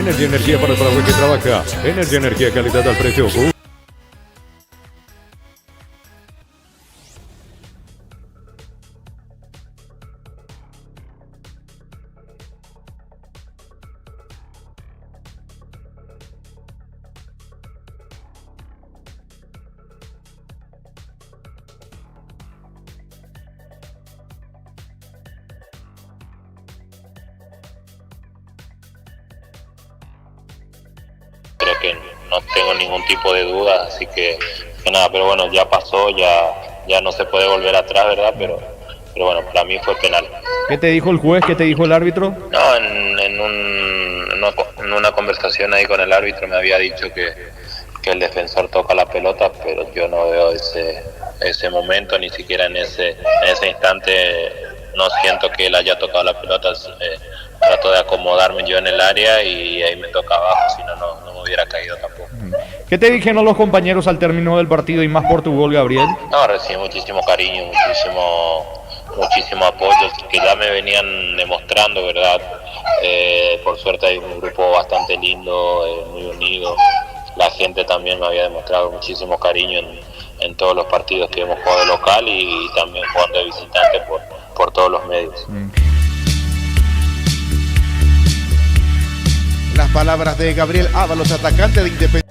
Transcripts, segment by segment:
Energy Energía para el Paraguay que trabaja. Energy Energía, calidad al precio. Creo que no tengo ningún tipo de duda, así que nada, pero bueno, ya pasó, ya no se puede volver atrás, ¿verdad? Pero bueno, para mí fue penal. ¿Qué te dijo el juez? ¿Qué te dijo el árbitro? No, en una conversación ahí con el árbitro me había dicho que el defensor toca la pelota, pero yo no veo ese momento, ni siquiera en ese instante no siento que él haya tocado la pelota. Trato de acomodarme yo en el área y ahí me toca abajo, si no, no me hubiera caído tampoco. ¿Qué te dijeron los compañeros al término del partido y más por tu gol, Gabriel? No, recibí muchísimo cariño, muchísimo apoyo que ya me venían demostrando, ¿verdad? Por suerte hay un grupo bastante lindo, muy unido. La gente también me había demostrado muchísimo cariño en todos los partidos que hemos jugado de local y también jugando de visitante por todos los medios. Las palabras de Gabriel Ábalos, atacante de Independiente.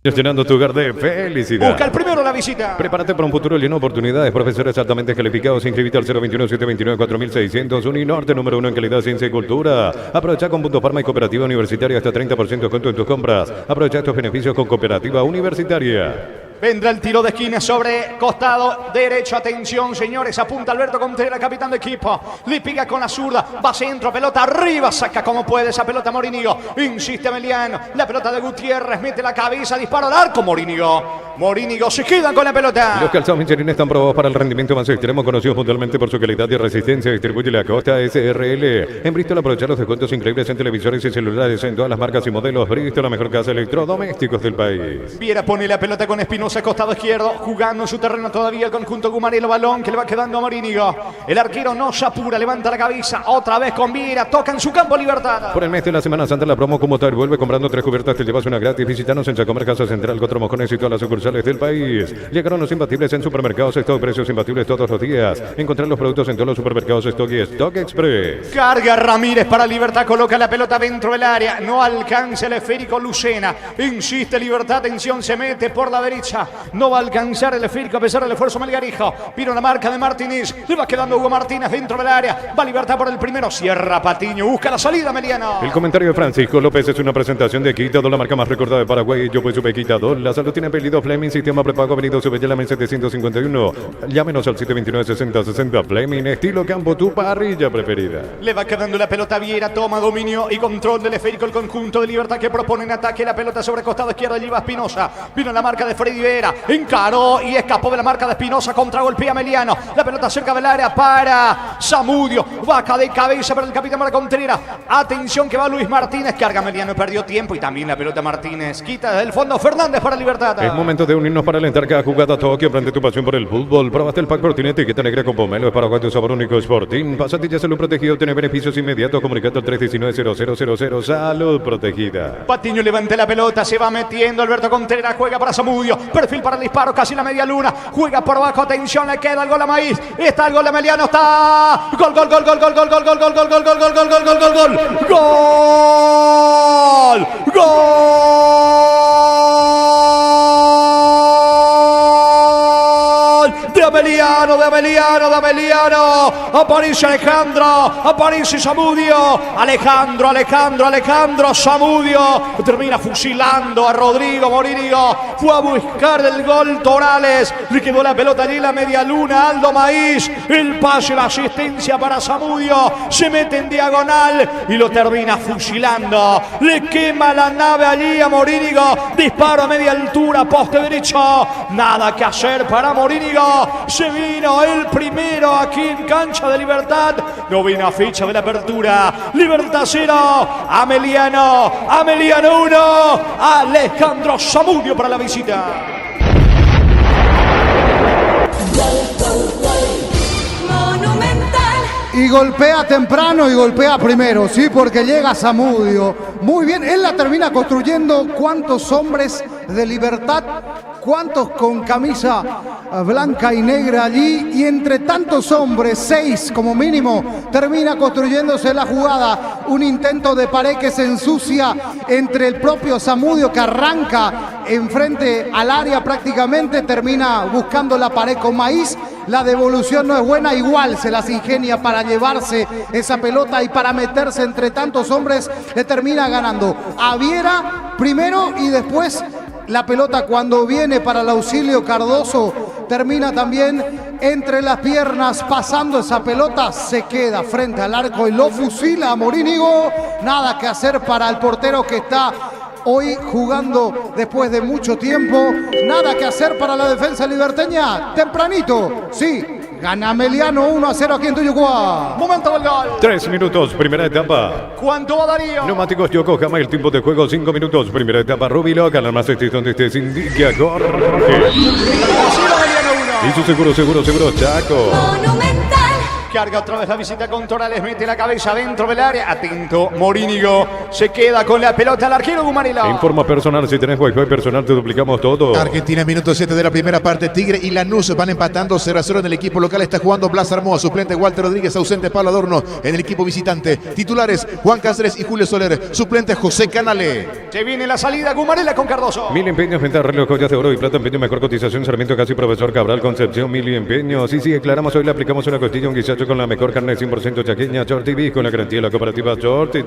Llenando tu hogar de felicidad. Busca el primero la visita. Prepárate para un futuro lleno de oportunidades. Profesores altamente calificados. Inscribite al 021-729-4600. Uninorte, número 1 en calidad, ciencia y cultura. Aprovecha con Punto Farma y Cooperativa Universitaria hasta 30% de descuento en tus compras. Aprovecha estos beneficios con Cooperativa Universitaria. Vendrá el tiro de esquina sobre costado derecho. Atención, señores. Apunta Alberto Contreras, capitán de equipo. Le pica con la zurda. Va centro, pelota arriba. Saca como puede esa pelota Morínigo. Insiste Meliano. La pelota de Gutiérrez. Mete la cabeza. Dispara al arco. Morínigo se queda con la pelota. Los calzados Michelin están probados para el rendimiento más extremo, conocidos puntualmente por su calidad y resistencia. Distribuye la Costa SRL. En Bristol aprovecha los descuentos increíbles en televisores y celulares en todas las marcas y modelos. Bristol, la mejor casa de electrodomésticos del país. Viera pone la pelota con Espinosa, costado izquierdo, jugando en su terreno todavía el conjunto Gumarelo. Balón que le va quedando a Morínigo. El arquero no se apura, levanta la cabeza. Otra vez con Viera, toca en su campo Libertad. Por el mes de la Semana Santa, la promo como tal vuelve comprando 3 cubiertas, te llevas una gratis. Visítanos en Chacomer, Casa Central, Cuatro Mojones y todas las sucursales del país. Llegaron los imbatibles en supermercados Stock, precios imbatibles todos los días. Encontrar los productos en todos los supermercados Stock y Stock Express. Carga Ramírez para Libertad, coloca la pelota dentro del área. No alcanza el esférico Lucena. Insiste Libertad, atención, se mete por la derecha. No va a alcanzar el esférico a pesar del esfuerzo Melgarijo. Vino la marca de Martínez. Le va quedando Hugo Martínez dentro del área. Va Libertad por el primero. Cierra Patiño. Busca la salida Meliano. El comentario de Francisco López es una presentación de Quitado, la marca más recordada de Paraguay. Yo pues supe Quitado. La salud tiene apellido Fleming. Sistema prepago venido sobre Yelamen 751. Llámenos al 729-6060. Fleming, estilo campo, tu parrilla preferida. Le va quedando la pelota a Viera. Toma dominio y control del esférico el conjunto de Libertad que propone en ataque. La pelota sobre costado izquierdo. Allí va Espinosa. Vino la marca de Freddy Vera. Encaró y escapó de la marca de Espinosa. Contragolpea Meliano. La pelota cerca del área para Zamudio. Vaca de cabeza para el capitán Mara Contreras. Atención que va Luis Martínez. Carga Meliano, perdió tiempo. Y también la pelota Martínez. Quita desde el fondo Fernández para Libertad. Es momento de unirnos para alentar cada jugada. Tokio, prende tu pasión por el fútbol. Probaste el pack Protein, etiqueta negra con pomelo. Es Paraguay, tu sabor único Sporting. Pasatilla Salud Protegido. Tiene beneficios inmediatos. Comunicando al 319-0000. Salud Protegida. Patiño levanta la pelota. Se va metiendo Alberto Contreras. Juega para Zamudio. Perfil para el disparo. Casi la media luna. Juega por abajo. Atención. Le queda el gol a Maíz. Está el gol de Meliano. Está. Gol. Gol. De Abeliano. Aparece Alejandro. Aparece Zamudio. Alejandro Zamudio. Termina fusilando a Rodrigo Morínigo. Fue a buscar el gol Torales. Le quedó la pelota allí en la media luna. Aldo Maíz. El pase, la asistencia para Zamudio. Se mete en diagonal y lo termina fusilando. Le quema la nave allí a Morínigo. Disparo a media altura. Poste derecho. Nada que hacer para Morínigo. Se vino el primero aquí en cancha de Libertad. Novena fecha de la apertura. Libertad 0. Ameliano 1. Alejandro Zamudio para la visita. Y golpea temprano y golpea primero, sí, porque llega Zamudio. Muy bien, él la termina construyendo. ¿Cuántos hombres de Libertad? ¿Cuántos con camisa blanca y negra allí? Y entre tantos hombres, 6 como mínimo, termina construyéndose la jugada. Un intento de pared que se ensucia entre el propio Zamudio, que arranca enfrente al área prácticamente, termina buscando la pared con Maíz. La devolución no es buena, igual se las ingenia para llevarse esa pelota y para meterse entre tantos hombres, le termina ganando a Viera primero y después la pelota cuando viene para el auxilio Cardoso termina también entre las piernas pasando esa pelota, se queda frente al arco y lo fusila a Morínigo. Nada que hacer para el portero que está hoy jugando después de mucho tiempo. Nada que hacer para la defensa liberteña. Tempranito, sí, gana Meliano 1-0 aquí en Tuyucuá. Momento del gol. 3 minutos, primera etapa. ¿Cuánto va Darío? Neumáticos Yokohama, el tiempo de juego 5 minutos. Primera etapa, Rubilo, canal más donde estés, indica Jorge. Y su seguro, Chaco. Monumental. Carga otra vez la visita con Torales, mete la cabeza dentro del área. Atento, Morínigo se queda con la pelota al arquero Gumarela. Informa personal, si tenés wifi personal te duplicamos todo. Argentina, minuto 7 de la primera parte. Tigre y Lanús van empatando 0-0 en el equipo local. Está jugando Blas Armoa, suplente Walter Rodríguez, ausente Pablo Adorno en el equipo visitante. Titulares Juan Cáceres y Julio Soler, suplente José Canale. Se viene la salida Gumarela con Cardoso. Mil empeños, venta, reloj, joyas de oro y plata, empeño, mejor cotización, Sarmiento, casi profesor Cabral, Concepción, Mil empeños. Sí, declaramos hoy le aplicamos una costilla, un guisacho con la mejor carne 100% chaqueña, Shorty Beef, con la garantía de la cooperativa Shorty.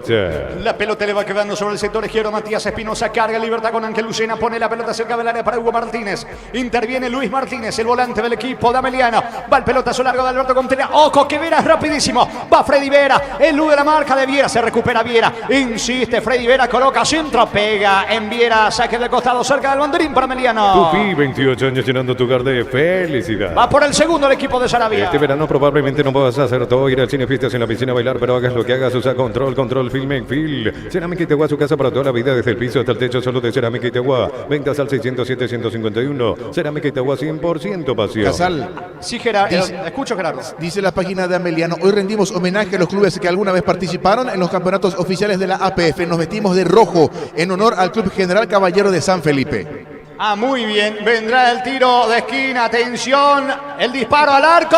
La pelota le va quedando sobre el sector izquierdo. Matías Espinosa carga libertad con Ángel Lucena. Pone la pelota cerca del área para Hugo Martínez. Interviene Luis Martínez, el volante del equipo de Ameliano. Va el pelotazo largo de Alberto Contreras. Ojo que Vera es rapidísimo. Va Freddy Vera. Elude la marca de Viera. Se recupera Viera. Insiste Freddy Vera. Coloca centro. Pega en Viera. Saque de costado cerca del banderín para Ameliano. Tupi, 28 años llenando tu hogar de felicidad. Va por el segundo el equipo de Sarabia. Este verano probablemente no puedas hacer todo, ir al cine, fiestas en la piscina, bailar, pero hagas lo que hagas, usa control, film en Fil. Cerámica Itagua, su casa para toda la vida, desde el piso hasta el techo, solo de Cerámica Itagua. Ventas al 607-151. Cerámica Itagua, 100% pasión. Casal. Sí, Gerardo. Escucho, Gerardo. Dice la página de Ameliano, hoy rendimos homenaje a los clubes que alguna vez participaron en los campeonatos oficiales de la APF. Nos vestimos de rojo en honor al Club General Caballero de San Felipe. Ah, muy bien. Vendrá el tiro de esquina. Atención. El disparo al arco.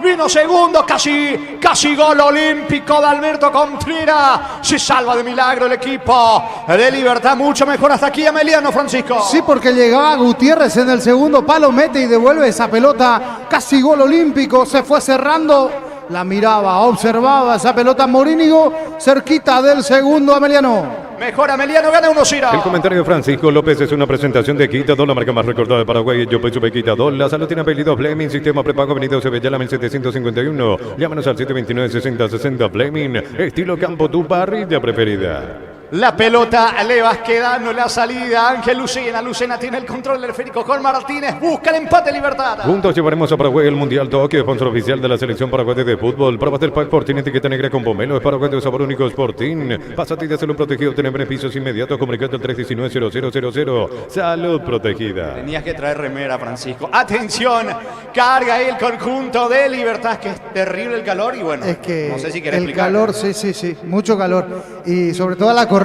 Vino segundo. Casi gol olímpico de Alberto Contreras. Se salva de milagro el equipo de Libertad. Mucho mejor hasta aquí Ameliano, Francisco. Sí, porque llegaba Gutiérrez en el segundo palo, mete y devuelve esa pelota. Casi gol olímpico. Se fue cerrando. La miraba, observaba esa pelota Morínigo. Cerquita del segundo Ameliano. Mejor Ameliano, gana 1-0. El comentario de Francisco López es una presentación de Quitador, la marca más recordada de Paraguay. Yo soy Quitador. La salud tiene apellido Fleming, sistema prepago Avenida Sevilla, 1751. Llámanos al 729-6060 Fleming. Estilo campo, tu parrilla preferida. La pelota le va quedando la salida. Ángel Lucena. Lucena tiene el control del esférico con Martínez. Busca el empate Libertad. Juntos llevaremos a Paraguay el Mundial Tokio, sponsor oficial de la selección paraguaya de fútbol. Pruebas del pack Sporting, etiqueta negra con pomelo. Es Paraguay de sabor único Sporting. Pásate de salud protegido, tener beneficios inmediatos. Comunicate al 319-0000. Salud protegida. Tenías que traer remera, Francisco. Atención. Carga el conjunto de Libertad. Que es terrible el calor. Y bueno, Es que no sé si querés el explicar. calor, sí, mucho calor. Y sobre todo la corrida.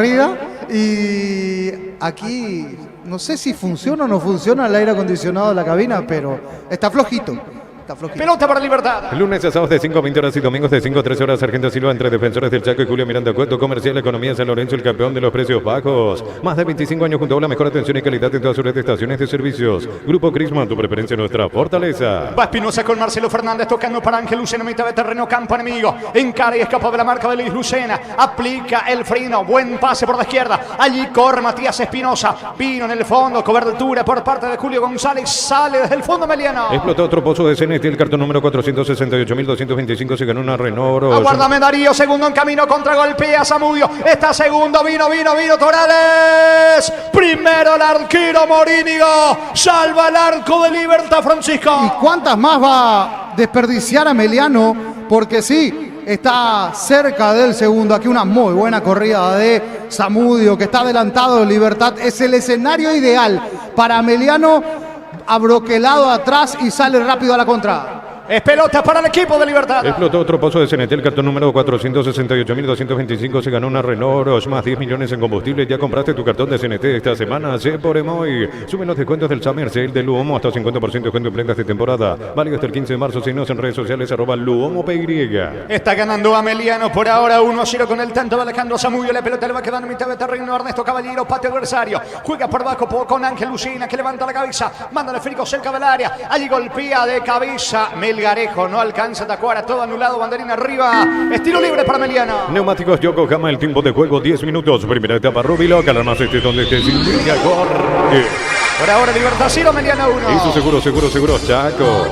Y aquí no sé si funciona o no funciona el aire acondicionado de la cabina, pero está flojito. Pelota para Libertad. Lunes a sábados de 5 a 20 horas y domingos de 5 a 13 horas. Sargento Silva entre Defensores del Chaco y Julio Miranda Cueto. Comercial Economía San Lorenzo, el campeón de los precios bajos. Más de 25 años junto a la mejor atención y calidad en todas sus estaciones de servicios. Grupo Crisman, tu preferencia, nuestra fortaleza. Va Espinosa con Marcelo Fernández tocando para Ángel Lucena, mitad de terreno, campo enemigo. Encara y escapa de la marca de Luis Lucena. Aplica el freno, buen pase por la izquierda. Allí corre Matías Espinosa. Vino en el fondo, cobertura por parte de Julio González. Sale desde el fondo Meliano. Explotó otro pozo de CNT, el cartón número 468.225. Se ganó una Renault. Aguárdame Darío, segundo en camino, contragolpea Zamudio. Está segundo, vino Torales. Primero el arquero Morínigo. Salva el arco de Libertad, Francisco. ¿Y cuántas más va a desperdiciar Ameliano? Porque sí, está cerca del segundo. Aquí una muy buena corrida de Zamudio, que está adelantado de Libertad. Es el escenario ideal para Ameliano, abroquelado atrás y sale rápido a la contra. Es pelota para el equipo de Libertad. Explotó otro pozo de CNT, el cartón número 468.225. Se ganó una Renault Oroch, más 10 millones en combustible. Ya compraste tu cartón de CNT esta semana. Se por Emoy. Suben los descuentos del Summer Sale de Luomo hasta 50% de descuento en prendas de temporada. Válido hasta el 15 de marzo. Síguenos en redes sociales @LuomoPY. Está ganando Ameliano por ahora 1-0 con el tanto de Alejandro Zamudio. La pelota le va quedando en mitad de terreno. Ernesto Caballero, patio adversario. Juega por abajo con Ángel Lucena, que levanta la cabeza. Manda el esférico cerca del área. Allí golpea de cabeza. Melgarejo no alcanza a tacuar, todo anulado, banderín arriba. Estilo libre para Meliano. Neumáticos Yokohama, el tiempo de juego 10 minutos. Primera etapa Rubilo, Calarmas este donde esté sin línea, corre. Por ahora Libertad 0, Meliano 1. Hizo seguro, Chaco.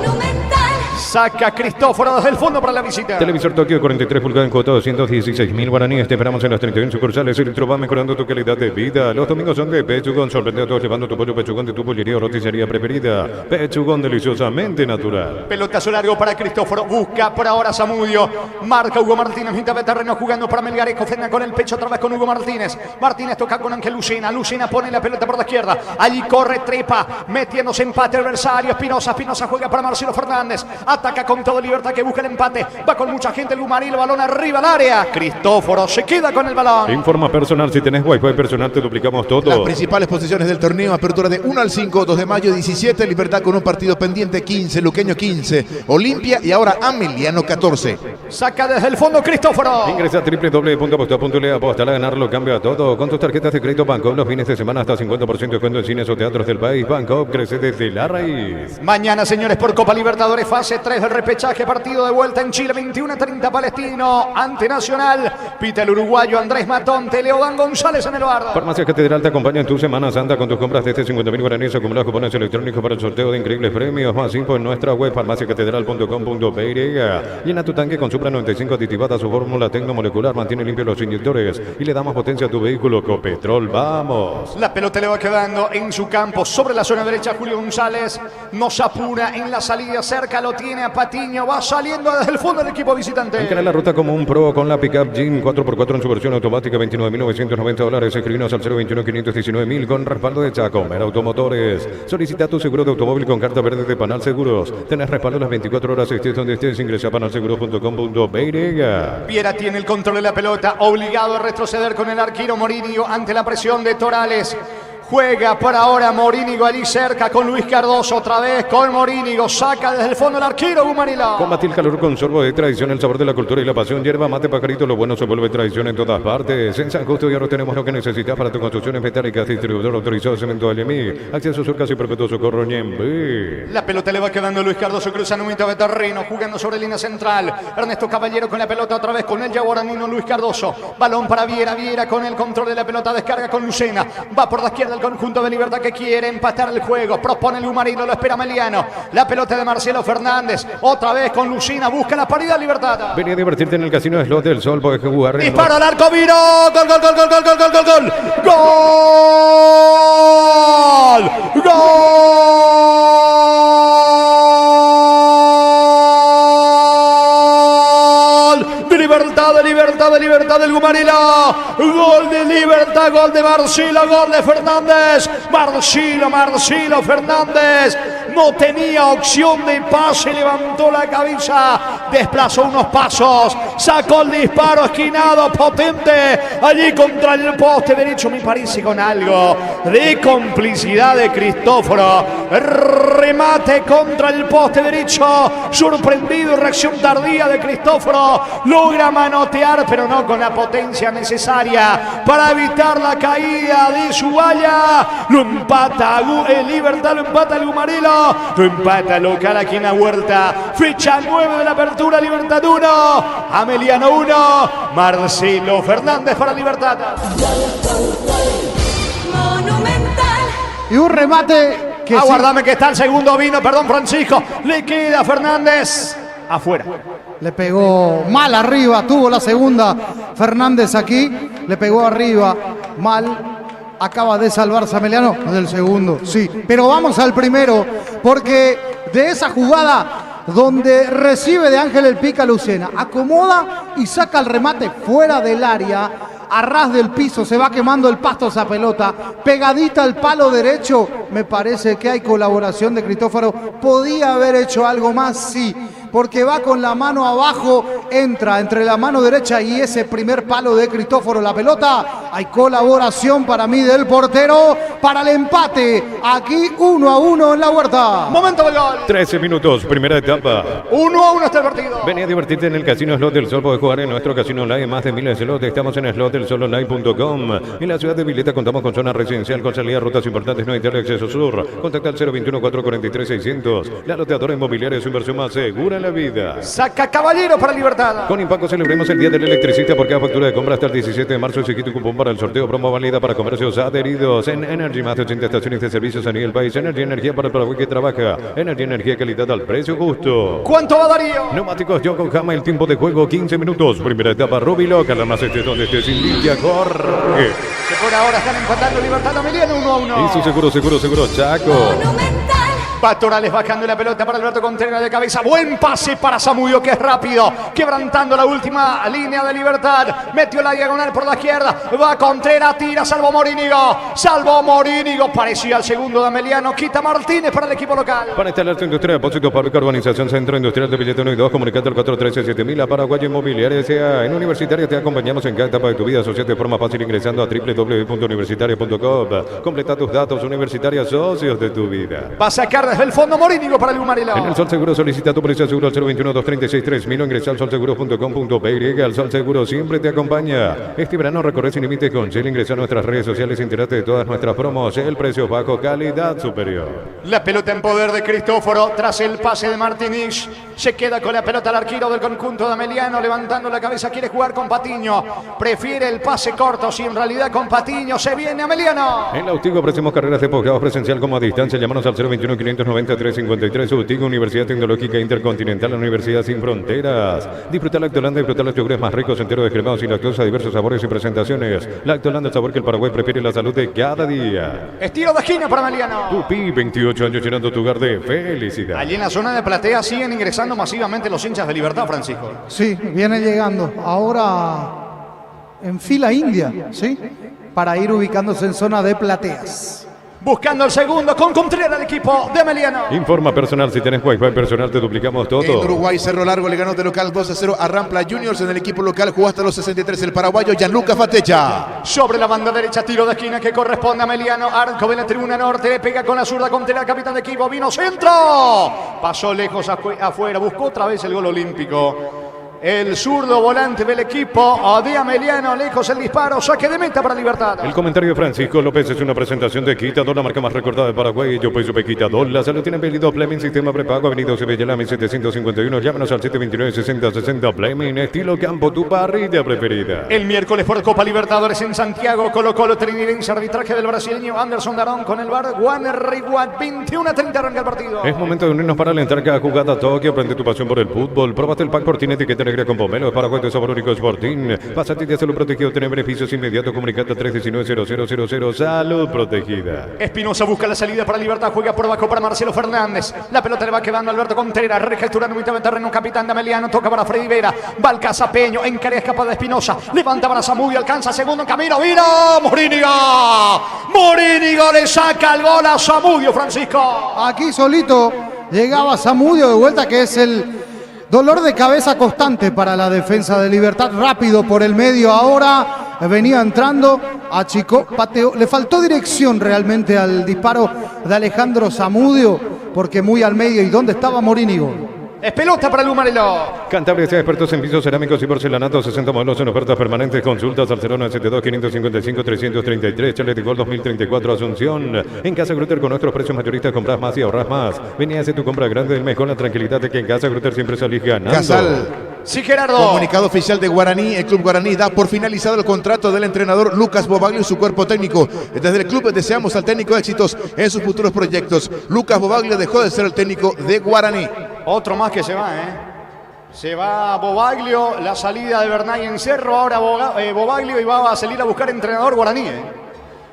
Saca Cristóforo desde el fondo para la visita. Televisor Tokio 43 pulgadas en cuota 216.000 guaraníes. Te esperamos en las 31 sucursales. Electro va mejorando tu calidad de vida. Los domingos son de Pechugón. Sorprende a todos llevando tu pollo Pechugón de tu pollería o roticería preferida. Pechugón, deliciosamente natural. Pelotazo largo para Cristóforo. Busca por ahora Zamudio. Marca Hugo Martínez. Mitad de terreno jugando para Melgarejo. Frena con el pecho otra vez con Hugo Martínez. Martínez toca con Ángel Lucena. Lucena pone la pelota por la izquierda. Allí corre, trepa. Metiéndose empate adversario. Espinosa juega para Marcelo Fernández. Ataca con toda libertad que busca el empate. Va con mucha gente el Gumarilo, balón arriba al área. Cristóforo se queda con el balón. Informa personal, si tenés Wi-Fi personal te duplicamos todo. Las principales posiciones del torneo: apertura de 1 al 5, 2 de mayo 17, Libertad con un partido pendiente 15, Luqueño 15, Olimpia y ahora Ameliano 14. Saca desde el fondo Cristóforo. Ingresa a www.aposta.le, apostar a ganarlo, cambia todo. Con tus tarjetas de crédito Bancopp, los fines de semana hasta 50% de descuento en cines o teatros del país. Bancopp crece desde la raíz. Mañana, señores, por Copa Libertadores, fase 3 del repechaje, partido de vuelta en Chile, 21:30 Palestino ante Nacional. Pita el uruguayo Andrés Matonte, Leodán González en el bar. Farmacia Catedral te acompaña en tu Semana Santa con tus compras de este 50.000 guaraníes acumulados, cupones electrónicos para el sorteo de increíbles premios. Más info en nuestra web farmaciacatedral.com.py. Llena tu tanque con Supra 95 aditivada, su fórmula tecnomolecular mantiene limpios los inyectores y le damos potencia a tu vehículo. Copetrol, vamos. La pelota le va quedando en su campo sobre la zona derecha. Julio González nos apura en la salida, cerca lo tiene a Patiño, va saliendo desde el fondo del equipo visitante. Encara la ruta como un pro con la pickup Jeep 4x4 en su versión automática, $29.990. Escribinos al 021-519.000 con respaldo de Chacomer Automotores. Solicita tu seguro de automóvil con carta verde de Panal Seguros. Tenés respaldo las 24 horas, estés donde estés. Ingresa a panalseguros.com.py. Viera tiene el control de la pelota, obligado a retroceder con el arquero Morínigo ante la presión de Torales. Juega por ahora Morínigo allí cerca con Luis Cardoso, otra vez con Morínigo, saca desde el fondo el arquero Gumarilo. Combate el calor con sorbo de tradición, el sabor de la cultura y la pasión. Hierba mate pajarito, lo bueno se vuelve tradición en todas partes. En San Justo y ahora tenemos lo que necesitas para tu construcciones metálicas. Distribuidor autorizado Cemento Alemí. Acceso Sur casi perpetuo socorro Ñemby. La pelota le va quedando a Luis Cardoso, cruza en un de terreno, jugando sobre línea central. Ernesto Caballero con la pelota otra vez con el yaguaranino Luis Cardoso. Balón para Viera, Viera con el control de la pelota, descarga con Lucena. Va por la izquierda el conjunto de Libertad que quiere empatar el juego. Propone el Gumarino, lo espera Meliano. La pelota de Marcelo Fernández, otra vez con Lucina, busca la paridad Libertad. Venía a divertirte en el casino Slot del Sol, podés jugar. Disparo al arco, Viro. Gol, gol, gol, gol, gol, gol, gol, gol, gol. Gol. Gol. De Libertad, de Libertad, de Libertad del Gumarilo. Gol de Libertad, gol de Marcelo, gol de Fernández. Marcelo Fernández. No tenía opción de pase, levantó la cabeza, desplazó unos pasos, sacó el disparo esquinado, potente, allí contra el poste derecho, me parece con algo de complicidad de Cristóforo. Remate contra el poste derecho, sorprendido, reacción tardía de Cristóforo, logra manotear, pero no con la potencia necesaria para evitar la caída de su valla. Lo empata el Libertad, lo empata el Gumarilo. Lo empata local aquí en la Huerta. Fecha 9 de la apertura, Libertad 1, Ameliano 1, Marcelo Fernández para Libertad. Monumental. Y un remate que Aguardame que está el segundo vino, perdón Francisco. Le queda Fernández afuera. le pegó mal arriba, tuvo la segunda Fernández aquí, le pegó arriba mal. Acaba de salvarse Ameliano del segundo, sí. Pero vamos al primero, porque de esa jugada donde recibe de Ángel el Pica Lucena, acomoda y saca el remate fuera del área, a ras del piso, se va quemando el pasto esa pelota, pegadita al palo derecho. Me parece que hay colaboración de Cristóforo. ¿Podía haber hecho algo más? Sí, porque va con la mano abajo, entra entre la mano derecha y ese primer palo de Cristóforo, la pelota. Hay colaboración para mí del portero para el empate. Aquí 1-1 en la Huerta. Momento del gol. 13 minutos, primera etapa. 1-1 está el partido. Venía a divertirte en el casino Slot del Sol. Podés jugar en nuestro casino online, más de miles de slots. Estamos en slotdelsolonline.com. En la ciudad de Vileta contamos con zona residencial, con salida a rutas importantes, no hay acceso sur. Contacta al 021-443-600. La loteadora inmobiliaria es su inversión más segura en la vida. Saca Caballero para Libertad. Con Impaco celebremos el Día del Electricista por cada factura de compra hasta el 17 de marzo. Exige tu cupón para el sorteo, promo válida para comercios adheridos. En Energy, más de 80 estaciones de servicios a nivel país. Energy, energía para el Paraguay que trabaja. Energy, energía, calidad al precio justo. ¿Cuánto va Darío? Neumáticos Yokohama, el tiempo de juego 15 minutos. Primera etapa, Rubilo, más estés donde estés, Lidia Jorge. Que por ahora están empatando Libertad Ameliano 1-1. Y su seguro, Chaco. Monumental. Va Torales bajando la pelota para Alberto Contreras de cabeza. Buen pase para Zamudio, que es rápido, quebrantando la última línea de Libertad. Metió la diagonal por la izquierda. Va Contreras, tira, salvo Morínigo. Parecía el segundo de Ameliano. Quita Martínez para el equipo local. Para instalar tu industria, depósito público, urbanización, centro industrial de Billete 1 y 2, comunicate al 413-7000 a Paraguay Inmobiliaria S.A. En Universitaria te acompañamos en cada etapa de tu vida. Asociate de forma fácil ingresando a www.universitaria.com. Completa tus datos. Universitaria, socios de tu vida. Va a sacar desde el fondo Morínigo para el Humarelo. En el Sol Seguro solicita tu precio seguro al 021-236-3000 o ingresa al solseguro.com.py. El Sol Seguro siempre te acompaña. Este verano recorre sin límites con Shell. Ingresa a nuestras redes sociales, entérate de todas nuestras promos. El precio bajo, calidad superior. La pelota en poder de Cristóforo tras el pase de Martínez. Se queda con la pelota el arquero del conjunto de Ameliano, levantando la cabeza, quiere jugar con Patiño. Prefiere el pase corto, si en realidad con Patiño se viene Ameliano. En la UTIG ofrecemos carreras de posgrado presencial como a distancia. Llámanos al 021-590-353. UTIG, Universidad Tecnológica Intercontinental, la Universidad Sin Fronteras. Disfruta Lactolanda, disfruta los yogures más ricos, enteros, descremados, sin lactosa, diversos sabores y presentaciones. Lactolanda, el sabor que el Paraguay prefiere, la salud de cada día. Estilo de esquina para Ameliano. Tupi, 28 años llenando tu hogar de felicidad. Allí en la zona de platea siguen ingresando masivamente los hinchas de Libertad, Francisco. Sí, viene llegando. Ahora en fila india, ¿sí? Para ir ubicándose en zona de plateas. Buscando el segundo con Contreras el equipo de Ameliano. Informa personal, si tenés wifi personal te duplicamos todo. En Uruguay, Cerro Largo le ganó de local 2-0 a Rampla Juniors. En el equipo local jugó hasta los 63 el paraguayo Gianluca Fatecha. Sobre la banda derecha, tiro de esquina que corresponde a Ameliano. Arco de la tribuna norte, le pega con la zurda Contreras, capitán de equipo. Vino centro. Pasó lejos afuera, buscó otra vez el gol olímpico. El zurdo volante del equipo de Ameliano, lejos el disparo, saque de meta para Libertad. El comentario de Francisco López es una presentación de Quitador, la marca más recordada de Paraguay. Yo pues supe Quitador, la salud tiene pedido Fleming, sistema prepago, avenida Sebellalami 751. Llámanos al 729-6060 Fleming, estilo campo, tu parrilla preferida. El miércoles por Copa Libertadores en Santiago, Colo-Colo Trinidad, arbitraje del brasileño Anderson Darón con el VAR, Juan Riguat, 21-30 arranca el partido. Es momento de unirnos para alentar cada jugada. Tokio, aprende tu pasión por el fútbol. Probaste el pack por Tinete que te con pomelo, Paraguay de sabor único Sporting. Pásate de salud protegido, tener beneficios inmediatos. Comunicate al 319-0000. Salud protegida. Espinosa busca la salida para Libertad, juega por abajo para Marcelo Fernández. La pelota le va quedando a Alberto Contreras, regestura en mitad de terreno, capitán de Ameliano, toca para Freddy Vera, va al Cazapeño, encara escapa de Espinosa, levanta para Zamudio, alcanza segundo en camino, vino Morínigo le saca el gol a Zamudio, Francisco. Aquí solito llegaba Zamudio de vuelta, que es el dolor de cabeza constante para la defensa de Libertad. Rápido por el medio ahora. Venía entrando, achicó, pateó. Le faltó dirección realmente al disparo de Alejandro Zamudio, porque muy al medio. ¿Y dónde estaba Morínigo? Es pelota para el Humarelo. Cantabria sea expertos en pisos cerámicos y porcelanatos, 60 modelos en ofertas permanentes. Consultas al 0972-555-333. Chalet de Gol 2034 Asunción. En Casa Grutter con nuestros precios mayoristas compras más y ahorras más. Vení a hacer tu compra grande del mes con la tranquilidad de que en Casa Grutter siempre salís ganando. Casal. Sí, Gerardo. Comunicado oficial de Guaraní. El club Guaraní da por finalizado el contrato del entrenador Lucas Bobaglio y su cuerpo técnico. Desde el club deseamos al técnico éxitos en sus futuros proyectos. Lucas Bobaglio dejó de ser el técnico de Guaraní. Otro más que se va, Se va Bobaglio, la salida de Bernay en Cerro, ahora Bobaglio y va a salir a buscar entrenador Guaraní,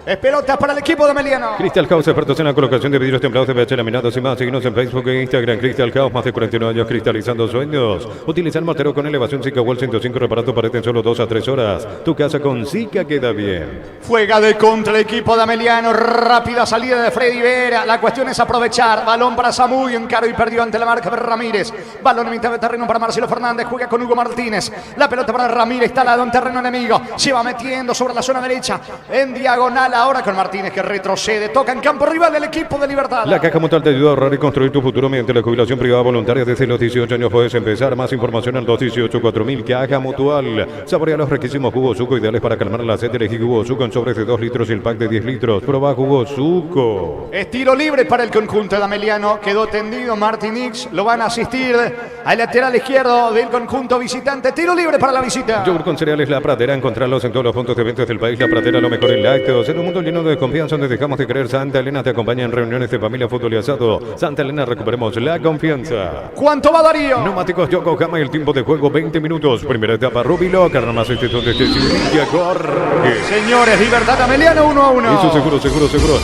Es pelota para el equipo de Ameliano. Crystal House, expertos en la colocación de vidrios templados de PH laminados y más. Síguenos en Facebook e Instagram. Crystal House, más de 49 años cristalizando sueños. Utiliza el mortero con elevación Zika Wall 105, reparando pared en solo 2 a 3 horas. Tu casa con Zika queda bien. Juega de contra el equipo de Ameliano. Rápida salida de Freddy Vera. La cuestión es aprovechar. Balón para Zamudio. Encaró y perdió ante la marca de Ramírez. Balón en mitad de terreno para Marcelo Fernández. Juega con Hugo Martínez. La pelota para Ramírez. Instalado en terreno enemigo. Se va metiendo sobre la zona derecha. En diagonal ahora con Martínez que retrocede. Toca en campo rival el equipo de Libertad. La Caja Mutual te ayuda a ahorrar y construir tu futuro mediante la jubilación privada voluntaria. Desde los 18 años puedes empezar. Más información al 218-4000. Caja Mutual. Saborea los riquísimos jugos Suco ideales para calmar la sed. Elegí jugo Suco en sobres de 2 litros y el pack de 10 litros. Proba jugo Suco. Estilo libre para el conjunto de Ameliano. Quedó tendido Martínez. Lo van a asistir al lateral izquierdo del conjunto visitante. Tiro libre para la visita. Yogur con cereales La Pradera. Encontrarlos en todos los puntos de ventas del país. La Pradera, lo mejor en lácteos. En un mundo lleno de confianza donde dejamos de creer. Santa Elena te acompaña en reuniones de familia, fútbol y asado. Santa Elena, recuperemos la confianza. ¿Cuánto va Darío? Neumáticos Yokohama y el tiempo de juego 20 minutos. Primera etapa Rubilo. Carnamas este donde este Sevilla corre. Señores, Libertad Ameliano 1-1. Y su seguro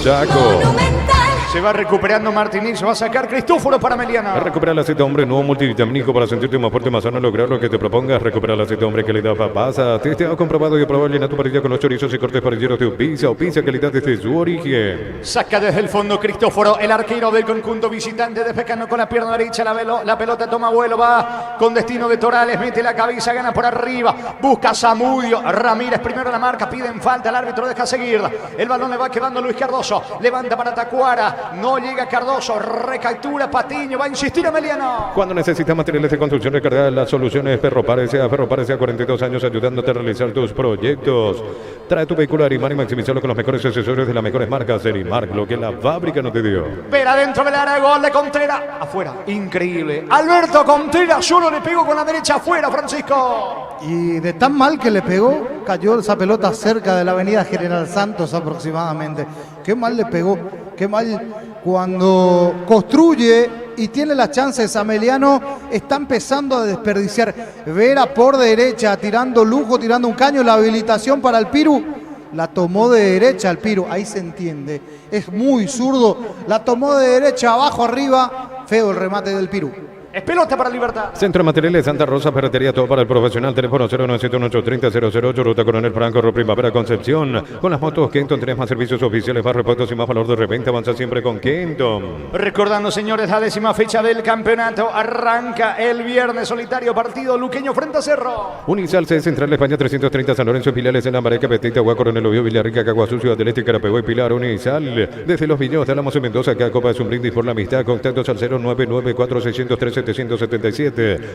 Chaco. Monumental. Se va recuperando Martínez, va a sacar Cristóforo para Meliano. Recupera el aceite hombre nuevo multivitamínico para sentirte más fuerte, más sano, lograr lo que te propongas. Recupera el aceite hombre calidad papasa. Testeado, comprobado y aprobado. Llena tu parrilla con los chorizos y cortes parrilleros de pizza o pizza calidad desde su origen. Saca desde el fondo Cristóforo, el arquero del conjunto visitante, despejando con la pierna derecha la pelota toma vuelo, va con destino de Torales, mete la cabeza, gana por arriba, busca Zamudio, Ramírez primero la marca, piden falta, el árbitro deja seguir, el balón le va quedando Luis Cardoso, levanta para Tacuara, no llega Cardoso, recaptura Patiño, va a insistir Emiliano. Cuando necesitas materiales de construcción, recarga las soluciones Ferropares a 42 años ayudándote a realizar tus proyectos. Trae tu vehículo a Arimar y maximizarlo con los mejores accesorios de las mejores marcas. Arimar, lo que la fábrica no te dio. Pero adentro del área, gol de Contreras. Afuera, increíble. Alberto Contreras solo le pegó con la derecha afuera, Francisco. Y de tan mal que le pegó, cayó esa pelota cerca de la avenida General Santos aproximadamente. Qué mal le pegó, qué mal cuando construye y tiene las chances. Ameliano está empezando a desperdiciar. Vera por derecha, tirando lujo, tirando un caño, la habilitación para el Piru. La tomó de derecha el Piru, ahí se entiende. Es muy zurdo, la tomó de derecha, abajo, arriba. Feo el remate del Piru. Es pelota para Libertad. Centro de Materiales Santa Rosa, ferretería, todo para el profesional. Teléfono 0971830-008, Ruta Coronel Franco, Primavera, Concepción. Con las motos Kenton tenés más servicios oficiales, más repuestos y más valor de reventa. Avanza siempre con Kenton. Recordando, señores, la 10ª fecha del campeonato. Arranca el viernes, solitario partido luqueño frente a Cerro. Unisal C, Central España 330, San Lorenzo, Pilares, en Lambareque, Petita, Agua, Coronel Oviedo, Villarrica, Caguazú, Ciudad del Este, Carapeguá y Pilar. Unisal, desde Los Viñedos de Álamos en Mendoza, que Copa es un brindis por la amistad. Contactos al 0994603-777.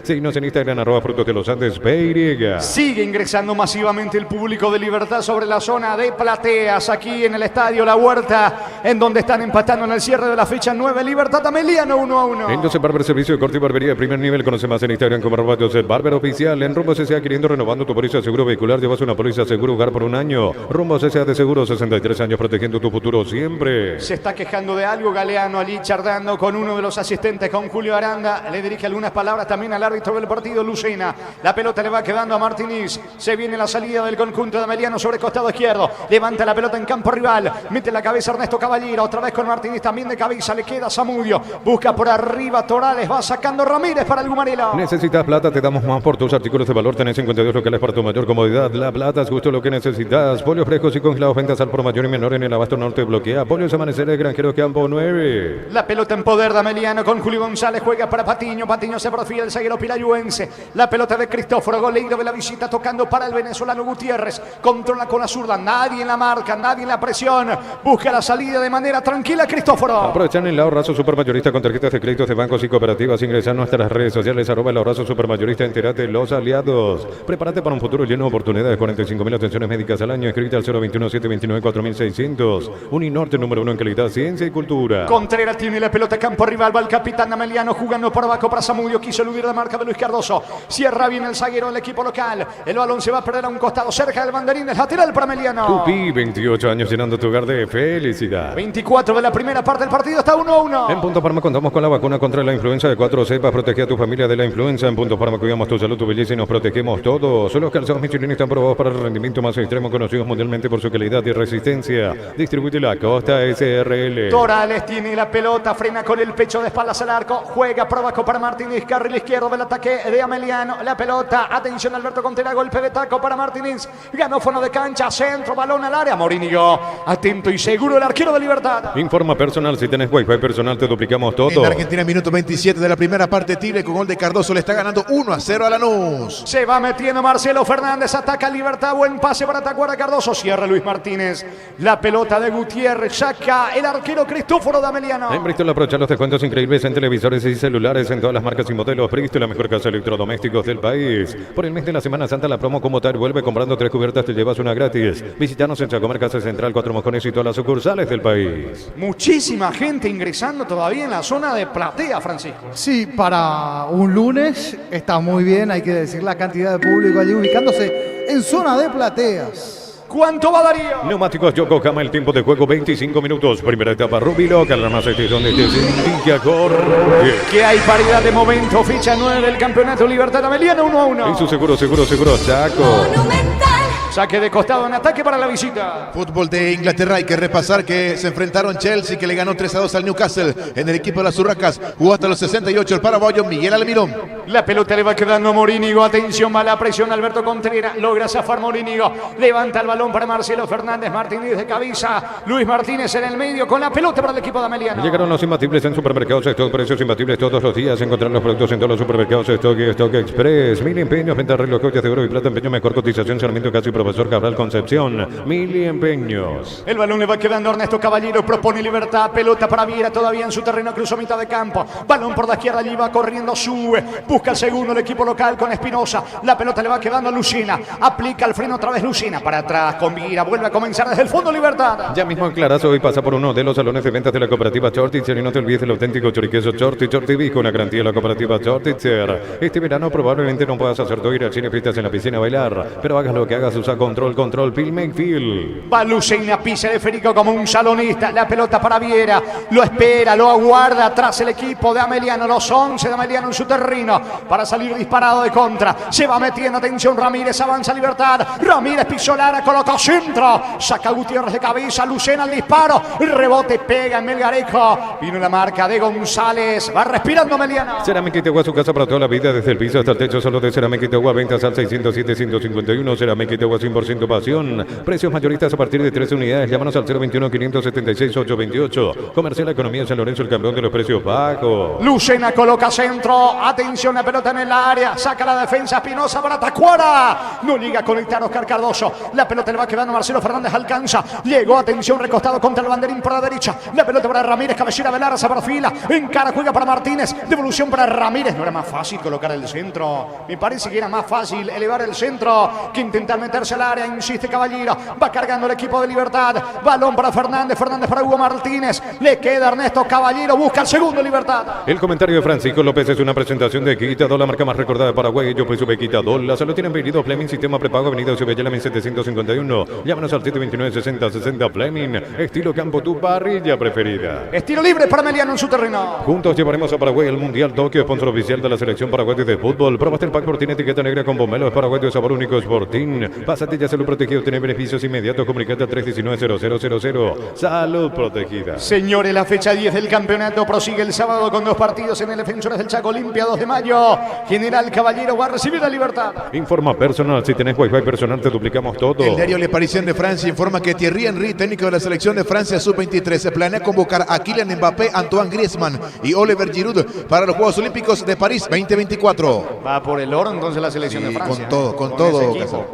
Síguenos en Instagram, @Frutos de los Andes, PY. Sigue ingresando masivamente el público de Libertad sobre la zona de plateas, aquí en el estadio La Huerta, en donde están empatando en el cierre de la fecha 9. Libertad Ameliano 1-1. En Joseph Barber, servicio de corte y barbería de primer nivel. Conoce más en Instagram como @Joseph Barber Oficial. En Rumbo CSA, queriendo renovando tu póliza de seguro vehicular, llevas una póliza seguro hogar por un año. Rumbo CSA de seguro, 63 años protegiendo tu futuro siempre. Se está quejando de algo Galeano, allí charlando con uno de los asistentes, con Julio Aranda. Le dirige algunas palabras también al árbitro del partido, Lucena. La pelota le va quedando a Martínez. Se viene la salida del conjunto de Ameliano sobre el costado izquierdo. Levanta la pelota en campo rival. Mete la cabeza Ernesto Caballero. Otra vez con Martínez también de cabeza. Le queda Zamudio. Busca por arriba Torales. Va sacando Ramírez para el Gumarelo. ¿Necesitas plata? Te damos más por tus artículos de valor. Tenés 52 locales para tu mayor comodidad. La plata es justo lo que necesitas. Pollos frescos y congelados. Ventas al por mayor y menor en el abasto norte. Bloquea. Pollos Amaneceres Granjeros Campo 9. La pelota en poder de Ameliano con Julio González. Juega para Patiño. Patiño se profila el zaguero pilayuense. La pelota de Cristóforo. Goleiro de la visita tocando para el venezolano Gutiérrez. Controla con la zurda. Nadie en la marca. Nadie en la presión. Busca la salida de manera tranquila Cristóforo. Aprovechan el ahorrazo supermayorista con tarjetas de créditos de bancos y cooperativas. Ingresan a nuestras redes sociales @el ahorrazo supermayorista. Entérate los aliados. Prepárate para un futuro lleno de oportunidades. 45.000 atenciones médicas al año. Escrita al 021-729-4600. Uninorte número 1 en calidad, ciencia y cultura. Contreras tiene la pelota campo rival. Va el capitán Ameliano jugando por abajo para Zamudio. Quiso eludir la marca de Luis Cardoso. Cierra bien el zaguero del equipo local. El balón se va a perder a un costado cerca del banderín. Es lateral para Ameliano. Tupi, 28 años llenando tu hogar de felicidad. 24 de la primera parte del partido. Está 1-1. En Punto Parma contamos con la vacuna contra la influenza de 4 cepas. Protege a tu familia de la influenza. En Punto Parma cuidamos tu salud, tu belleza y nos protegemos todos. Los calzados Michelin están probados para el rendimiento más extremo, conocidos mundialmente por su calidad y resistencia. Distribuye la Costa SRL. Torales tiene la pelota, frena con el pecho de espaldas al arco, juega por abajo para Martínez, carril izquierdo del ataque de Ameliano, la pelota, atención Alberto Contreras, golpe de taco para Martínez, ganófono de cancha, centro, balón al área, Morínigo, atento y seguro el arquero de Libertad. Informa personal, si tenés wifi personal te duplicamos todo. En Argentina, minuto 27 de la primera parte, Tigre con gol de Cardoso le está ganando 1-0 a Lanús. Se va metiendo Marcelo Fernández, ataca Libertad, buen pase para Tacuara Cardoso, cierra Luis Martínez, la pelota de Gutiérrez, saca el arquero Cristóforo de Ameliano. En Bristol aprovecha los descuentos increíbles en televisores y celulares en todas las marcas y modelos. Bristol, la mejor casa de electrodomésticos del país. Por el mes de la Semana Santa, la promo como tal vuelve comprando 3 cubiertas, te llevas una gratis. Visítanos en Chacomer, Casa Central, 4 Mojones y todas las sucursales del país. Muchísima gente ingresando todavía en la zona de platea, Francisco. Sí, para un lunes está muy bien, hay que decir la cantidad de público allí ubicándose en zona de plateas. ¿Cuánto va Darío? Neumáticos Yokohama, el tiempo de juego 25 minutos. Primera etapa Rubilo, Calramacete, donde te indica corre. Que hay paridad de momento, fecha 9 del campeonato Libertad Ameliano 1-1. En su seguro, Chaco. Monumental. Saque de costado en ataque para la visita. Fútbol de Inglaterra, hay que repasar que se enfrentaron Chelsea, que le ganó 3-2 al Newcastle. En el equipo de las Urracas jugó hasta los 68 el paraguayo Miguel Almirón. La pelota le va quedando a Morínigo. Atención, mala presión. Alberto Contreras logra zafar Morínigo. Levanta el balón para Marcelo Fernández. Martínez de cabeza. Luis Martínez en el medio con la pelota para el equipo de Ameliano. Llegaron los imbatibles en supermercados Stock, precios imbatibles todos los días. Encontrar los productos en todos los supermercados Stock y Stock Express. Mil empeños, venta de reloj, joyas de oro y plata, empeño, mejor cotización, Sarmiento Casi, Profesor Cabral Concepción. Mil empeños. El balón le va quedando a Ernesto Caballero. Propone libertad. Pelota para Viera todavía en su terreno. Cruzó mitad de campo. Balón por la izquierda. Allí va corriendo. Sube. Busca el segundo el equipo local con Espinosa. La pelota le va quedando a Lucina. Aplica el freno otra vez Lucina. Para atrás con Viera. Vuelve a comenzar desde el fondo Libertad. Ya mismo en Clarazo y pasa por uno de los salones de ventas de la cooperativa Chortitzer y no te olvides del auténtico choriqueso Chortitzer con la garantía de la cooperativa Chortitzer. Este verano probablemente no puedas hacer todo, ir al cine, fiestas en la piscina, bailar, pero hagas lo que hagas, usa control, Phil Mayfield. Va Lucina, pisa de Federico como un salonista. La pelota para Viera. Lo espera, lo aguarda atrás el equipo de Ameliano. Los 11 de Ameliano en su terreno para salir disparado de contra. Se va metiendo, atención Ramírez, avanza Libertad. Ramírez pisó Lara, colocó centro. Saca Gutiérrez de cabeza, Lucena al disparo. El rebote pega en Melgarejo. Vino la marca de González. Va respirando Ameliano. Cerámica Itagua, su casa para toda la vida, desde el piso hasta el techo, solo de Cerámica Itagua, ventas al 607-151. Cerámica Itagua 100% pasión. Precios mayoristas a partir de 13 unidades. Llámanos al 021-576-828. Comercial Economía San Lorenzo, el campeón de los precios bajos. Lucena coloca centro. Atención, la pelota en el área. Saca la defensa Espinosa para Tacuara. No llega a conectar Oscar Cardoso. La pelota le va quedando Marcelo Fernández. Alcanza. Llegó, atención, recostado contra el banderín por la derecha. La pelota para Ramírez. Cabecera Velara, se perfila. Encara, juega para Martínez. Devolución para Ramírez. No era más fácil colocar el centro. Me parece que era más fácil elevar el centro que intentar meterse al área. Insiste Caballero. Va cargando el equipo de Libertad. Balón para Fernández. Fernández para Hugo Martínez. Le queda Ernesto Caballero. Busca el segundo Libertad. El comentario de Francisco López es una presentación de Quitador, la marca más recordada de Paraguay. Yo presumo Quitador. La salud tienen venido Fleming, sistema prepago, avenida Ciudadela 1751. Llámanos al 729-6060 Fleming. Estilo campo, tu parrilla preferida. Estilo libre para Meliano en su terreno. Juntos llevaremos a Paraguay al Mundial Tokio, sponsor oficial de la selección paraguaya de fútbol. Probaste el pack Sportín etiqueta negra con pomelo, es paraguayo de sabor único Sportín. Pásate ya salud protegido, tiene beneficios inmediatos. Comunicate al 319-0000. Salud protegida. Señores, la fecha 10 del campeonato prosigue el sábado con 2 partidos en el Defensores del Chaco Olimpia, 2 de mayo. General Caballero va a recibir la Libertad. Informa personal, si tenés wifi personal te duplicamos todo. El diario Le Parisien de Francia informa que Thierry Henry, técnico de la selección de Francia sub-23, se planea convocar a Kylian Mbappé, Antoine Griezmann y Oliver Giroud para los Juegos Olímpicos de París 2024. Va por el oro entonces la selección de Francia. Con todo. Ese equipo.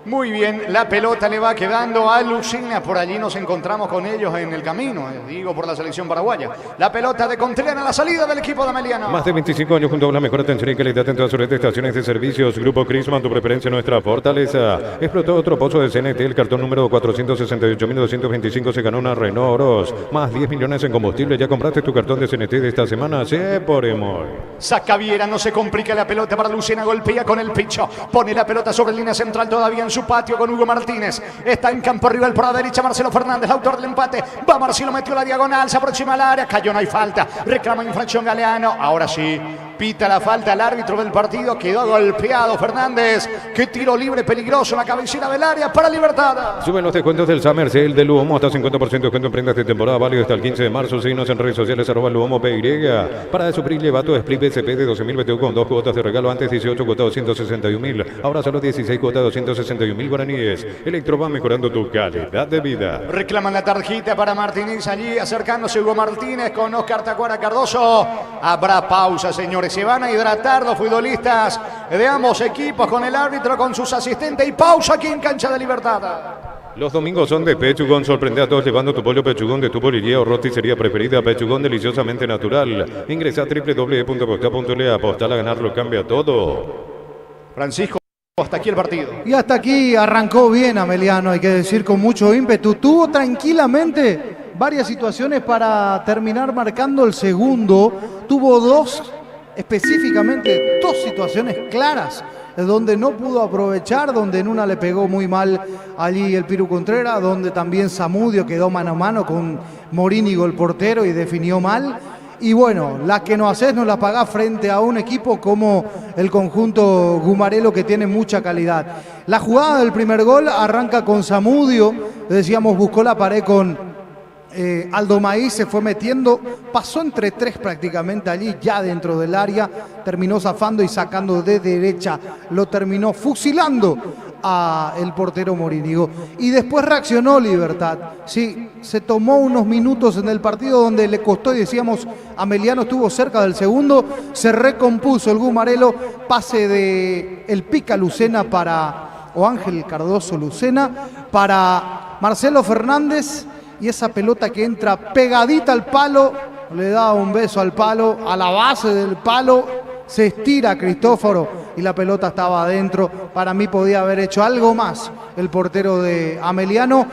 Muy bien, la pelota le va quedando a Lucina. Por allí nos encontramos con ellos en el camino, digo por la selección paraguaya. La pelota de Contreras a la salida del equipo de Ameliano. Más de 25 años junto a la mejor atención y calidad en todas sus redes de estaciones de servicios. Grupo Crisman, tu preferencia, nuestra fortaleza. Explotó otro pozo de CNT, el cartón número 468.225 se ganó una Renault Oroz. Más 10 millones en combustible. Ya compraste tu cartón de CNT de esta semana. Se por amor. Saca Viera, no se complica la pelota para Lucena, golpea con el pecho. Pone la pelota sobre línea central todavía en su patio con Hugo Martínez. Está en campo rival por la derecha Marcelo Fernández, autor del empate. Va Marcelo, metió la diagonal, se aproxima al área, cayó, no hay falta. Reclama infracción Galeano. Ahora sí, pita la falta al árbitro del partido. Quedó golpeado Fernández. Qué tiro libre peligroso en la cabecera del área para Libertad. Suben los descuentos del Summer Sale de Luomo hasta 50% de descuento en prendas de temporada, válido hasta el 15 de marzo. Síguenos en redes sociales @LuomoPY. Para suplir, lleva tu split BCP de 12.000 BTU con 2 cuotas de regalo. Antes 18 cuotas 261.000. Ahora solo 16 cuotas 261.000 guaraníes. Electro va mejorando tu calidad de vida. Reclaman la tarjeta para Martínez allí, acercándose Hugo Martínez con Oscar Tacuara Cardoso. Habrá pausa, señores. Se van a hidratar los futbolistas de ambos equipos con el árbitro, con sus asistentes. Y pausa aquí en Cancha de Libertad. Los domingos son de Pechugón. Sorprende a todos llevando tu pollo Pechugón de tu pollería o roticería preferida. Pechugón deliciosamente natural. Ingresa a www.posta.le. Apostar a ganarlo cambia todo. Francisco, hasta aquí el partido. Y hasta aquí arrancó bien Ameliano, hay que decir, con mucho ímpetu. Tuvo tranquilamente varias situaciones para terminar marcando el segundo. Tuvo específicamente dos situaciones claras donde no pudo aprovechar, donde en una le pegó muy mal allí el Piru Contreras, donde también Zamudio quedó mano a mano con Morínigo el portero y definió mal. Y bueno, la que no haces no la pagás frente a un equipo como el conjunto Gumarelo, que tiene mucha calidad. La jugada del primer gol arranca con Zamudio, decíamos, buscó la pared con Aldo Maíz, se fue metiendo, pasó entre tres prácticamente allí, ya dentro del área, terminó zafando y sacando de derecha, lo terminó fusilando a el portero Morínigo. Y después reaccionó Libertad. Sí, se tomó unos minutos en el partido donde le costó, y decíamos, Ameliano estuvo cerca del segundo, se recompuso el Gumarelo, pase de el Pica Lucena o Ángel Cardoso Lucena para Marcelo Fernández, y esa pelota que entra pegadita al palo, le da un beso al palo, a la base del palo, se estira Cristóforo y la pelota estaba adentro. Para mí podía haber hecho algo más el portero de Ameliano.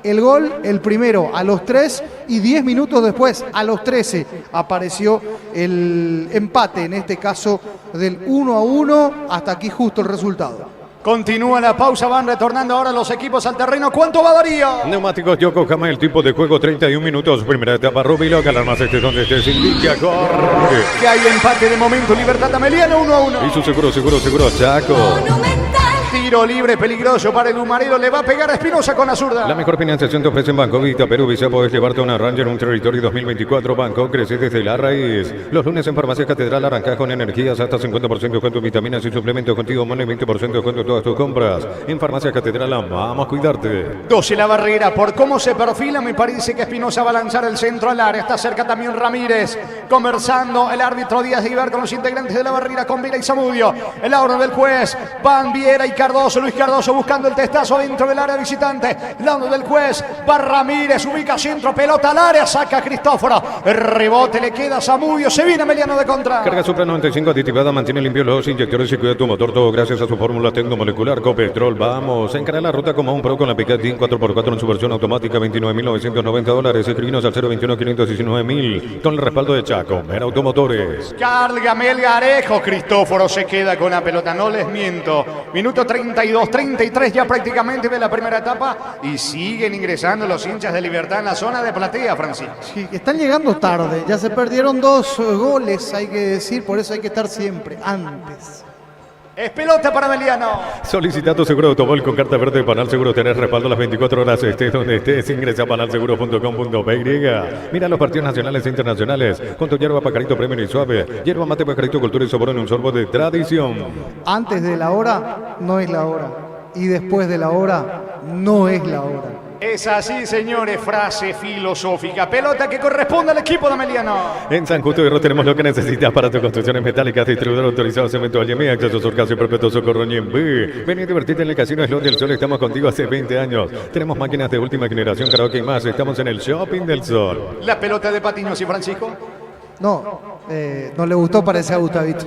El gol, el primero, a los 3 y 10 minutos después, a los 13, apareció el empate, en este caso del 1-1. Hasta aquí justo el resultado. Continúa la pausa, van retornando ahora los equipos al terreno. ¿Cuánto va Darío? Neumáticos Yokohama, el tipo de juego 31 minutos. Primera etapa, Rubilo, alarmas este donde estés, indica, corre. Que hay empate de momento, Libertad Ameliano 1-1. Y su seguro, Chaco. Monumental. Tiro libre peligroso para el Gumarelo, le va a pegar a Espinosa con la zurda. La mejor financiación te ofrece en Banco Vita Perú. Visa, podés llevarte una Ranger, un Territory 2024. Banco, crece desde la raíz. Los lunes en Farmacia Catedral arrancás con energías hasta 50% de descuento en vitaminas y suplementos contigo, Money, 20% de descuento en todas tus compras. En Farmacia Catedral, vamos a cuidarte. 12 la barrera, por cómo se perfila, me parece que Espinosa va a lanzar el centro al área. Está cerca también Ramírez, conversando el árbitro Díaz de Ibar con los integrantes de la barrera, con Viera y Zamudio. El orden del juez, Van Viera y Cardoso. Luis Cardoso buscando el testazo dentro del área visitante. El orden del juez, va Ramírez, ubica centro, pelota al área, saca a Cristóforo. El rebote le queda a Zamudio, se viene Ameliano de contra. Carga Supra 95 aditivada, mantiene limpio los inyectores y cuida tu motor, todo gracias a su fórmula tecnomolecular Copetrol. Vamos a encarar la ruta como un pro con la Picatinny 4x4 en su versión automática, $29.990. Escribinos al 021-519.000 con el respaldo de Chaco, Mera Automotores. Carga Melgarejo, Cristóforo se queda con la pelota, no les miento. Minuto 32, 33 ya prácticamente de la primera etapa y siguen ingresando los hinchas de Libertad en la zona de platea, Francisco. Sí, están llegando tarde, ya se perdieron 2 goles, hay que decir, por eso hay que estar siempre antes. Es pelota para Ameliano. Solicita tu seguro de automóvil con carta verde de Panal Seguro. Tenés respaldo las 24 horas, estés donde estés. Ingresa a panalseguro.com.py. Mira los partidos nacionales e internacionales con tu hierba Pajarito Premium y Suave. Hierba mate Pajarito Cultura y Sabor en un sorbo de tradición. Antes de la hora no es la hora, y después de la hora no es la hora. Es así, señores, frase filosófica. Pelota que corresponde al equipo de Ameliano. En San Justo de Ros tenemos lo que necesitas para tus construcciones metálicas. Distribuidor autorizado Cemento Allemé, acceso Surcasio y Perpetuo Socorro Ñemby. Ven y divertirte en el Casino Slot del Sol. Estamos contigo hace 20 años. Tenemos máquinas de última generación, karaoke y más. Estamos en el Shopping del Sol. La pelota de Patiño, ¿sí, Francisco? No le gustó, parece a Gustavito.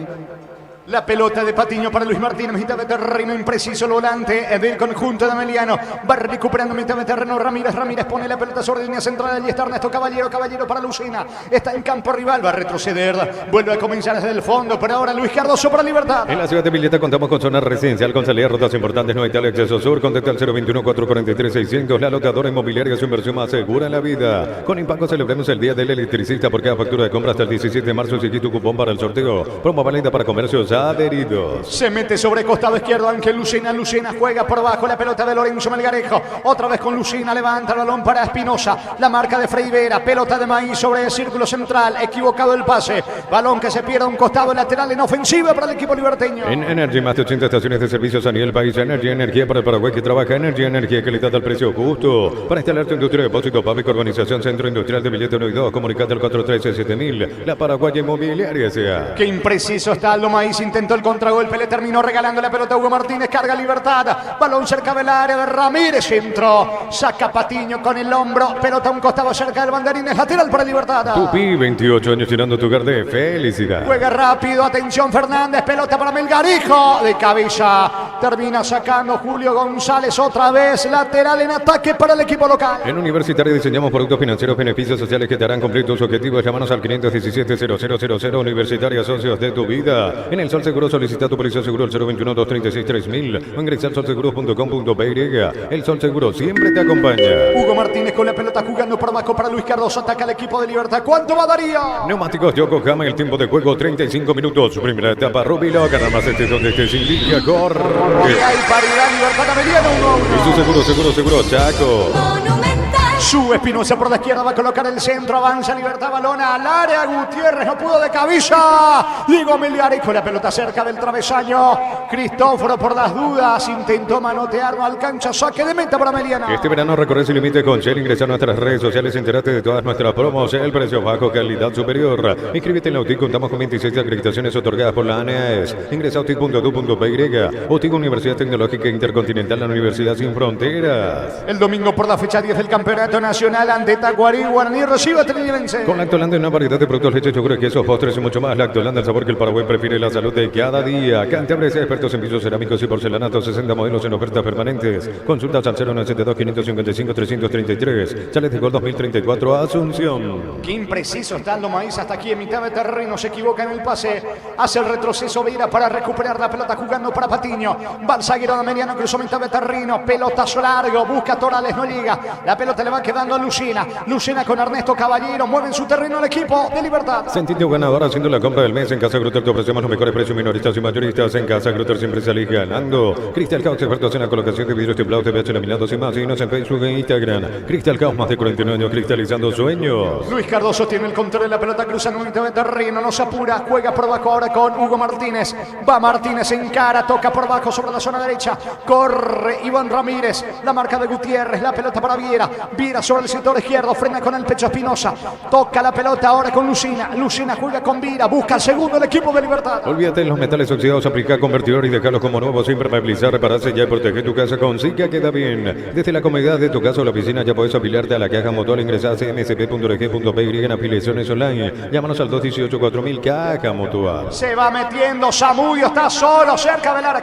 La pelota de Patiño para Luis Martínez, mitad de terreno, impreciso el volante del conjunto de Ameliano. Va recuperando mitad de terreno Ramírez. Ramírez pone la pelota sobre línea central. Allí está Ernesto Caballero. Caballero para Lucena. Está en campo rival. Va a retroceder. Vuelve a comenzar desde el fondo. Pero ahora Luis Cardoso para Libertad. En la ciudad de Villeta contamos con zona residencial con salida a rutas importantes. No hay tal acceso sur. Contacta al 021-443-600. La locadora inmobiliaria, su inversión más segura en la vida. Con Impaco celebremos el Día del Electricista por cada factura de compra hasta el 17 de marzo. Sigue tu cupón para el sorteo. Promo válida para comercios adheridos. Se mete sobre costado izquierdo Ángel Lucena. Lucena juega por abajo la pelota de Lorenzo Melgarejo. Otra vez con Lucena. Levanta el balón para Espinosa. La marca de Frei Vera. Pelota de Maíz sobre el círculo central. Equivocado el pase. Balón que se pierde a un costado lateral en ofensiva para el equipo liberteño. En Energy, más de 80 estaciones de servicios a nivel país. Energy, energía para el Paraguay que trabaja. Energía, calidad al precio justo. Para instalar tu industria de depósito, Público, Organización Centro Industrial de Billete 1 y 2. Comunicate al 413-7000. La Paraguaya Inmobiliaria sea. Qué impreciso está Aldo Maíz. Intentó el contragolpe. Le terminó regalando la pelota a Hugo Martínez. Carga Libertad. Balón cerca del área de Ramírez. Centro. Saca Patiño con el hombro. Pelota a un costado cerca del banderín. Es lateral para Libertad. Tupi, 28 años tirando tu lugar de felicidad. Juega rápido. Atención Fernández. Pelota para Melgarejo. De cabeza. Termina sacando Julio González otra vez. Lateral en ataque para el equipo local. En Universitario diseñamos productos financieros, beneficios sociales que te harán cumplir tus objetivos. Llámanos al 517-0000. Universitaria, socios de tu vida. En el Sol Sol Seguro solicita tu póliza seguro al 021-236-3000 o ingresa al solseguros.com.py. El Sol Seguro siempre te acompaña. Hugo Martínez con la pelota jugando por abajo para Luis Cardoso. Ataca al equipo de Libertad. ¿Cuánto va Darío? Neumáticos Yokohama, el tiempo de juego 35 minutos. Su primera etapa, Rubilo, gana más donde te indica, corre. Y hay paridad, Libertad Ameriano 1-1. Y su seguro, Chaco. Monumental. Sube Espinosa por la izquierda, va a colocar el centro, avanza Libertad, balona al área, Gutiérrez no pudo de cabeza. Diego Melgarejo con la pelota cerca del travesaño. Cristóforo por las dudas, intentó manotear, no alcanza, saque de meta para Meliana. Este verano recorre sin límite con Shell. Ingresa a nuestras redes sociales, entérate de todas nuestras promos. El precio bajo, calidad superior. Inscríbete en la UTIC, contamos con 26 acreditaciones otorgadas por la ANES. Ingresa a utic.edu.py. UTIC, Universidad Tecnológica Intercontinental, la Universidad Sin Fronteras. El domingo por la fecha 10 del Campeonato Nacional ante Tacuarí, Guaraní recibe a Trinidad. Con Lactolanda, una variedad de productos, leche, yogur, quesos, postres y mucho más. Lactolanda, el sabor que el Paraguay prefiere, la salud de cada día. Cantabria, expertos en pisos cerámicos y porcelanatos, 60 modelos en ofertas permanentes. Consultas al 092-555-333. Chales de Gol 2034, Asunción. Qué impreciso está Aldo Maíz hasta aquí en mitad de terreno. Se equivoca en el pase. Hace el retroceso Vira para recuperar la pelota jugando para Patiño. Va el zaguero de Mediano, cruzó mitad de terreno. Pelotazo largo. Busca Torales, no llega. La pelota le va quedando a Lucena. Lucena con Ernesto Caballero. Mueve en su terreno el equipo de Libertad. Sentido ganador haciendo la compra del mes. En Casa Grutter te ofrecemos los mejores precios minoristas y mayoristas. En Casa Grutter siempre salís ganando. Crystal Caos, expertos en la colocación de vidrios templados, TPH laminados y más. Síguenos en Facebook e Instagram. Crystal Caos, más de 49 años cristalizando sueños. Luis Cardoso tiene el control de la pelota, cruza en un de terreno, no se apura, juega por abajo ahora con Hugo Martínez. Va Martínez en cara, toca por abajo sobre la zona derecha. Corre Iván Ramírez, la marca de Gutiérrez, la pelota para Viera. Viera sobre el sector izquierdo, frena con el pecho Espinosa. Toca la pelota ahora con Lucina. Lucina juega con Viera, busca el segundo el equipo de Libertad. Olvídate de los metales oxidados, aplica convertidor y dejarlos como nuevos, impermeabilizar, repararse ya y proteger tu casa con Zika queda bien. Desde la comodidad de tu casa o la oficina ya puedes afiliarte a la caja Mutual. Ingresar a cmsp.org.py en afiliaciones online. Llámanos al 218-4000 Caja Mutual. Se va metiendo Zamudio, está solo cerca del área,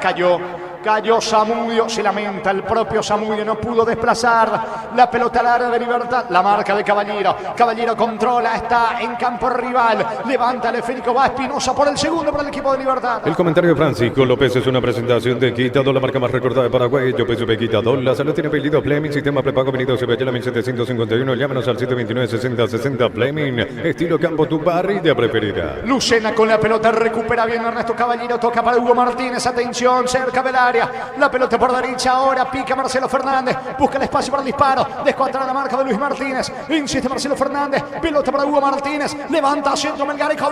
Cayó Zamudio, se lamenta el propio Zamudio, no pudo desplazar la pelota al área de Libertad. La marca de Caballero, Caballero controla, está en campo rival, levanta el esférico, va Espinosa por el segundo para el equipo de Libertad. El comentario de Francisco López es una presentación de Quitador, la marca más recordada de Paraguay. Yo peso de Quitador, la salud tiene apellido Fleming, sistema prepago venido Ceballera 1751. Llámanos al 729-6060 Fleming, estilo campo, tu parrilla preferida. Lucena con la pelota, recupera bien Ernesto Caballero, toca para Hugo Martínez, atención, cerca del área. La pelota por derecha, ahora pica Marcelo Fernández, busca el espacio para el disparo, descontra la marca de Luis Martínez, insiste Marcelo Fernández, pelota para Hugo Martínez, levanta centro Melgarejo,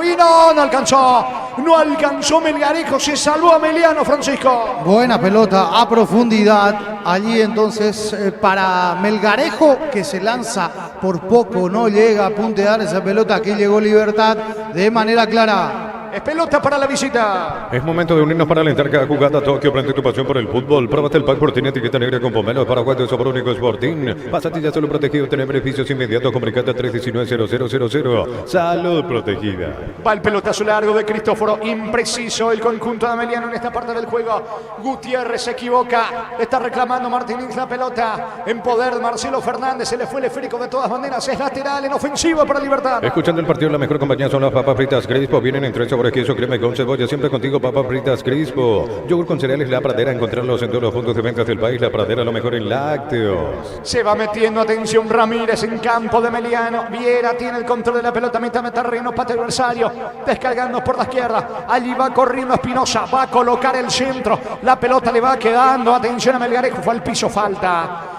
no alcanzó Melgarejo, se salvó a Meliano, Francisco. Buena pelota a profundidad. Allí entonces para Melgarejo, que se lanza por poco, no llega a puntear esa pelota. Aquí llegó Libertad de manera clara. Es pelota para la visita. Es momento de unirnos para alentar cada jugada. Tokio, prende tu pasión por el fútbol. Pruébate el pack por tiene etiqueta negra con pomelo. Paraguay de Sabor Único Sporting. Pasatilla solo protegido, tener beneficios inmediatos. Comunicate a 319-0000. Salud protegida. Va el pelotazo largo de Cristóforo. Impreciso el conjunto de Ameliano en esta parte del juego. Gutiérrez se equivoca. Está reclamando Martínez la pelota. En poder de Marcelo Fernández. Se le fue el esférico de todas maneras. Es lateral en ofensiva para Libertad. Escuchando el partido, la mejor compañía son las papas fritas Crispo. Vienen en tres sabores: queso, crema con cebolla. Siempre contigo, papas fritas Crispo. Yogur con cereales La Pradera. Encontrarlos en todos los puntos de ventas del país. La Pradera, lo mejor en lácteos. Se va metiendo, atención, Ramírez en campo de Meliano. Viera tiene el control de la pelota, mitad de terreno, pata adversario, descargando por la izquierda. Allí va corriendo Espinosa, va a colocar el centro. La pelota le va quedando, atención a Melgarejo, fue al piso, falta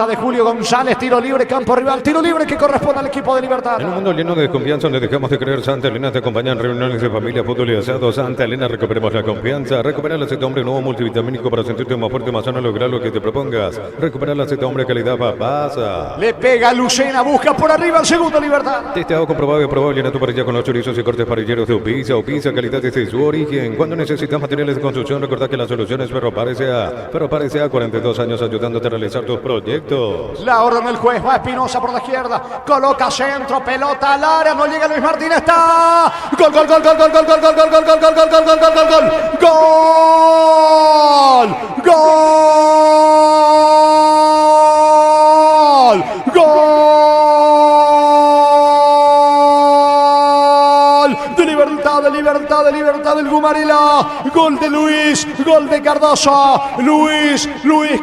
de Julio González, tiro libre, campo rival, tiro libre que corresponde al equipo de Libertad. En un mundo lleno de desconfianza donde dejamos de creer, Santa Elena te acompaña en reuniones de familia, fútbol y asado. Santa Elena, recuperemos la confianza. Recupera el aceta hombre nuevo multivitamínico para sentirte más fuerte, más sano, lograr lo que te propongas. Recupera el aceta hombre calidad papasa. Le pega Lucena, busca por arriba el segundo Libertad. Testeado, comprobado y aprobado. Llena tu parrilla con los chorizos y cortes parrilleros de Upisa. Upisa, calidad desde su origen. Cuando necesitas materiales de construcción, recordá que la solución es Ferropar S.A. Ferropar S.A., 42 años ayudándote a realizar tus proyectos. La orden del juez, va Espinosa por la izquierda, coloca centro, pelota al área, no llega Luis Martínez, está gol, gol, gol, gol, gol, gol, gol, gol, gol, gol, gol, gol, gol, gol, gol, gol, gol, gol, gol, de libertad del Guma Gumarilo. Gol de Luis, gol de Cardoso. Luis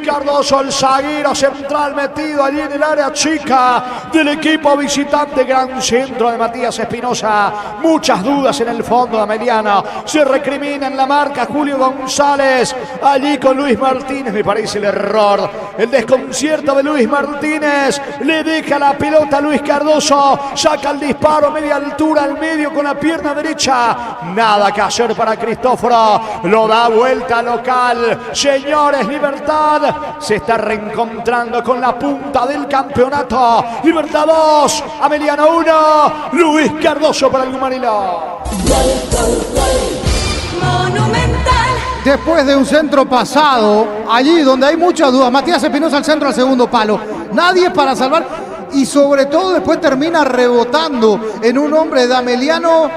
Cardoso, el zaguero central metido allí en el área chica del equipo visitante. Gran centro de Matías Espinosa. Muchas dudas en el fondo de Ameliano. Se recrimina en la marca Julio González. Allí con Luis Martínez, me parece el error. El desconcierto de Luis Martínez. Le deja la pelota a Luis Cardoso. Saca el disparo a media altura al medio con la pierna derecha. Nada que hacer para Cristóforo. Lo da vuelta local. Señores, Libertad se está reencontrando con la punta del campeonato. Libertad 2, Ameliano 1. Luis Cardoso para el Gumarilo. Monumental. Después de un centro pasado, allí donde hay muchas dudas, Matías Espinosa al centro al segundo palo. Nadie para salvar y sobre todo después termina rebotando en un hombre de Ameliano.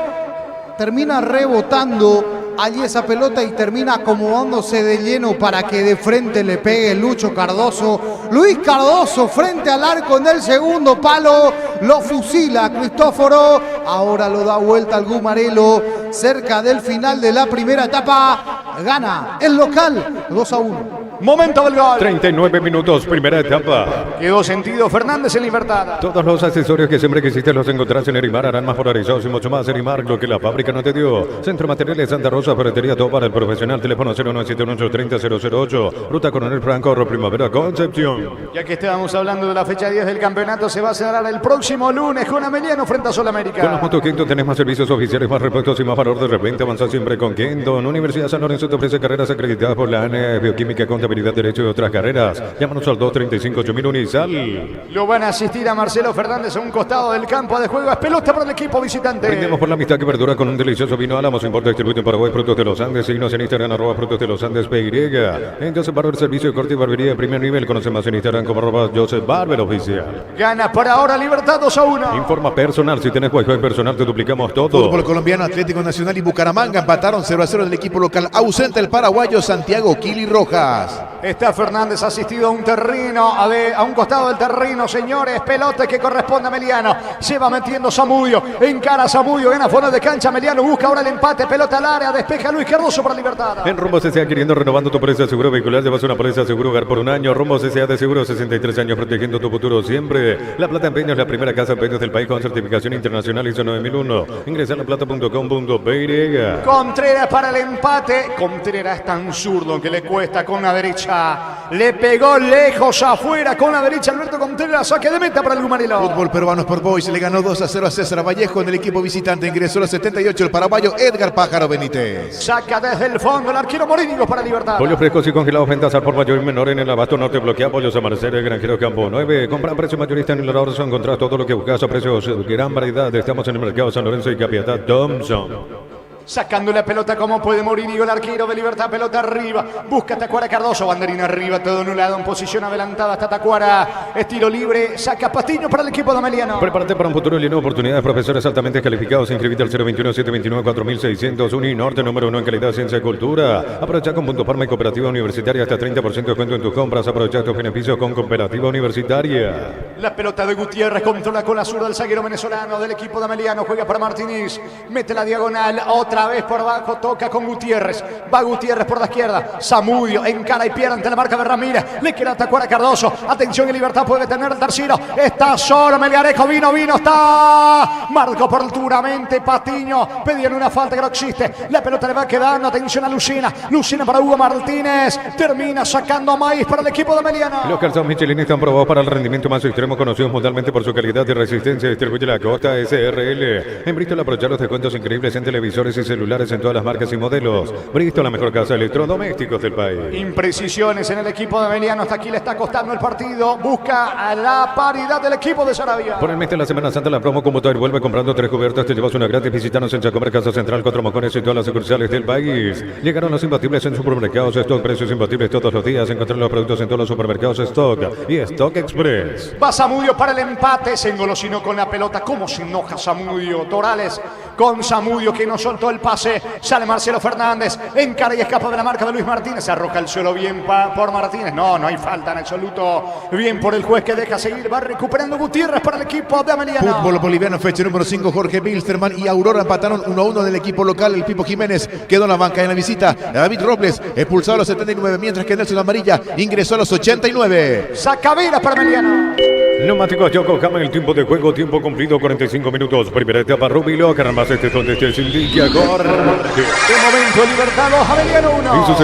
Termina rebotando allí esa pelota y termina acomodándose de lleno para que de frente le pegue Lucho Cardoso. Luis Cardoso frente al arco en el segundo palo. Lo fusila Cristóforo. Ahora lo da vuelta al Gumarelo. Cerca del final de la primera etapa. Gana el local 2-1. Momento del gol. 39 minutos, primera etapa. Quedó sentido Fernández en Libertad. Todos los accesorios que siempre quisiste los encontrás en Erimar. Harán más polarizados y mucho más. Erimar, lo que la fábrica no te dio. Centro Materiales Santa Rosa, ferretería todo para el profesional. Teléfono 0971-830-008. Ruta Coronel Franco, Primavera, Concepción. Ya que estábamos hablando de la fecha 10 del campeonato, se va a cerrar el próximo lunes con Ameliano frente a Sol América. Con los Moto Kingdom tenés más servicios oficiales, más repuestos y más valor. De repente avanza siempre con Kingdom. Universidad San Lorenzo te ofrece carreras acreditadas por la ANE, Bioquímica, Contabilidad, Derecho y otras carreras. Llámanos al 235-8000 Unisal. Lo van a asistir a Marcelo Fernández a un costado del campo de juego. Es pelota para el equipo visitante. Brindemos por la amistad que perdura con un delicioso vino Álamos. Importa distribuye en Paraguay, Frutos de los Andes. Signos en Instagram, @Frutos de los Andes PY. Entonces, Barber, servicio de corte y barbería de primer nivel. Conoce más en Instagram como @Joseph Barber Oficial. Gana por ahora Libertad 2-1. Informa personal. Si tenés Wi-Fi personal, te duplicamos todo. Fútbol colombiano, Atlético Nacional y Bucaramanga empataron 0-0 del equipo local. Ausente el paraguayo Santiago Kili Rojas. Está Fernández asistido a un terreno, a un costado del terreno, señores. Pelota que corresponde a Ameliano. Se va metiendo Zamudio. Encara Zamudio. Gana fondo de cancha. Ameliano busca ahora el empate. Pelota al área. Despeja Luis Cardoso para Libertad. En Rumbo CCA, queriendo renovando tu póliza de seguro vehicular, llevas una póliza de seguro hogar por un año. Rumbo CCA de seguro, 63 años protegiendo tu futuro siempre. La Plata Empeños es la primera casa de empeños del país con certificación internacional ISO 9001. Ingresa a laplata.com.py. Contreras para el empate. Contreras es tan zurdo que le cuesta con la derecha. Le pegó lejos afuera con la derecha Alberto Contreras. Saque de meta para el Gumarelo. Fútbol peruano Sport Boys le ganó 2-0 a César Vallejo en el equipo visitante. Ingresó a los 78 el paraguayo Edgar Pájaro Benítez. Saca desde el fondo el arquero Morínigo para Libertad. Pollos frescos y congelados, ventas al por mayor y menor en el abasto norte. Bloquea pollos Amanecer, el Granjero Campo 9. Compra a precio mayorista en el ahorro. Encontrás todo lo que buscas a precios. Gran variedad. Estamos en el mercado San Lorenzo y Capiatá Thompson. Sacando la pelota como puede Morínigo, el arquero de Libertad, pelota arriba, busca Tacuara Cardoso, banderina arriba, todo anulado en posición adelantada hasta Tacuara, estilo libre, saca Patiño para el equipo de Ameliano. Prepárate para un futuro lleno de oportunidades, profesores altamente calificados, inscribite al 021-729-4600, Uninorte, número 1 en calidad, ciencia y cultura. Aprovecha con Punto Parma y Cooperativa Universitaria hasta 30% de descuento en tus compras, aprovecha estos beneficios con Cooperativa Universitaria. La pelota de Gutiérrez controla con la zurda del zaguero venezolano del equipo de Ameliano, juega para Martínez, mete la diagonal, otra vez por abajo, toca con Gutiérrez, va Gutiérrez por la izquierda, Zamudio encara y pierde ante la marca de Ramírez, le queda Tacuara Cardoso, atención en Libertad, puede tener el tercero, está solo Melgarejo, vino, está, marcó oportunamente Patiño, pedían una falta que no existe, la pelota le va quedando, atención a Lucina para Hugo Martínez, termina sacando a Maíz para el equipo de Ameliano. Los calzados Michelin están probados para el rendimiento más extremo, conocidos mundialmente por su calidad y resistencia, distribuye la Costa SRL. En Bristol aprovechar los descuentos increíbles en televisores y celulares en todas las marcas y modelos. Bristol, la mejor casa de electrodomésticos del país. Imprecisiones en el equipo de Ameliano, hasta aquí le está costando el partido, busca a la paridad del equipo de Sarabia. Por el mes de la Semana Santa, la promo Combutoir vuelve comprando 3 cubiertas, te llevas una gratis. Visítanos en Chacomer, Casa Central, 4 Mocones y todas las sucursales del país. Llegaron los imbatibles en supermercados Stock, precios imbatibles todos los días. Encontrar los productos en todos los supermercados Stock y Stock Express. Va Zamudio para el empate, se engolosinó con la pelota. ¿Cómo se enoja Zamudio? Torales con Zamudio que no soltó el pase. Sale Marcelo Fernández, encara y escapa de la marca de Luis Martínez. Se arroja el suelo bien por Martínez. No hay falta en absoluto. Bien por el juez que deja seguir. Va recuperando Gutiérrez para el equipo de Ameliano. Fútbol boliviano, fecha número 5. Jorge Bilsterman y Aurora empataron 1-1 del equipo local. El Pipo Jiménez quedó en la banca en la visita. David Robles expulsado a los 79, mientras que Nelson Amarilla ingresó a los 89. Sacavera para Ameliano. Neumáticos Yokohama, el tiempo de juego, tiempo cumplido, 45 minutos. Primera etapa, Rubilo, Carambas, este es donde se indica Jorge. De momento, Libertad 2, Ameliano 1. Hizo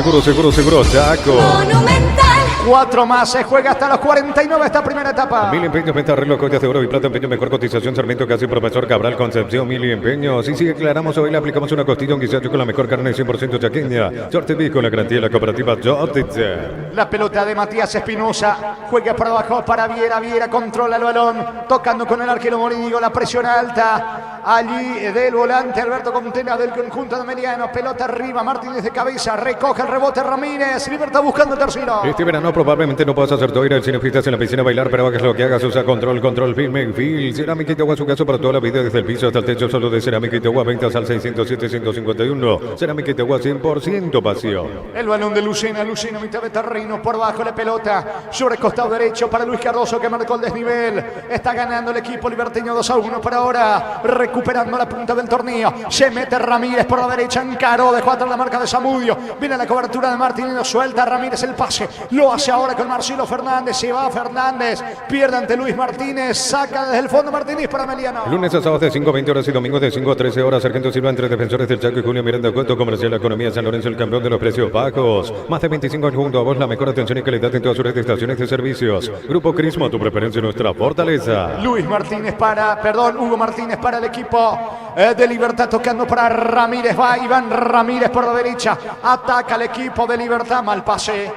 seguro, saco. Monumental. 4 más, se juega hasta los 49 esta primera etapa. Mil empeños, venta, reloj, coches de oro y plata, empeño, mejor cotización, Sarmiento, casi Profesor Cabral, Concepción, Mil empeños. Y si declaramos hoy, le aplicamos una costilla, un guisacho con la mejor carne 100% chaqueña. Sorte con la garantía de la cooperativa Jotitzer. La pelota de Matías Espinosa, juega por abajo para Viera, controla el balón, tocando con el arquero Morínigo, la presión alta, allí del volante Alberto Contena del conjunto de Ameliano, pelota arriba, Martínez de cabeza, recoge el rebote Ramírez, Libertad buscando el tercero. Este verano probablemente no puedas hacer todo, ir al cine, fiestas en la piscina, bailar, pero hagas lo que hagas, usa control, firme, fil, Cerámica Itagua, su caso para toda la vida, desde el piso hasta el techo, solo de Cerámica Itagua, ventas al 607-151, Cerámica Itagua, 100% pasión. El balón de Lucena, mitad de terreno, por abajo la pelota, sobre el costado derecho para Luis Cardoso que marcó el desnivel, está ganando el equipo liberteño 2-1 por ahora, recuperando la punta del torneo, se mete Ramírez por la derecha, encaró, dejó atrás la marca de Zamudio, viene la cobertura de Martínez, suelta Ramírez el pase, lo hace ahora con Marcelo Fernández, se va Fernández, pierde ante Luis Martínez, saca desde el fondo Martínez para Ameliano. Lunes a sábados de 5 a 20 horas y domingos de 5 a 13 horas, Sargento Silva entre defensores del Chaco y Julio Miranda Cuento, Comercial Economía San Lorenzo, el campeón de los precios bajos, más de 25 años junto a vos, la mejor atención y calidad en todas sus estaciones de servicios. Grupo Crismo, tu preferencia y nuestra fortaleza. Hugo Martínez para el equipo de Libertad, tocando para Ramírez, va Iván Ramírez por la derecha, ataca al equipo de Libertad, mal pase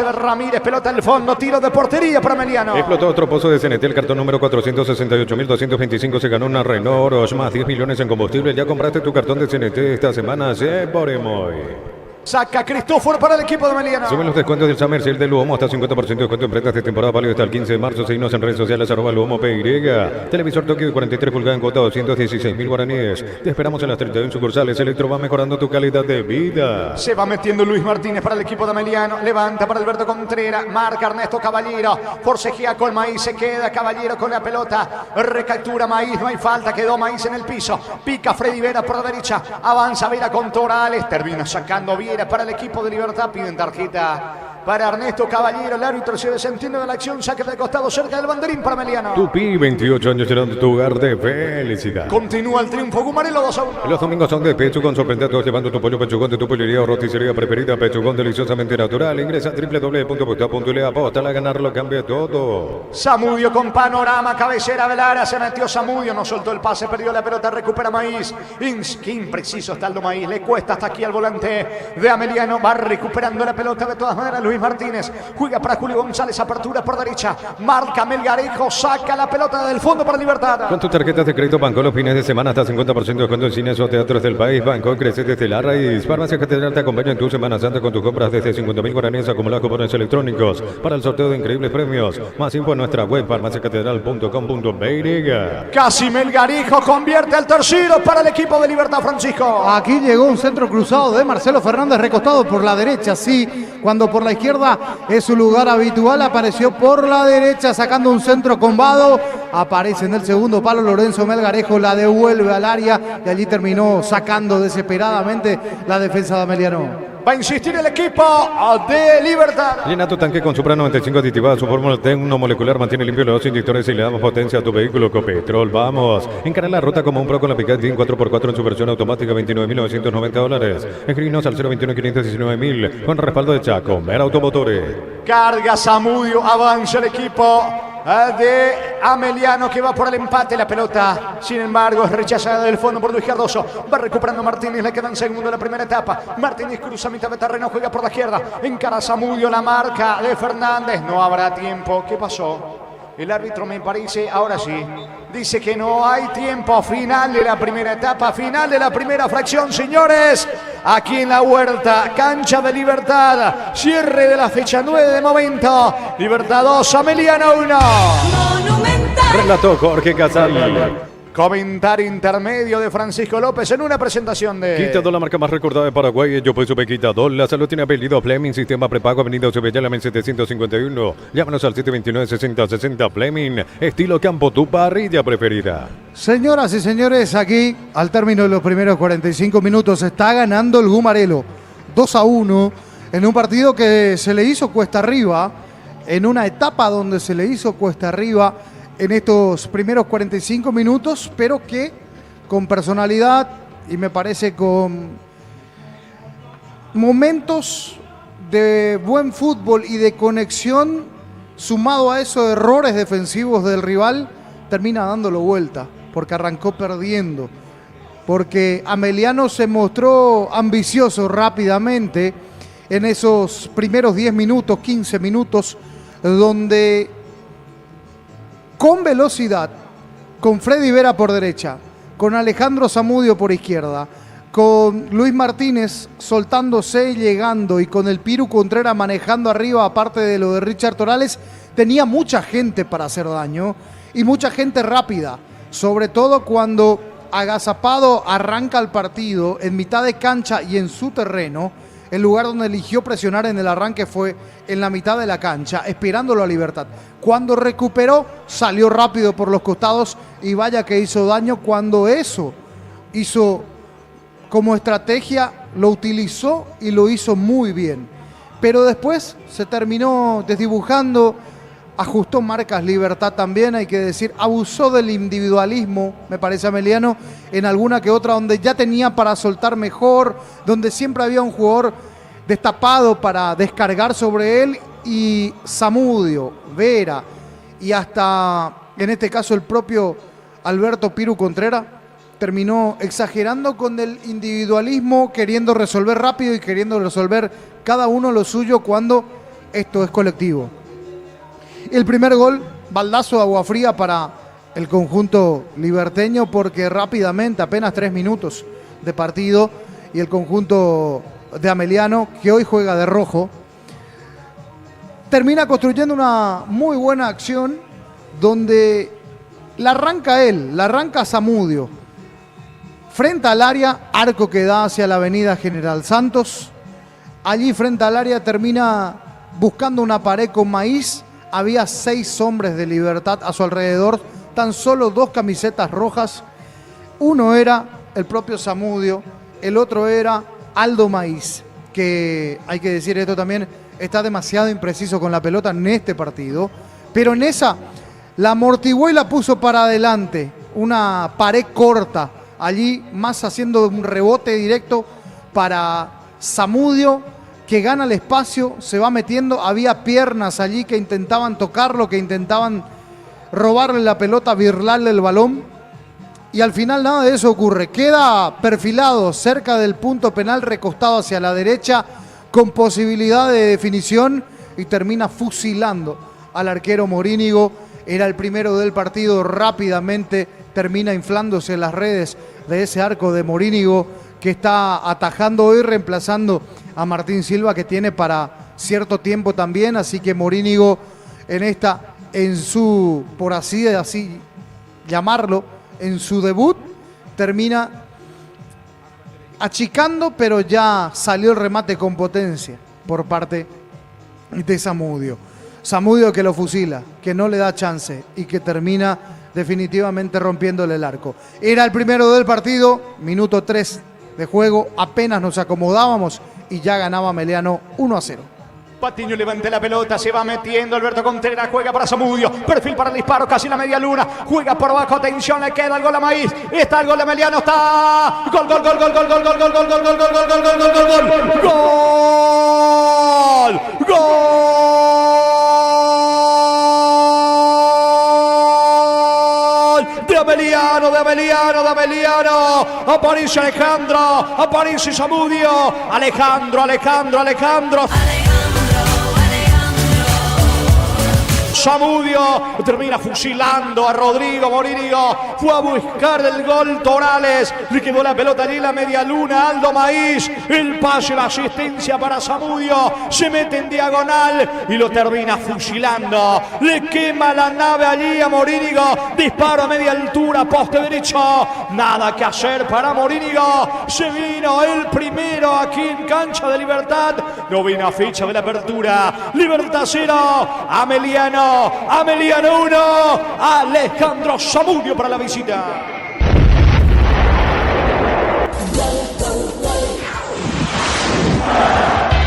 de Ramírez, pelota al fondo, tiro de portería para Ameliano. Explotó otro pozo de CNT, el cartón número 468.225, se ganó una Renault Oroch, más 10 millones en combustible. Ya compraste tu cartón de CNT esta semana, se Boremoy. Saca Cristóforo para el equipo de Ameliano. Suben los descuentos del Summer Sale de Luomo hasta 50% de descuento en prendas de temporada válido hasta el 15 de marzo. Seguinos en redes sociales @LuomoPY. Televisor Tokio de 43 pulgadas en cuota 216.000 guaraníes. Te esperamos en las 31 sucursales. Electro va mejorando tu calidad de vida. Se va metiendo Luis Martínez para el equipo de Ameliano. Levanta para Alberto Contreras. Marca Ernesto Caballero. Forcejea con Maíz. Se queda Caballero con la pelota. Recaptura Maíz. No hay falta. Quedó Maíz en el piso. Pica Freddy Vera por la derecha. Avanza Vera con Torales. Termina sacando bien para el equipo de Libertad, piden tarjeta para Ernesto Caballero, el árbitro se desentiende de la acción, saque de costado cerca del banderín para Ameliano. Tupi, 28 años llenando tu hogar de felicidad. Continúa el triunfo Gumarelo 2-1. Los domingos son de Pechugón, sorprende a todos llevando tu pollo Pechugón de tu pollería o roticería preferida. Pechugón deliciosamente natural. Ingresa a www.puesta.le, apóstala a ganarlo, cambia todo. Zamudio con panorama, cabecera Velara, se metió Zamudio, no soltó el pase, perdió la pelota, recupera Maíz. Qué impreciso está Aldo Maíz, le cuesta hasta aquí al volante de Ameliano, va recuperando la pelota de todas maneras Luis Martínez, juega para Julio González, apertura por derecha, marca Melgarejo, saca la pelota del fondo para Libertad. Con tus tarjetas de crédito Banco los fines de semana hasta 50% de descuento en cines o teatros del país. Banco crece desde la raíz. Farmacia Catedral te acompaña en tu Semana Santa con tus compras desde 50.000 guaraníes acumulados cupones electrónicos para el sorteo de increíbles premios. Más info en nuestra web farmaciacatedral.com.br. Casi Melgarejo convierte el tercero para el equipo de Libertad, Francisco. Aquí llegó un centro cruzado de Marcelo Fernández, recostado por la derecha, sí, cuando por la izquierda es su lugar habitual, apareció por la derecha sacando un centro combado, aparece en el segundo palo Lorenzo Melgarejo, la devuelve al área y allí terminó sacando desesperadamente la defensa de Ameliano. Va a insistir el equipo de Libertad. Llena tu tanque con Supra 95 aditivada. Su fórmula tecnomolecular mantiene limpio los inyectores y le damos potencia a tu vehículo con petrol. Vamos. Encara la ruta como un pro con la Pickup 4x4 en su versión automática, $29.990. Escribinos al 021-519.000 con respaldo de Chaco. Ver Automotores. Carga Zamudio, avanza el equipo de Ameliano que va por el empate. La pelota, sin embargo, es rechazada del fondo por Luis Cardoso. Va recuperando Martínez, le quedan segundo en la primera etapa. Martínez cruza mitad de terreno, juega por la izquierda. Encara Zamudio, la marca de Fernández. No habrá tiempo. ¿Qué pasó? El árbitro me parece, ahora sí, dice que no hay tiempo. Final de la primera etapa, final de la primera fracción, señores. Aquí en la Huerta, cancha de Libertad. Cierre de la fecha 9 de momento. Libertad 2, Ameliano 1. Monumental. Relató Jorge Casal. Comentario intermedio de Francisco López en una presentación de... Quitador, la marca más recordada de Paraguay. Yo pues supe Quitador. La salud tiene apellido Fleming. Sistema prepago. Avenida Subellala, 751. Llámanos al 729-6060 Fleming. Estilo campo, tu parrilla preferida. Señoras y señores, aquí al término de los primeros 45 minutos está ganando el Gumarelo 2-1 en un partido que se le hizo cuesta arriba, en una etapa donde se le hizo cuesta arriba en estos primeros 45 minutos, pero que con personalidad y me parece con momentos de buen fútbol y de conexión, sumado a esos errores defensivos del rival, termina dándolo vuelta, porque arrancó perdiendo, porque Ameliano se mostró ambicioso rápidamente en esos primeros 10 minutos, 15 minutos, donde con velocidad, con Freddy Vera por derecha, con Alejandro Zamudio por izquierda, con Luis Martínez soltándose, llegando, y con el Piru Contreras manejando arriba, aparte de lo de Richard Torales, tenía mucha gente para hacer daño y mucha gente rápida, sobre todo cuando agazapado arranca el partido en mitad de cancha y en su terreno. El lugar donde eligió presionar en el arranque fue en la mitad de la cancha, esperándolo a Libertad. Cuando recuperó, salió rápido por los costados y vaya que hizo daño cuando eso hizo como estrategia, lo utilizó y lo hizo muy bien. Pero después se terminó desdibujando, ajustó marcas Libertad también, hay que decir, abusó del individualismo, me parece Ameliano, en alguna que otra donde ya tenía para soltar mejor, donde siempre había un jugador destapado para descargar sobre él, y Zamudio, Vera y hasta en este caso el propio Alberto Piru Contreras terminó exagerando con el individualismo, queriendo resolver rápido y queriendo resolver cada uno lo suyo cuando esto es colectivo. El primer gol, baldazo de agua fría para el conjunto liberteño, porque rápidamente, apenas 3 minutos de partido, y el conjunto de Ameliano, que hoy juega de rojo, termina construyendo una muy buena acción donde la arranca él, la arranca Zamudio. Frente al área, arco que da hacia la avenida General Santos. Allí frente al área termina buscando una pared con Maíz. Había 6 hombres de Libertad a su alrededor, tan solo 2 camisetas rojas. Uno era el propio Zamudio, el otro era Aldo Maíz, que hay que decir esto también, está demasiado impreciso con la pelota en este partido, pero en esa la amortiguó y la puso para adelante, una pared corta, allí más haciendo un rebote directo para Zamudio, que gana el espacio, se va metiendo, había piernas allí que intentaban tocarlo, que intentaban robarle la pelota, birlarle el balón, y al final nada de eso ocurre. Queda perfilado cerca del punto penal, recostado hacia la derecha, con posibilidad de definición, y termina fusilando al arquero Morínigo. Era el primero del partido, rápidamente termina inflándose las redes de ese arco de Morínigo, que está atajando hoy, reemplazando a Martín Silva, que tiene para cierto tiempo también. Así que Morínigo en su, por así llamarlo, en su debut, termina achicando, pero ya salió el remate con potencia por parte de Zamudio. Zamudio que lo fusila, que no le da chance y que termina definitivamente rompiéndole el arco. Era el primero del partido, minuto 3 de juego, apenas nos acomodábamos y ya ganaba Ameliano 1-0. Patiño levanta la pelota, se va metiendo Alberto Contreras, juega para Zamudio, perfil para el disparo, casi la media luna, juega por abajo, atención, le queda el gol a Maíz, está el gol de Ameliano, está gol, gol, gol, gol, gol, gol, gol, gol, gol, gol, gol, gol, gol, gol, gol, gol, gol, gol, de Ameliano, de Ameliano, de Ameliano, aparece Alejandro, aparece Zamudio, Alejandro, Zamudio. Termina fusilando a Rodrigo Morínigo. Fue a buscar el gol Torales. Le quedó la pelota allí en la media luna. Aldo Maíz. El pase, la asistencia para Zamudio. Se mete en diagonal y lo termina fusilando. Le quema la nave allí a Morínigo. Disparo a media altura, poste derecho. Nada que hacer para Morínigo. Se vino el primero aquí en cancha de Libertad. Novena fecha de la apertura. Libertad 0, Ameliano 1, Alejandro Zamudio para la visita.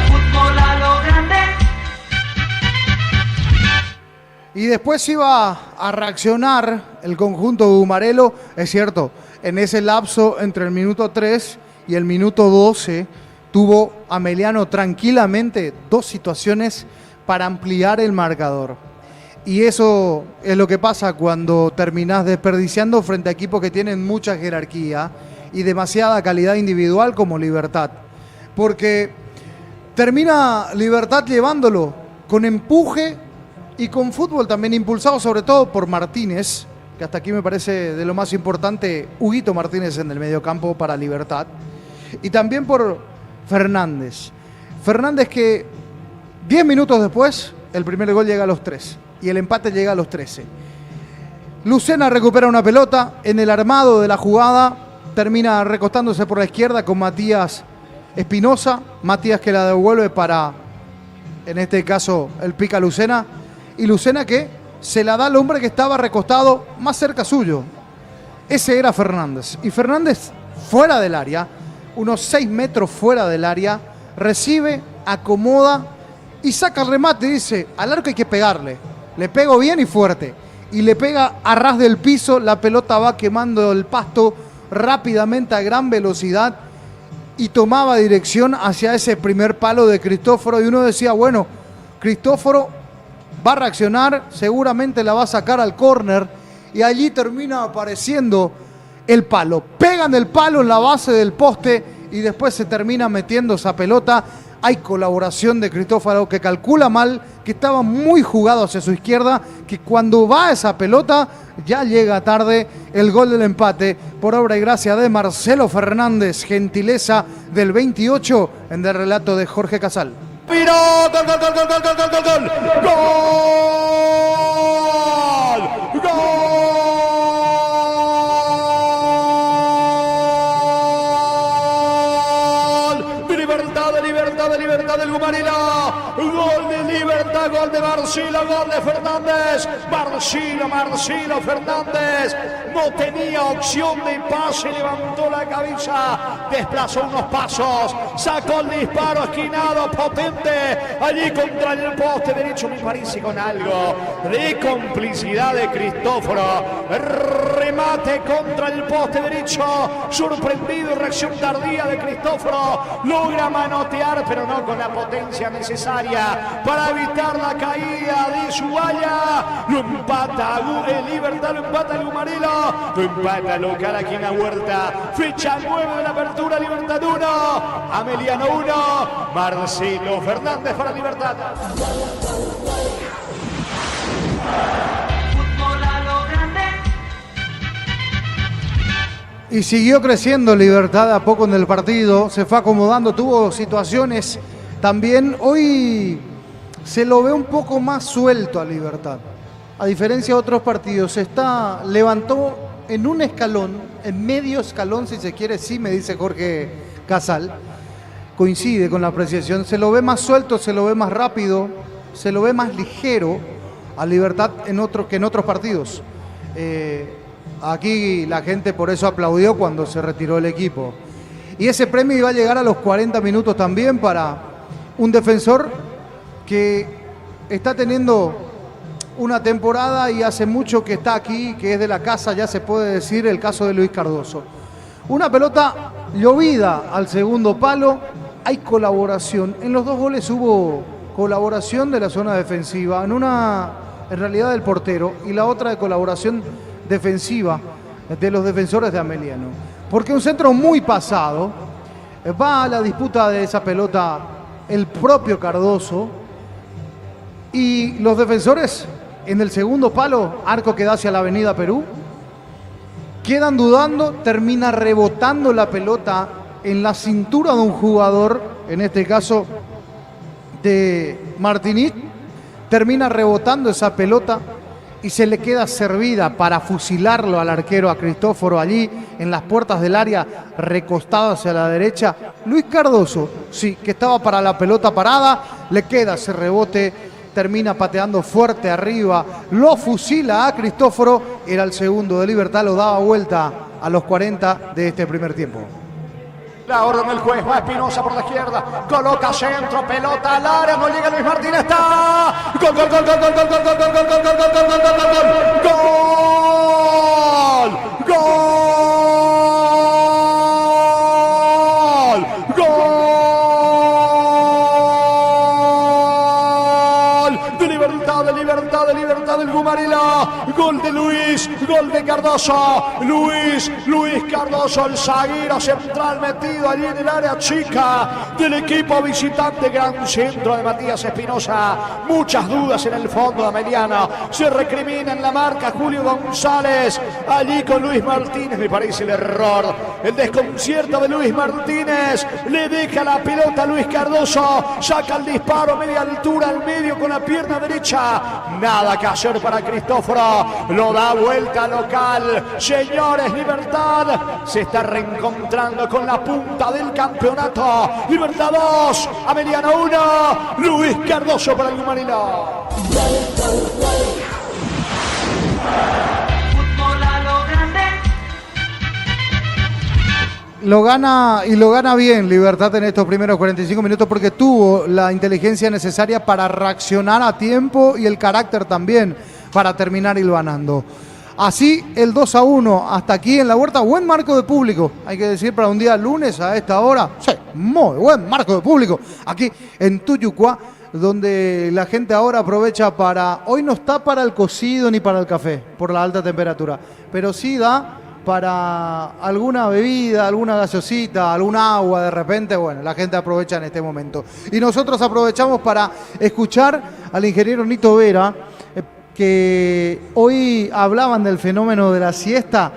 Fútbol a lo grande. Y después iba a reaccionar el conjunto de Humarelo, es cierto, en ese lapso entre el minuto 3 y el minuto 12 tuvo Ameliano tranquilamente dos situaciones para ampliar el marcador. Y eso es lo que pasa cuando terminás desperdiciando frente a equipos que tienen mucha jerarquía y demasiada calidad individual como Libertad. Porque termina Libertad llevándolo con empuje y con fútbol también impulsado sobre todo por Martínez, que hasta aquí me parece de lo más importante, Huguito Martínez en el mediocampo para Libertad, y también por Fernández. Fernández que 10 minutos después, el primer gol llega a los 3 y el empate llega a los 13. Lucena recupera una pelota en el armado de la jugada, termina recostándose por la izquierda con Matías Espinosa, Matías que la devuelve para, en este caso, el pica Lucena, y Lucena que se la da al hombre que estaba recostado más cerca suyo. Ese era Fernández. Y Fernández fuera del área, unos 6 metros fuera del área, recibe, acomoda y saca el remate y dice, al arco hay que pegarle. Le pego bien y fuerte. Y le pega a ras del piso, la pelota va quemando el pasto rápidamente a gran velocidad y tomaba dirección hacia ese primer palo de Cristóforo. Y uno decía, bueno, Cristóforo va a reaccionar, seguramente la va a sacar al córner y allí termina apareciendo el palo. Pegan el palo en la base del poste y después se termina metiendo esa pelota. Hay colaboración de Cristóforo que calcula mal, que estaba muy jugado hacia su izquierda, que cuando va esa pelota ya llega tarde el gol del empate por obra y gracia de Marcelo Fernández, gentileza del 28 en el relato de Jorge Casal. Piró, gol, gol, gol, gol, gol, gol, gol, gol, gol, gol. De Libertad del Humarelo, gol de Libertad, gol de Marcelo, gol de Fernández, Marcelo Fernández, no tenía opción de pase, levantó la cabeza, desplazó unos pasos, sacó el disparo esquinado, potente, allí contra el poste derecho, me parece con algo de complicidad de Cristóforo, remate contra el poste derecho, sorprendido y reacción tardía de Cristóforo, logra manotear, pero no con la potencia necesaria para evitar la caída de su valla. Lo empata el Libertad, lo empata el Humarelo, lo empata local aquí en la Huerta. Fecha 9 de la apertura, Libertad 1, Ameliano 1, Marcelo Fernández para Libertad. Fútbol a lo grande. Y siguió creciendo Libertad a poco en el partido, se fue acomodando, tuvo situaciones también. Hoy se lo ve un poco más suelto a Libertad. A diferencia de otros partidos, levantó en un escalón, en medio escalón si se quiere, sí me dice Jorge Casal, coincide con la apreciación, se lo ve más suelto, se lo ve más rápido, se lo ve más ligero a Libertad que en otros partidos. Aquí la gente por eso aplaudió cuando se retiró el equipo. Y ese premio iba a llegar a los 40 minutos también para un defensor que está teniendo una temporada y hace mucho que está aquí, que es de la casa, ya se puede decir, el caso de Luis Cardoso. Una pelota llovida al segundo palo, hay colaboración. En los dos goles hubo colaboración de la zona defensiva, en realidad del portero, y la otra de colaboración defensiva de los defensores de Ameliano. Porque un centro muy pasado, va a la disputa de esa pelota el propio Cardoso y los defensores en el segundo palo, arco que da hacia la avenida Perú. Quedan dudando, termina rebotando la pelota en la cintura de un jugador, en este caso de Martínez. Termina rebotando esa pelota y se le queda servida para fusilarlo al arquero, a Cristóforo, allí en las puertas del área, recostado hacia la derecha. Luis Cardoso, sí, que estaba para la pelota parada, le queda ese rebote, termina pateando fuerte arriba, lo fusila a Cristóforo, era el segundo de Libertad, lo daba vuelta a los 40 de este primer tiempo. La orden del juez, va Espinosa por la izquierda, coloca centro, pelota al área, no llega Luis Martínez, está. Gol, gol, gol, gol, gol, gol, gol, gol, gol, gol, gol, gol, gol, gol, gol, gol, gol, de libertad, de libertad, de libertad del Gumarela, gol de Luis, gol de Cardoso, Luis Cardoso, el zaguero central metido allí en el área chica del equipo visitante, gran centro de Matías Espinosa, muchas dudas en el fondo de Ameliano, se recrimina en la marca Julio González, allí con Luis Martínez, me parece el error, el desconcierto de Luis Martínez, le deja la pelota a Luis Cardoso, saca el disparo a media altura al medio con la pierna derecha, nada que hacer para Cristóforo, lo da vuelta local, señores, Libertad se está reencontrando con la punta del campeonato, Libertad 2, Ameliano 1, Luis Cardoso para el Gumarela. Fútbol a lo grande. Lo gana bien Libertad en estos primeros 45 minutos porque tuvo la inteligencia necesaria para reaccionar a tiempo y el carácter también para terminar hilvanando. Así el 2-1 hasta aquí en la Huerta, buen marco de público, hay que decir, para un día lunes a esta hora, sí, muy buen marco de público, aquí en Tuyucuá, donde la gente ahora aprovecha para, hoy no está para el cocido ni para el café, por la alta temperatura, pero sí da para alguna bebida, alguna gaseosita, algún agua de repente, bueno, la gente aprovecha en este momento. Y nosotros aprovechamos para escuchar al ingeniero Nito Vera, que hoy hablaban del fenómeno de la siesta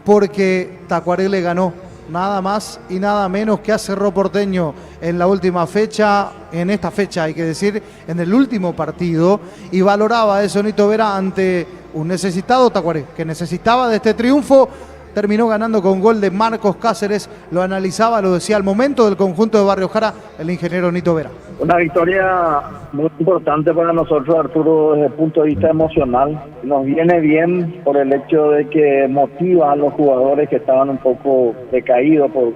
porque Tacuaré le ganó nada más y nada menos que a Cerro Porteño en la última fecha, en esta fecha hay que decir, en el último partido, y valoraba eso Nito Vera ante un necesitado Tacuaré, que necesitaba de este triunfo. Terminó ganando con gol de Marcos Cáceres, lo analizaba, lo decía al momento del conjunto de Barrio Jara, el ingeniero Nito Vera. Una victoria muy importante para nosotros, Arturo, desde el punto de vista emocional. Nos viene bien por el hecho de que motiva a los jugadores que estaban un poco decaídos, porque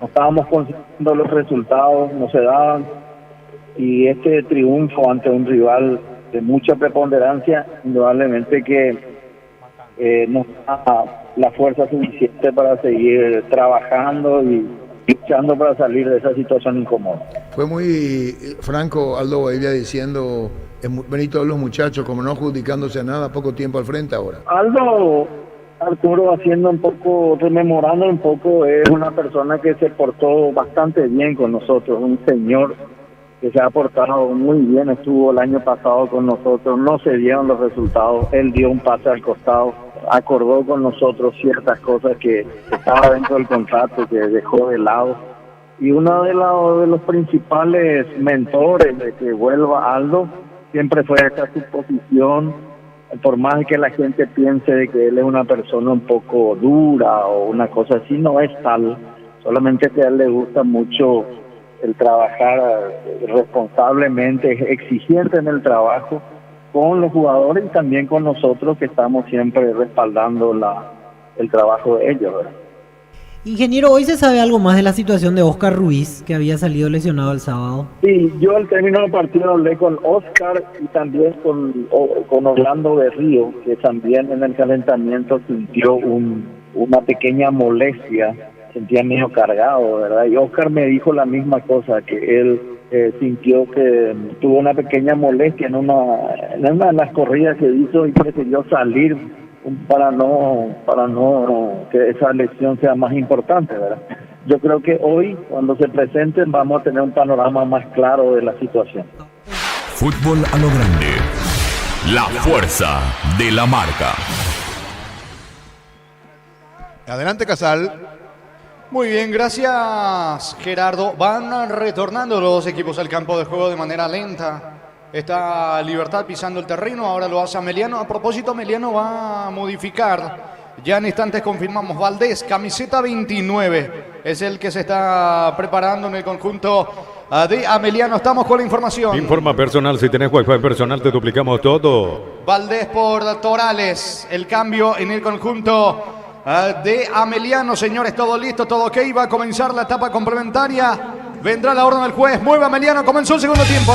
no estábamos consiguiendo los resultados, no se daban. Y este triunfo ante un rival de mucha preponderancia, indudablemente que nos da la fuerza suficiente para seguir trabajando y luchando para salir de esa situación incómoda. Fue muy franco Aldo Bodilla diciendo, vení todos los muchachos como no adjudicándose a nada, poco tiempo al frente ahora. Aldo, Arturo, haciendo un poco, rememorando un poco, es una persona que se portó bastante bien con nosotros, un señor que se ha portado muy bien, estuvo el año pasado con nosotros, no se dieron los resultados, él dio un pase al costado, acordó con nosotros ciertas cosas que estaba dentro del contrato, que dejó de lado. Y uno de los principales mentores de que vuelva Aldo siempre fue esta su posición, por más que la gente piense de que él es una persona un poco dura o una cosa así, no es tal, solamente que a él le gusta mucho el trabajar responsablemente, exigente en el trabajo con los jugadores y también con nosotros que estamos siempre respaldando el trabajo de ellos, ¿verdad? Ingeniero, ¿hoy se sabe algo más de la situación de Oscar Ruiz, que había salido lesionado el sábado? Sí, yo al término del partido hablé con Oscar y también con Orlando Berrío, que también en el calentamiento sintió una pequeña molestia, sentía medio cargado, ¿verdad? Y Oscar me dijo la misma cosa, que él sintió que tuvo una pequeña molestia en una de las corridas que hizo y prefirió salir para no que esa lesión sea más importante, ¿verdad? Yo creo que hoy, cuando se presenten, vamos a tener un panorama más claro de la situación. Fútbol a lo grande. La fuerza de la marca. Adelante, Casal. Muy bien, gracias Gerardo. Van retornando los equipos al campo de juego de manera lenta. Está Libertad pisando el terreno, ahora lo hace Ameliano. A propósito, Ameliano va a modificar. Ya en instantes confirmamos, Valdés, camiseta 29. Es el que se está preparando en el conjunto de Ameliano. Estamos con la información. Informa personal, si tenés wifi personal te duplicamos todo. Valdés por Torales, el cambio en el conjunto de Ameliano. Señores, todo listo, todo ok. Va a comenzar la etapa complementaria. Vendrá la orden del juez. Mueve Ameliano. Comenzó el segundo tiempo.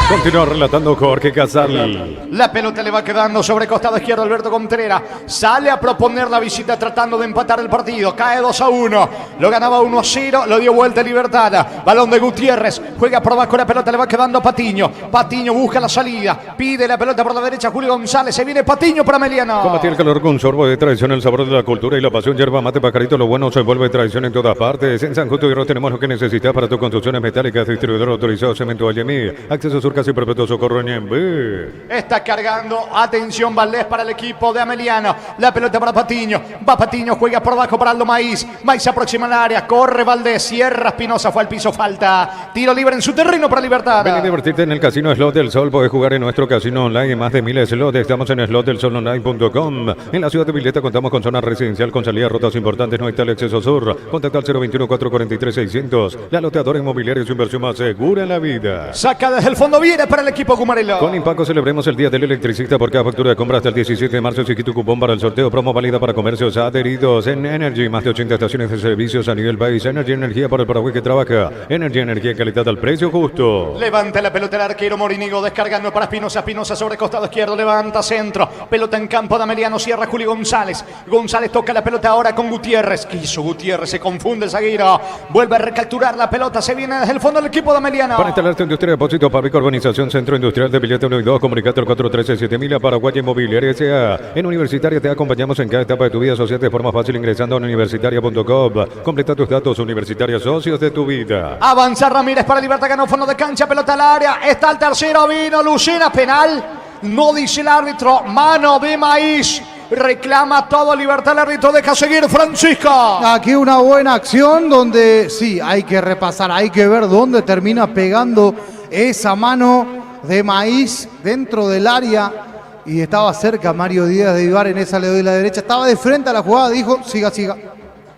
Continúa relatando Jorge Casal. La pelota le va quedando sobre costado izquierdo Alberto Contreras. Sale a proponer la visita tratando de empatar el partido. Cae 2-1. Lo ganaba 1-0. Lo dio vuelta Libertad. Balón de Gutiérrez. Juega por abajo. La pelota le va quedando a Patiño. Patiño busca la salida. Pide la pelota por la derecha. Julio González. Se viene Patiño para Ameliano. Combatir el calor con sorbo de tradición, el sabor de la cultura y la pasión. Yerba mate, pajarito, lo bueno se vuelve tradición en todas partes. En San Justo Hierro tenemos lo que necesitas para tus construcciones metálicas. Distribuidor autorizado Cemento Vallemí. Acceso Surcas y Perpetuo Socorro Ñembe. Está cargando. Atención, Valdés para el equipo de Ameliano. La pelota para Patiño. Va Patiño. Juega por abajo para Aldo Maíz. Maíz se aproxima al área. Corre Valdés. Cierra Espinosa. Fue al piso. Falta. Tiro libre en su terreno para Libertad. Ven a divertirte en el Casino Slot del Sol. Puedes jugar en nuestro casino online. Más de miles de slots. Estamos en slotdelsolonline.com. En la ciudad de Villeta contamos con zona residencial con salidas rotas importantes. No está el acceso sur. Contacta al 021-443-600. La loteadora inmobiliaria es su inversión más segura en la vida. Saca desde el fondo. Viene para el equipo Gumarelo. Con Impaco celebremos el Día del Electricista por cada factura de compra hasta el 17 de marzo. Si tu cupón para el sorteo, promo válida para comercios adheridos en Energy. Más de 80 estaciones de servicios a nivel país. Energy, energía para el Paraguay que trabaja. Energy, energía y calidad al precio justo. Levanta la pelota el arquero Morinigo, descargando para Espinosa. Espinosa sobre costado izquierdo, levanta centro. Pelota en campo de Ameliano, cierra Julio González. González toca la pelota ahora con Gutiérrez. Quiso Gutiérrez, se confunde el zaguero. Vuelve a recapturar la pelota, se viene desde el fondo del equipo de Ameliano. Para instalarte industria de depósito, fábrica, urbanización, centro industrial de Villeta 1 y 2, comunicate al 413-7000 a Paraguay Inmobiliaria S.A. En Universitaria te acompañamos en cada etapa de tu vida social de forma fácil ingresando a universitaria.com. Completa tus datos, Universitaria, socios de tu vida. Avanza Ramírez para Libertad, ganó fondo de cancha, pelota al área. Está el tercero, vino Lucena, penal. No dice el árbitro, mano de Maíz. Reclama todo Libertad, el árbitro deja seguir Francisco. Aquí una buena acción donde sí, hay que repasar, hay que ver dónde termina pegando esa mano de Maíz dentro del área. Y estaba cerca Mario Díaz de Ibar, en esa le doy la derecha. Estaba de frente a la jugada, dijo, siga, siga.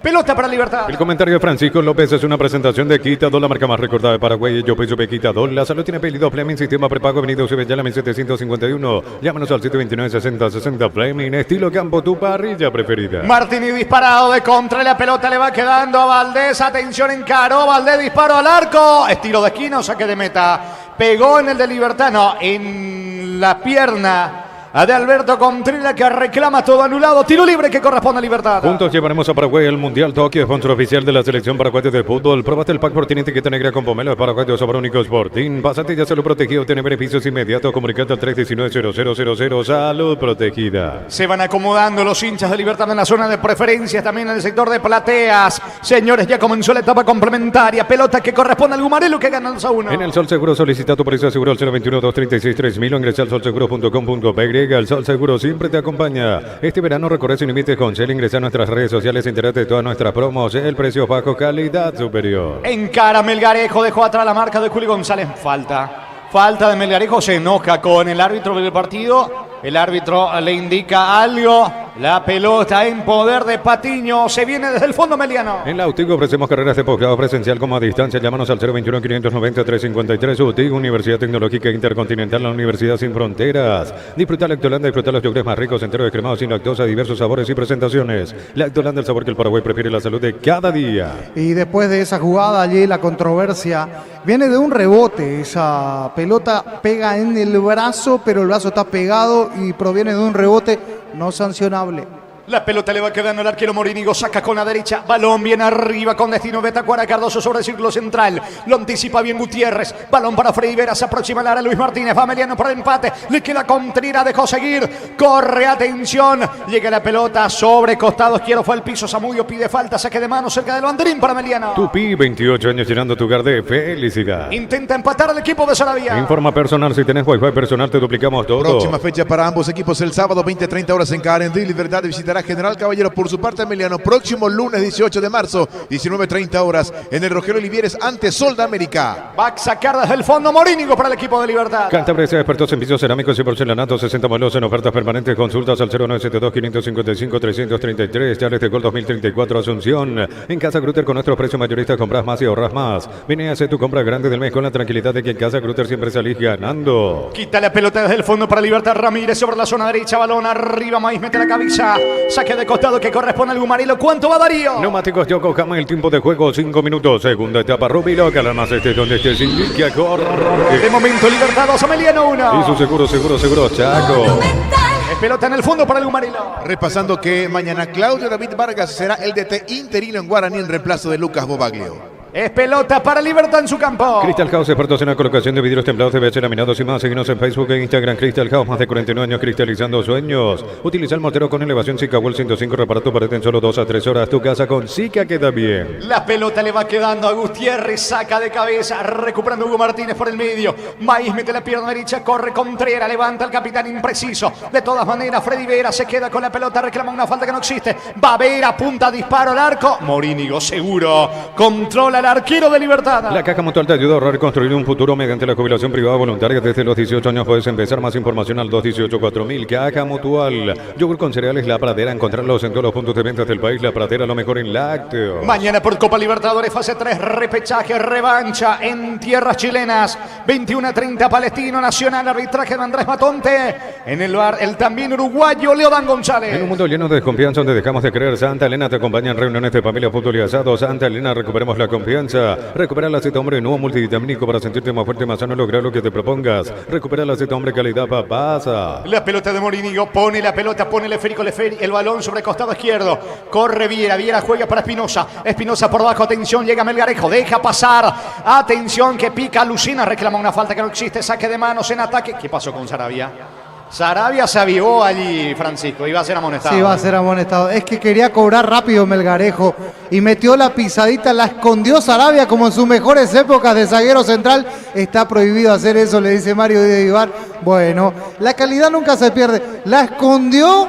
Pelota para Libertad. El comentario de Francisco López es una presentación de Quitador, la marca más recordada de Paraguay. Yo pienso que Quitador. La salud tiene apellido Fleming, sistema prepago, avenida Ubella, 1751. Llámanos al 729-6060 Fleming, estilo campo, tu parrilla preferida. Martini disparado de contra, la pelota le va quedando a Valdés. Atención, encaró Valdés, disparo al arco. Estilo de esquina o saque de meta. Pegó en el de Libertad, no, en la pierna de Alberto Contreras, que reclama todo anulado. Tiro libre que corresponde a Libertad. Juntos llevaremos a Paraguay al Mundial Tokio, sponsor oficial de la selección paraguaya de fútbol. Probaste el pack por tiene etiqueta negra con pomelo de Paraguay de Sabor Único Sporting. Pásate ya salud protegido, tiene beneficios inmediatos. Comunicate al 319-0000. Salud protegida. Se van acomodando los hinchas de Libertad en la zona de preferencias, también en el sector de plateas. Señores, ya comenzó la etapa complementaria. Pelota que corresponde al Gumarelo, que gana 2-1. En el Sol Seguro solicita tu precio seguro al 021-236-3000 o ingresa al solseguro.com.py. El Sol Seguro siempre te acompaña. Este verano recorre sin límites con Shell. Ingresa a nuestras redes sociales, entérate de todas nuestras promos. El precio bajo, calidad superior. Encara Melgarejo, dejó atrás la marca de Julio González. Falta de Melgarejo, se enoja con el árbitro del partido. El árbitro le indica algo. La pelota en poder de Patiño. Se viene desde el fondo Meliano. En la UTIG ofrecemos carreras de posgrado presencial como a distancia. Llámanos al 021-590-353. UTIG, Universidad Tecnológica Intercontinental, la Universidad Sin Fronteras. Disfruta Lactolanda, disfruta los yogures más ricos, enteros descremados, sin lactosa, diversos sabores y presentaciones. Lactolanda, el sabor que el Paraguay prefiere, la salud de cada día. Y después de esa jugada allí, la controversia viene de un rebote. Esa pelota pega en el brazo, pero el brazo está pegado y proviene de un rebote no sancionable. La pelota le va quedando al arquero Morínigo, saca con la derecha, balón bien arriba con destino Betacuara, Cardoso sobre el círculo central, lo anticipa bien Gutiérrez, balón para Freddy Vera, se aproxima al área Luis Martínez, va Meliano para el empate, le queda Contreras, dejó seguir, corre, atención, llega la pelota sobre costado izquierdo, fue al piso, Zamudio pide falta, saque de mano cerca del banderín para Meliano. Tupi, 28 años llenando tu hogar de felicidad. Intenta empatar al equipo de Sarabia. Informa personal, si tenés wifi personal te duplicamos todo. Próxima fecha para ambos equipos el sábado 20-30 horas en Carendí. Libertad visitará General Caballero por su parte Emiliano. Próximo lunes 18 de marzo 19:30 horas en el Rogelio Olivieres ante Sol de América. Va a sacar desde el fondo Morínigo para el equipo de Libertad. Cantabria expertos en pisos cerámicos y porcelanato, 60 modelos en ofertas permanentes. Consultas al 0972-555-333. Charles de Gol 2034 Asunción. En Casa Grutter con nuestros precios mayoristas compras más y ahorras más. Vine a hacer tu compra grande del mes con la tranquilidad de que en Casa Grutter siempre salís ganando. Quita la pelota desde el fondo para Libertad Ramírez sobre la zona derecha. Balón arriba, Maíz mete la cabeza. Saque de costado que corresponde al Gumarilo. ¿Cuánto va Darío? Neumáticos Yokohama, el tiempo de juego 5 minutos. Segunda etapa Rubilo, que además esté donde esté sin que a correr. De momento Libertad 2, Emiliano 1. Y su seguro, Chaco. Es pelota en el fondo para el Gumarilo. Repasando que mañana Claudio David Vargas será el DT interino en Guaraní en reemplazo de Lucas Bobaglio. Es pelota para Libertad en su campo. Crystal House, expertos en la colocación de vidrios templados, CBH laminados y más. Síguenos en Facebook e Instagram. Crystal House, más de 49 años cristalizando sueños. Utiliza el mortero con elevación Zika Wall 105, repara tu pared en solo 2 a 3 horas. Tu casa con Zika queda bien. La pelota le va quedando a Gutiérrez, saca de cabeza, recuperando Hugo Martínez por el medio. Maíz mete la pierna derecha, corre Contreras, levanta al capitán impreciso. De todas maneras, Freddy Vera se queda con la pelota, reclama una falta que no existe. Va Vera, punta, disparo al arco. Morínigo seguro, controla el arquero de Libertad. La Caja Mutual te ayuda a ahorrar y construir un futuro mediante la jubilación privada voluntaria. Desde los 18 años puedes empezar. Más información al 218-4000. Caja Mutual. Yogur con cereales La Pradera. Encontrarlos en todos los puntos de ventas del país. La Pradera, lo mejor en lácteos. Mañana por Copa Libertadores, fase 3, repechaje, revancha en tierras chilenas. 21-30 Palestino Nacional. Arbitraje de Andrés Matonte. En el bar, el también uruguayo Leodán González. En un mundo lleno de desconfianza donde dejamos de creer, Santa Elena te acompaña en reuniones de familia, fútbol y asado. Santa Elena, recuperemos la confianza. Recupera la Z Hombre, nuevo multivitamínico para sentirte más fuerte, más sano, lograr lo que te propongas. Recupera la Z Hombre, calidad papasa. La pelota de Morínigo, pone la pelota, pone el esférico, el balón sobre el costado izquierdo. Corre Viera, Viera juega para Espinosa. Espinosa por abajo, atención, llega Melgarejo, deja pasar. Atención que pica Lucina, reclama una falta que no existe, saque de manos en ataque. ¿Qué pasó con Sarabia? Sarabia se avivó allí, Francisco, iba a ser amonestado. Sí, va a ser amonestado. Es que quería cobrar rápido Melgarejo y metió la pisadita, la escondió Sarabia como en sus mejores épocas de zaguero central. Está prohibido hacer eso, le dice Mario de Vivar. Bueno, la calidad nunca se pierde. La escondió,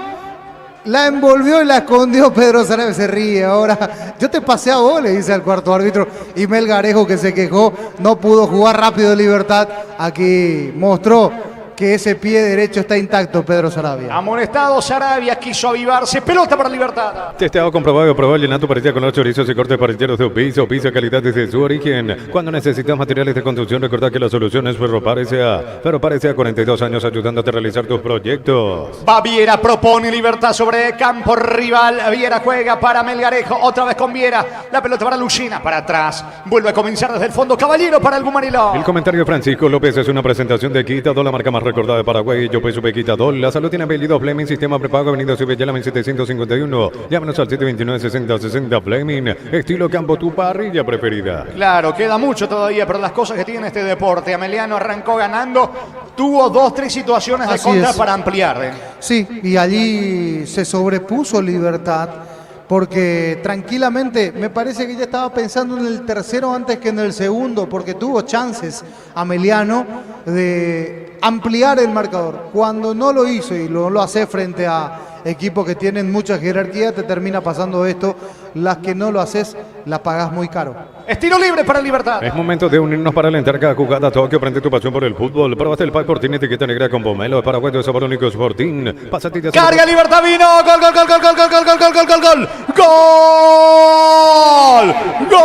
la envolvió y la escondió Pedro Sarabia. Se ríe ahora. Yo te pasé a vos, le dice al cuarto árbitro. Y Melgarejo, que se quejó, no pudo jugar rápido de Libertad. Aquí mostró que ese pie derecho está intacto, Pedro Sarabia. Amonestado Sarabia, quiso avivarse, pelota para Libertad. Testeado, comprobado y aprobado, llenando parecida con los chorizos y cortes parrilleros de piso, pizza calidad desde su origen. Cuando necesitas materiales de construcción, recordad que la solución es Ferropar S.A. Ferropar S.A. 42 años ayudándote a realizar tus proyectos. Va Viera, propone Libertad sobre campo rival. Viera juega para Melgarejo, otra vez con Viera. La pelota para Lucina, para atrás. Vuelve a comenzar desde el fondo, Caballero para el Gumarilo. El comentario de Francisco López es una presentación de Quitadol, la marca más recordada de Paraguay. Yo peso Quitadol. La salud tiene apellido Fleming, sistema prepago, avenida Subellala 1751. Llámanos al 729-6060 Fleming. Estilo campo, tu parrilla preferida. Claro, queda mucho todavía, pero las cosas que tiene este deporte. Ameliano arrancó ganando, tuvo 2-3 situaciones de contra para ampliar. Sí, y allí se sobrepuso Libertad. Porque tranquilamente me parece que ya estaba pensando en el tercero antes que en el segundo, porque tuvo chances Ameliano de ampliar el marcador. Cuando no lo hizo y lo hace frente a equipos que tienen mucha jerarquía, te termina pasando esto. Las que no lo haces, las pagás muy caro. Estilo libre para Libertad. Es momento de unirnos para alentar cada jugada. Tokio, prende tu pasión por el fútbol. Probaste el pack Sportín, etiqueta negra con pomelo. Paraguay de sabor único Sportín. Pasatillas. Carga Libertad, vino. Gol, gol, gol, gol, gol, gol, gol, gol, gol, gol, gol, gol. Gol. Gol.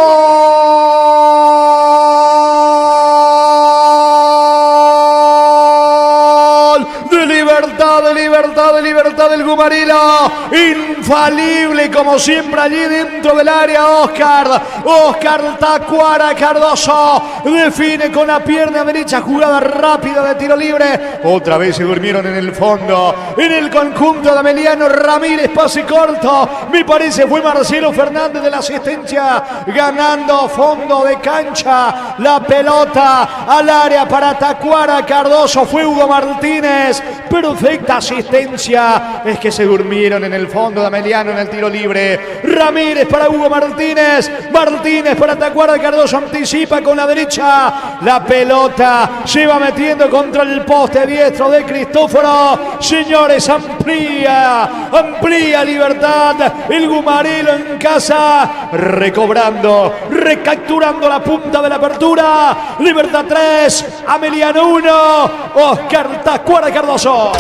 De Libertad. Libertad del Gumarilo. Infalible como siempre allí dentro del área Oscar Tacuara Cardoso. Define con la pierna derecha, jugada rápida de tiro libre. Otra vez se durmieron en el fondo. En el conjunto de Ameliano Ramírez, pase corto. Me parece fue Marcelo Fernández de la asistencia. Ganando fondo de cancha. La pelota al área para Tacuara Cardoso. Fue Hugo Martínez. Perfecta asistencia. Es que se durmieron en el fondo de Ameliano en el tiro libre. Ramírez para Hugo Martínez. Martínez para Tacuara Cardoso. Anticipa con la derecha. La pelota se va metiendo contra el poste diestro de Cristóforo. Señores, amplía Libertad. El Gumarelo en casa. Recobrando, recapturando la punta de la apertura. Libertad 3, Ameliano 1. Oscar Tacuara Cardoso.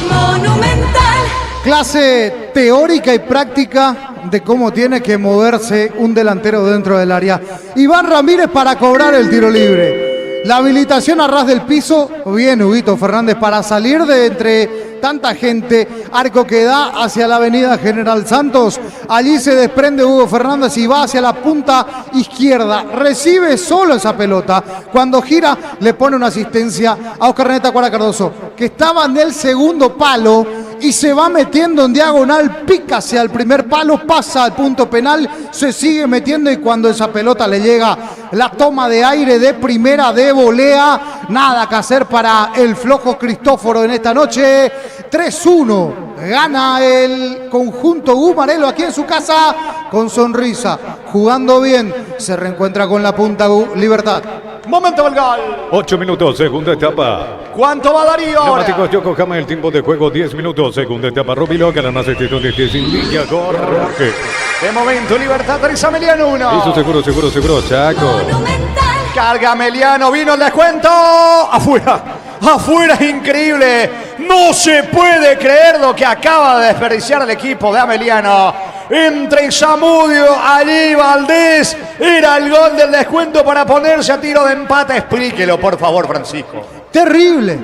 Monumental. Clase teórica y práctica de cómo tiene que moverse un delantero dentro del área. Iván Ramírez para cobrar el tiro libre. La habilitación a ras del piso. Bien, Huguito Fernández para salir de entre tanta gente. Arco que da hacia la avenida General Santos. Allí se desprende Hugo Fernández y va hacia la punta izquierda. Recibe solo esa pelota. Cuando gira le pone una asistencia a Oscar René Tacuara Cardoso, que estaba en el segundo palo y se va metiendo en diagonal, pica hacia el primer palo, pasa al punto penal, se sigue metiendo y cuando esa pelota le llega la toma de aire de primera de volea, nada que hacer para el flojo Cristóforo en esta noche. 3-1, gana el conjunto Gumarelo aquí en su casa con sonrisa, jugando bien, se reencuentra con la punta Libertad. Momento del gol. 8 minutos, segunda etapa. ¿Cuánto va Darío ahora? Neumáticos Yokohama, el tiempo de juego 10 minutos, segunda etapa. Rubilo, que la más de que sin línea, corre. De momento, Libertad 3, Ameliano 1. Eso seguro, Chaco. Carga Ameliano, vino el descuento. Afuera, increíble. No se puede creer lo que acaba de desperdiciar el equipo de Ameliano. Entre Zamudio, allí Valdés. Era el gol del descuento para ponerse a tiro de empate. Explíquelo, por favor, Francisco. Terrible.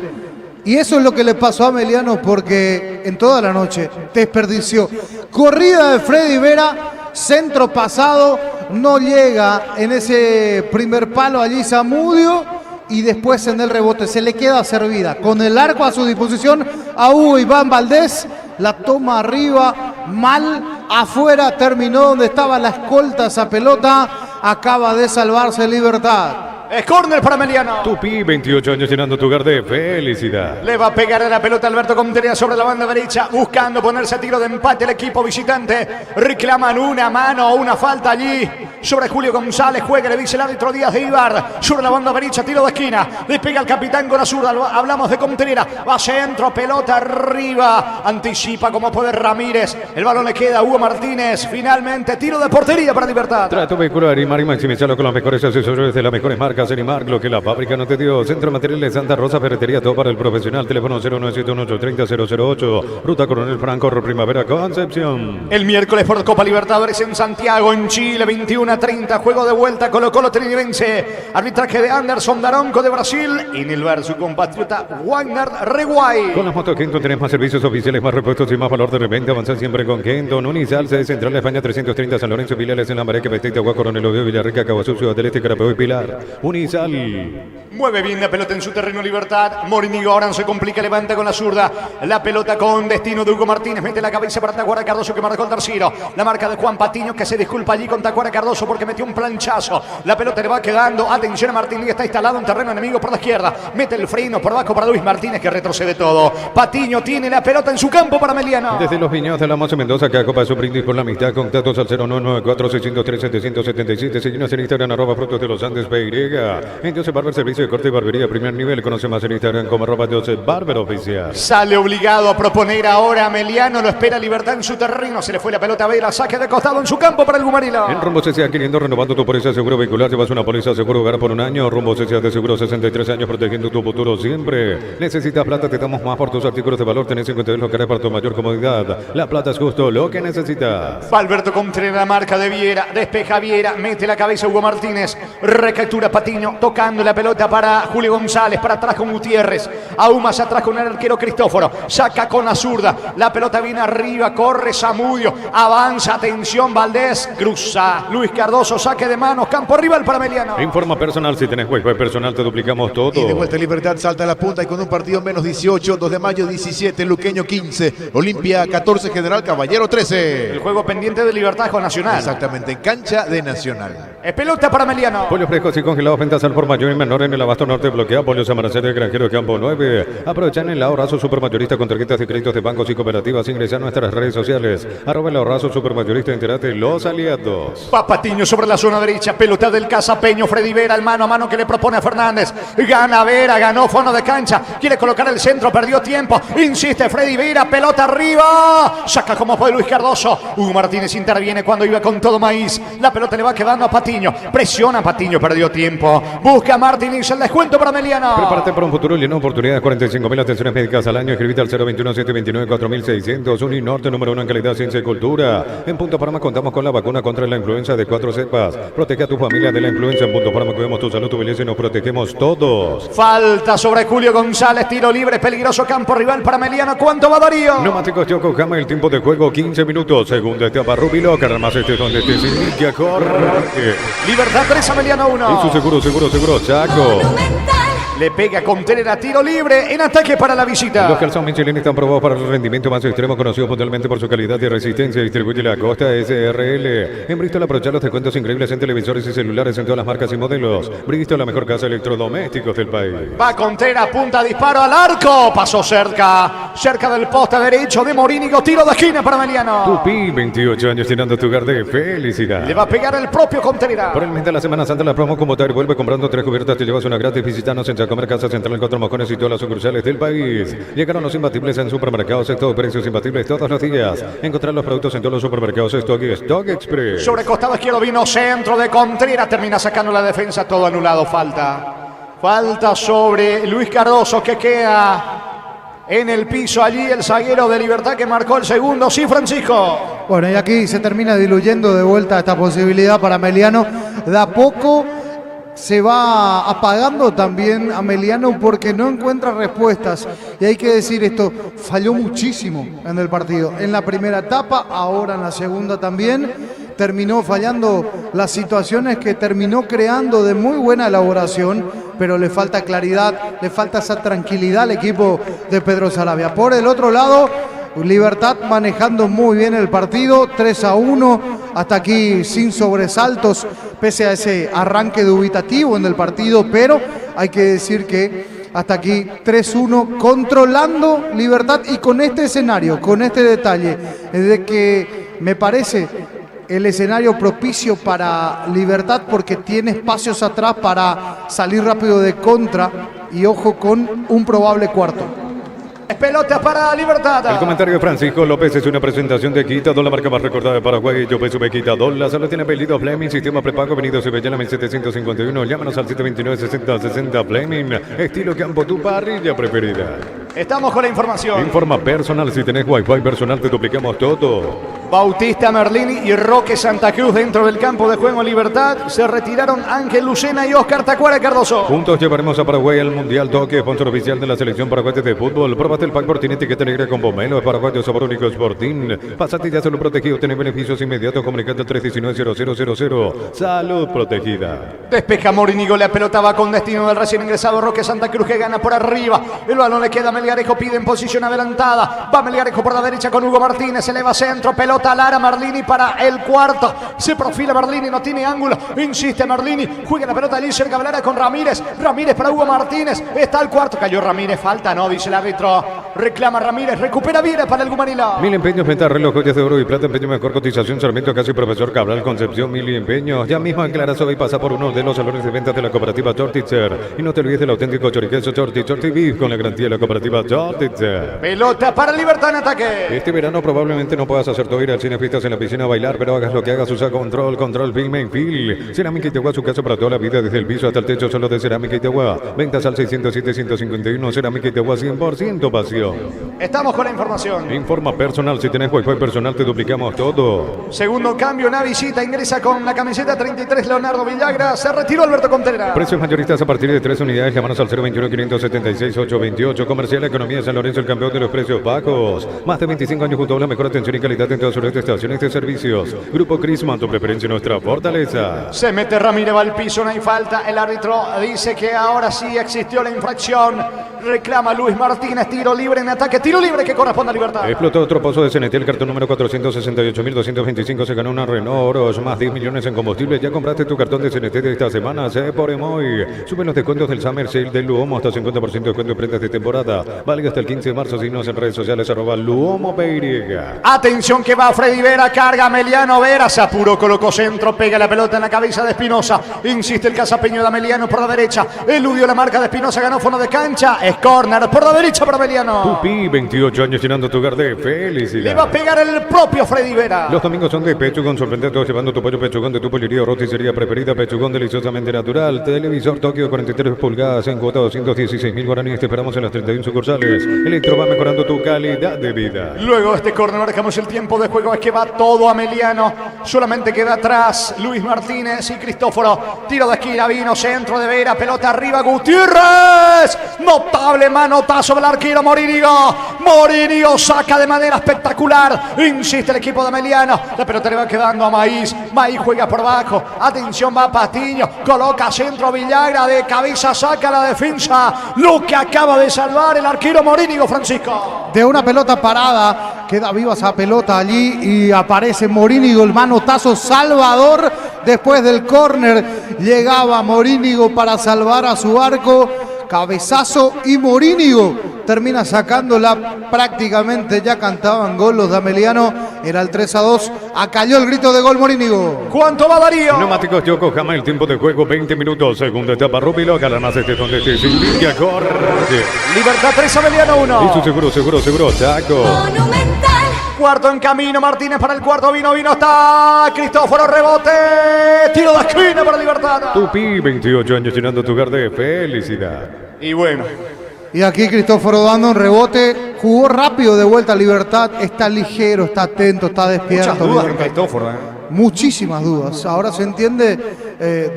Y eso es lo que le pasó a Ameliano porque en toda la noche desperdició. Corrida de Freddy Vera, centro pasado, no llega en ese primer palo allí Zamudio y después en el rebote se le queda servida. Con el arco a su disposición a Hugo Iván Valdés, la toma arriba, mal, afuera, terminó donde estaba la escolta esa pelota, acaba de salvarse Libertad. Es córner para Ameliano. Tupi, 28 años llenando tu hogar de felicidad. Le va a pegar a la pelota Alberto Contreras sobre la banda derecha, buscando ponerse a tiro de empate el equipo visitante. Reclaman una mano o una falta allí sobre Julio González. Juega, le dice el árbitro Díaz de Ibar. Sobre la banda derecha, tiro de esquina. Le pega al capitán con la zurda. Hablamos de Contreras. Va centro, pelota arriba. Anticipa como puede Ramírez. El balón le queda a Hugo Martínez. Finalmente, tiro de portería para Libertad. Trato vehicular y maximizarlo con los mejores accesorios de las mejores marcas. Animar lo que la fábrica no te dio. Centro Materiales Santa Rosa, ferretería, todo para el profesional. Teléfono 0971-830-008. Ruta Coronel Franco, Primavera, Concepción. El miércoles por Copa Libertadores en Santiago, en Chile, 21:30. Juego de vuelta, Colo-Colo Trinidense. Arbitraje de Anderson Daronco de Brasil. En el bar su compatriota Wagner Reguay. Con las motos Kenton tenés más servicios oficiales, más repuestos y más valor de repente. Avanza siempre con Kenton. Unizal, sede central de España 330, San Lorenzo, Pilares en la Mareque, Petita, Agua, Coronel Oviedo, Villarrica, Caguazú, Ciudad del Este, Carapeo y Pilar. Unizal. Mueve bien la pelota en su terreno Libertad. Morínigo ahora se complica, levanta con la zurda. La pelota con destino de Hugo Martínez. Mete la cabeza para Tacuara Cardoso que marcó el tercero. La marca de Juan Patiño que se disculpa allí con Tacuara Cardoso porque metió un planchazo. La pelota le va quedando. Atención a Martínez, está instalado en terreno enemigo por la izquierda. Mete el freno por abajo para Luis Martínez que retrocede todo. Patiño tiene la pelota en su campo para Ameliano. Desde los Viñedos de la Moza Mendoza, que Copa de su brindis por la amistad. Contactos al 0994-603-777. Seguimos en Instagram, @frutos de los Andes, PY. Vega. En Joseph Barber, servicio de corte y barbería primer nivel. Conoce más en Instagram como @Joseph Barber Oficial. Sale obligado a proponer ahora Meliano, lo espera Libertad en su terreno, se le fue la pelota a Vera, saque de costado en su campo para el Gumarilo. En Rumbo CCA adquiriendo, renovando tu póliza de seguro vehicular, llevas una póliza seguro hogar por un año. Rumbo CCA de seguro 63 años, protegiendo tu futuro siempre. Necesitas plata, te damos más por tus artículos de valor, tenés 52 locales para tu mayor comodidad. La plata es justo lo que necesitas. Va Alberto Contreras, la marca de Viera, despeja Viera, mete la cabeza Hugo Martínez, recaptura Patiño, tocando la pelota para Julio González, para atrás con Gutiérrez, aún más atrás con el arquero Cristóforo, saca con la zurda, la pelota viene arriba, corre Zamudio, avanza, atención Valdés, cruza Luis Cardoso, saque de manos, campo rival para Meliano. Informa personal, si tenés Wi-Fi personal te duplicamos todo. Y de vuelta Libertad salta a la punta y con un partido menos 18, 2 de mayo 17, Luqueño 15, Olimpia 14, General Caballero 13. El juego pendiente de Libertad con Nacional. Exactamente, en cancha de Nacional. Es pelota para Meliano. Pollos frescos y congelados, ventas al por mayor y menor en el abasto norte bloquea. Pollos Amanecer del Granjero Campo 9. Aprovechan el ahorrazo supermayorista con tarjetas de créditos de bancos y cooperativas. Ingresa a nuestras redes sociales. @el ahorrazo supermayorista. Entérate los aliados. Va Patiño sobre la zona derecha, pelota del Casapeño, Freddy Vera, el mano a mano que le propone a Fernández. Gana Vera, ganó fondo de cancha, quiere colocar el centro, perdió tiempo, insiste Freddy Vera, pelota arriba, saca como puede Luis Cardoso. Hugo Martínez interviene cuando iba con todo maíz, la pelota le va quedando a Patiño, presiona a Patiño, perdió tiempo, busca a Martínez, el descuento para Meliano. Prepárate para un futuro lleno de oportunidades. 45.000 atenciones médicas al año. Escribite al 021-729-4600. Uninorte, número 1 en calidad, ciencia y cultura. En Punto Parma contamos con la vacuna contra la influenza de 4 cepas. Protege a tu familia de la influenza. En Punto Parma cuidamos tu salud, tu belleza y nos protegemos todos. Falta sobre Julio González, tiro libre, peligroso campo rival para Meliano. ¿Cuánto va Darío? Neumáticos Yokohama, el tiempo de juego 15 minutos. Segunda etapa Rubilo, más donde estés sin que corre. Libertad 3 a Meliano 1. Y su seguro, Chaco. Le pega Contreras, tiro libre en ataque para la visita. Los calzones Michelin están probados para el rendimiento más extremo, conocido puntualmente por su calidad y resistencia. Distribuye la Costa SRL. En Bristol aprovecha los descuentos increíbles en televisores y celulares en todas las marcas y modelos. Bristol, la mejor casa de electrodomésticos del país. Va Contreras, punta, disparo al arco. Pasó cerca del poste derecho de Morínigo. Tiro de esquina para Meliano. Tupi, 28 años llenando tu hogar de felicidad. Le va a pegar el propio Contreras. Por el mes de la Semana Santa, la promo como tal vuelve comprando 3 cubiertas. Te llevas una gratis. Visitanos en Comer Casa Central en 4 Mojones y todas las sucursales del país. Llegaron los imbatibles en supermercados. Stock, precios imbatibles todos los días. Encontrar los productos en todos los supermercados. Stock y Stock Express. Sobre costado izquierdo vino centro de Contreras. Termina sacando la defensa. Todo anulado. Falta sobre Luis Cardoso que queda en el piso allí el zaguero de Libertad que marcó el segundo. Sí, Francisco. Bueno, y aquí se termina diluyendo de vuelta esta posibilidad para Meliano. De a poco se va apagando también a Meliano porque no encuentra respuestas. Y hay que decir esto, falló muchísimo en el partido. En la primera etapa, ahora en la segunda también. Terminó fallando las situaciones que terminó creando de muy buena elaboración, pero le falta claridad, le falta esa tranquilidad al equipo de Pedro Saravia. Por el otro lado, Libertad manejando muy bien el partido, 3-1, hasta aquí sin sobresaltos, pese a ese arranque dubitativo en el partido, pero hay que decir que hasta aquí 3-1, controlando Libertad y con este escenario, con este detalle, de que me parece el escenario propicio para Libertad porque tiene espacios atrás para salir rápido de contra y ojo con un probable cuarto. Pelota para Libertad. El comentario de Francisco López es una presentación de Quitadol, la marca más recordada de Paraguay. Yo peso Quitadol. La salud tiene apellido Fleming, sistema prepago, venido Sevillana 1751. Llámanos al 729-6060 Fleming. Estilo campo, tu parrilla preferida. Estamos con la información. Informa personal, si tenés Wi-Fi personal te duplicamos todo. Bautista Merlini y Roque Santa Cruz dentro del campo de juego Libertad. Se retiraron Ángel Lucena y Oscar Tacuara Cardoso. Juntos llevaremos a Paraguay al Mundial Toque, sponsor oficial de la selección paraguaya de fútbol. Probate el pack por tiene etiqueta negra con pomelo, es paraguayo, sabor único, Sporting. Pasatilla Salud Protegido, tiene beneficios inmediatos. Comunicate al 319-0000. Salud Protegida. Despeja Morínigo, la pelota va con destino del recién ingresado Roque Santa Cruz que gana por arriba. El balón le queda a Melgarejo, pide en posición adelantada. Va Melgarejo por la derecha con Hugo Martínez, eleva centro, pelota a Lara Marlini para el cuarto. Se profila Marlini, no tiene ángulo. Insiste Marlini, juega la pelota allí cerca de Lara con Ramírez. Ramírez para Hugo Martínez. Está el cuarto, cayó Ramírez, falta, no, dice el árbitro. Reclama Ramírez, recupera Viera para el Gumarila. Mil empeños, venta, reloj, joyas de oro y plata, empeño, mejor cotización, Sarmiento, casi Profesor Cabral, Concepción, Mil empeños. Ya mismo aclara y pasa por uno de los salones de ventas de la cooperativa Tortitzer. Y no te olvides del auténtico choriqueso Tortitzer TV con la garantía de la cooperativa Tortitzer. Pelota para Libertad en ataque. Este verano probablemente no puedas hacer todo, ir al cine, fiestas en la piscina, a bailar, pero hagas lo que hagas, usa control Film and Feel. Cerámica Itagua, su casa para toda la vida, desde el piso hasta el techo, solo de Cerámica Itagua. Ventas al 607-151, Cerámica Itagua, 100% pasión. Estamos con la información. Informa personal, si tenés wifi personal te duplicamos todo. Segundo cambio, una visita, ingresa con la camiseta 33 Leonardo Villagra, se retiró Alberto Contreras. Precios mayoristas a partir de 3 unidades, llamanos al 021-576-828. Comercial Economía San Lorenzo, el campeón de los precios bajos. Más de 25 años junto a la mejor atención y calidad en todas sus estaciones de servicios. Grupo Crisman, tu preferencia, nuestra fortaleza. Se mete Ramírez, va al piso, no hay falta. El árbitro dice que ahora sí existió la infracción. Reclama Luis Martínez, tiro libre en ataque, tiro libre que corresponde a Libertad. Explotó otro pozo de CNT, el cartón número 468.225, se ganó una Renault Oros, más 10 millones en combustible. Ya compraste tu cartón de CNT de esta semana, se por Emoy. Suben los descuentos del Summer Sale del Luomo hasta 50% de descuento en prendas de temporada. Valga hasta el 15 de marzo, signos en redes sociales, @Luomo PY. Atención que va Freddy Vera, carga Meliano Vera, se apuró, colocó centro, pega la pelota en la cabeza de Espinosa. Insiste el cazapeño de Meliano por la derecha, eludió la marca de Espinosa, ganó fondo de cancha, es córner por la derecha para Meliano. Tupi, 28 años llenando tu hogar de felicidad. Le va a pegar el propio Freddy Vera. Los domingos son de Pechugón, sorprende a todos llevando tu pollo Pechugón de tu pollería o roticería preferida. Pechugón deliciosamente natural. Televisor Tokio 43 pulgadas en cuota 216.000 guaraníes. Te esperamos en las 31 sucursales. Electro va mejorando tu calidad de vida. Luego de este córner marcamos el tiempo de juego. Es que va todo a Meliano. Solamente queda atrás Luis Martínez y Cristóforo. Tiro de esquina, vino centro de Vera. Pelota arriba, Gutiérrez. Notable manotazo del arquero Morínigo. Morínigo saca de manera espectacular. Insiste el equipo de Meliano. La pelota le va quedando a Maíz. Maíz juega por abajo. Atención, va Patiño. Coloca centro Villagra. De cabeza saca la defensa. Lo que acaba de salvar el arquero Morínigo, Francisco. De una pelota parada, queda viva esa pelota allí y aparece Morínigo, el manotazo salvador. Después del córner llegaba Morínigo para salvar a su arco. Cabezazo y Morínigo termina sacándola prácticamente. Ya cantaban gol los de Ameliano. Era el 3-2. Acalló el grito de gol Morínigo. ¿Cuánto va Darío? Neumáticos Yokohama, el tiempo de juego 20 minutos. Segunda etapa Rubilo. Galanás este donde te indica corre. Libertad 3, Ameliano 1. Y su seguro, Chaco. Cuarto en camino, Martínez para el cuarto, vino, está Cristóforo, rebote, tiro de esquina para Libertad. Tupi, 28 años llenando tu hogar de felicidad. Y bueno. Y aquí Cristóforo dando un rebote, jugó rápido de vuelta a Libertad, está ligero, está atento, está despierto. Muchas dudas en Cristóforo, Muchísimas dudas. Ahora se entiende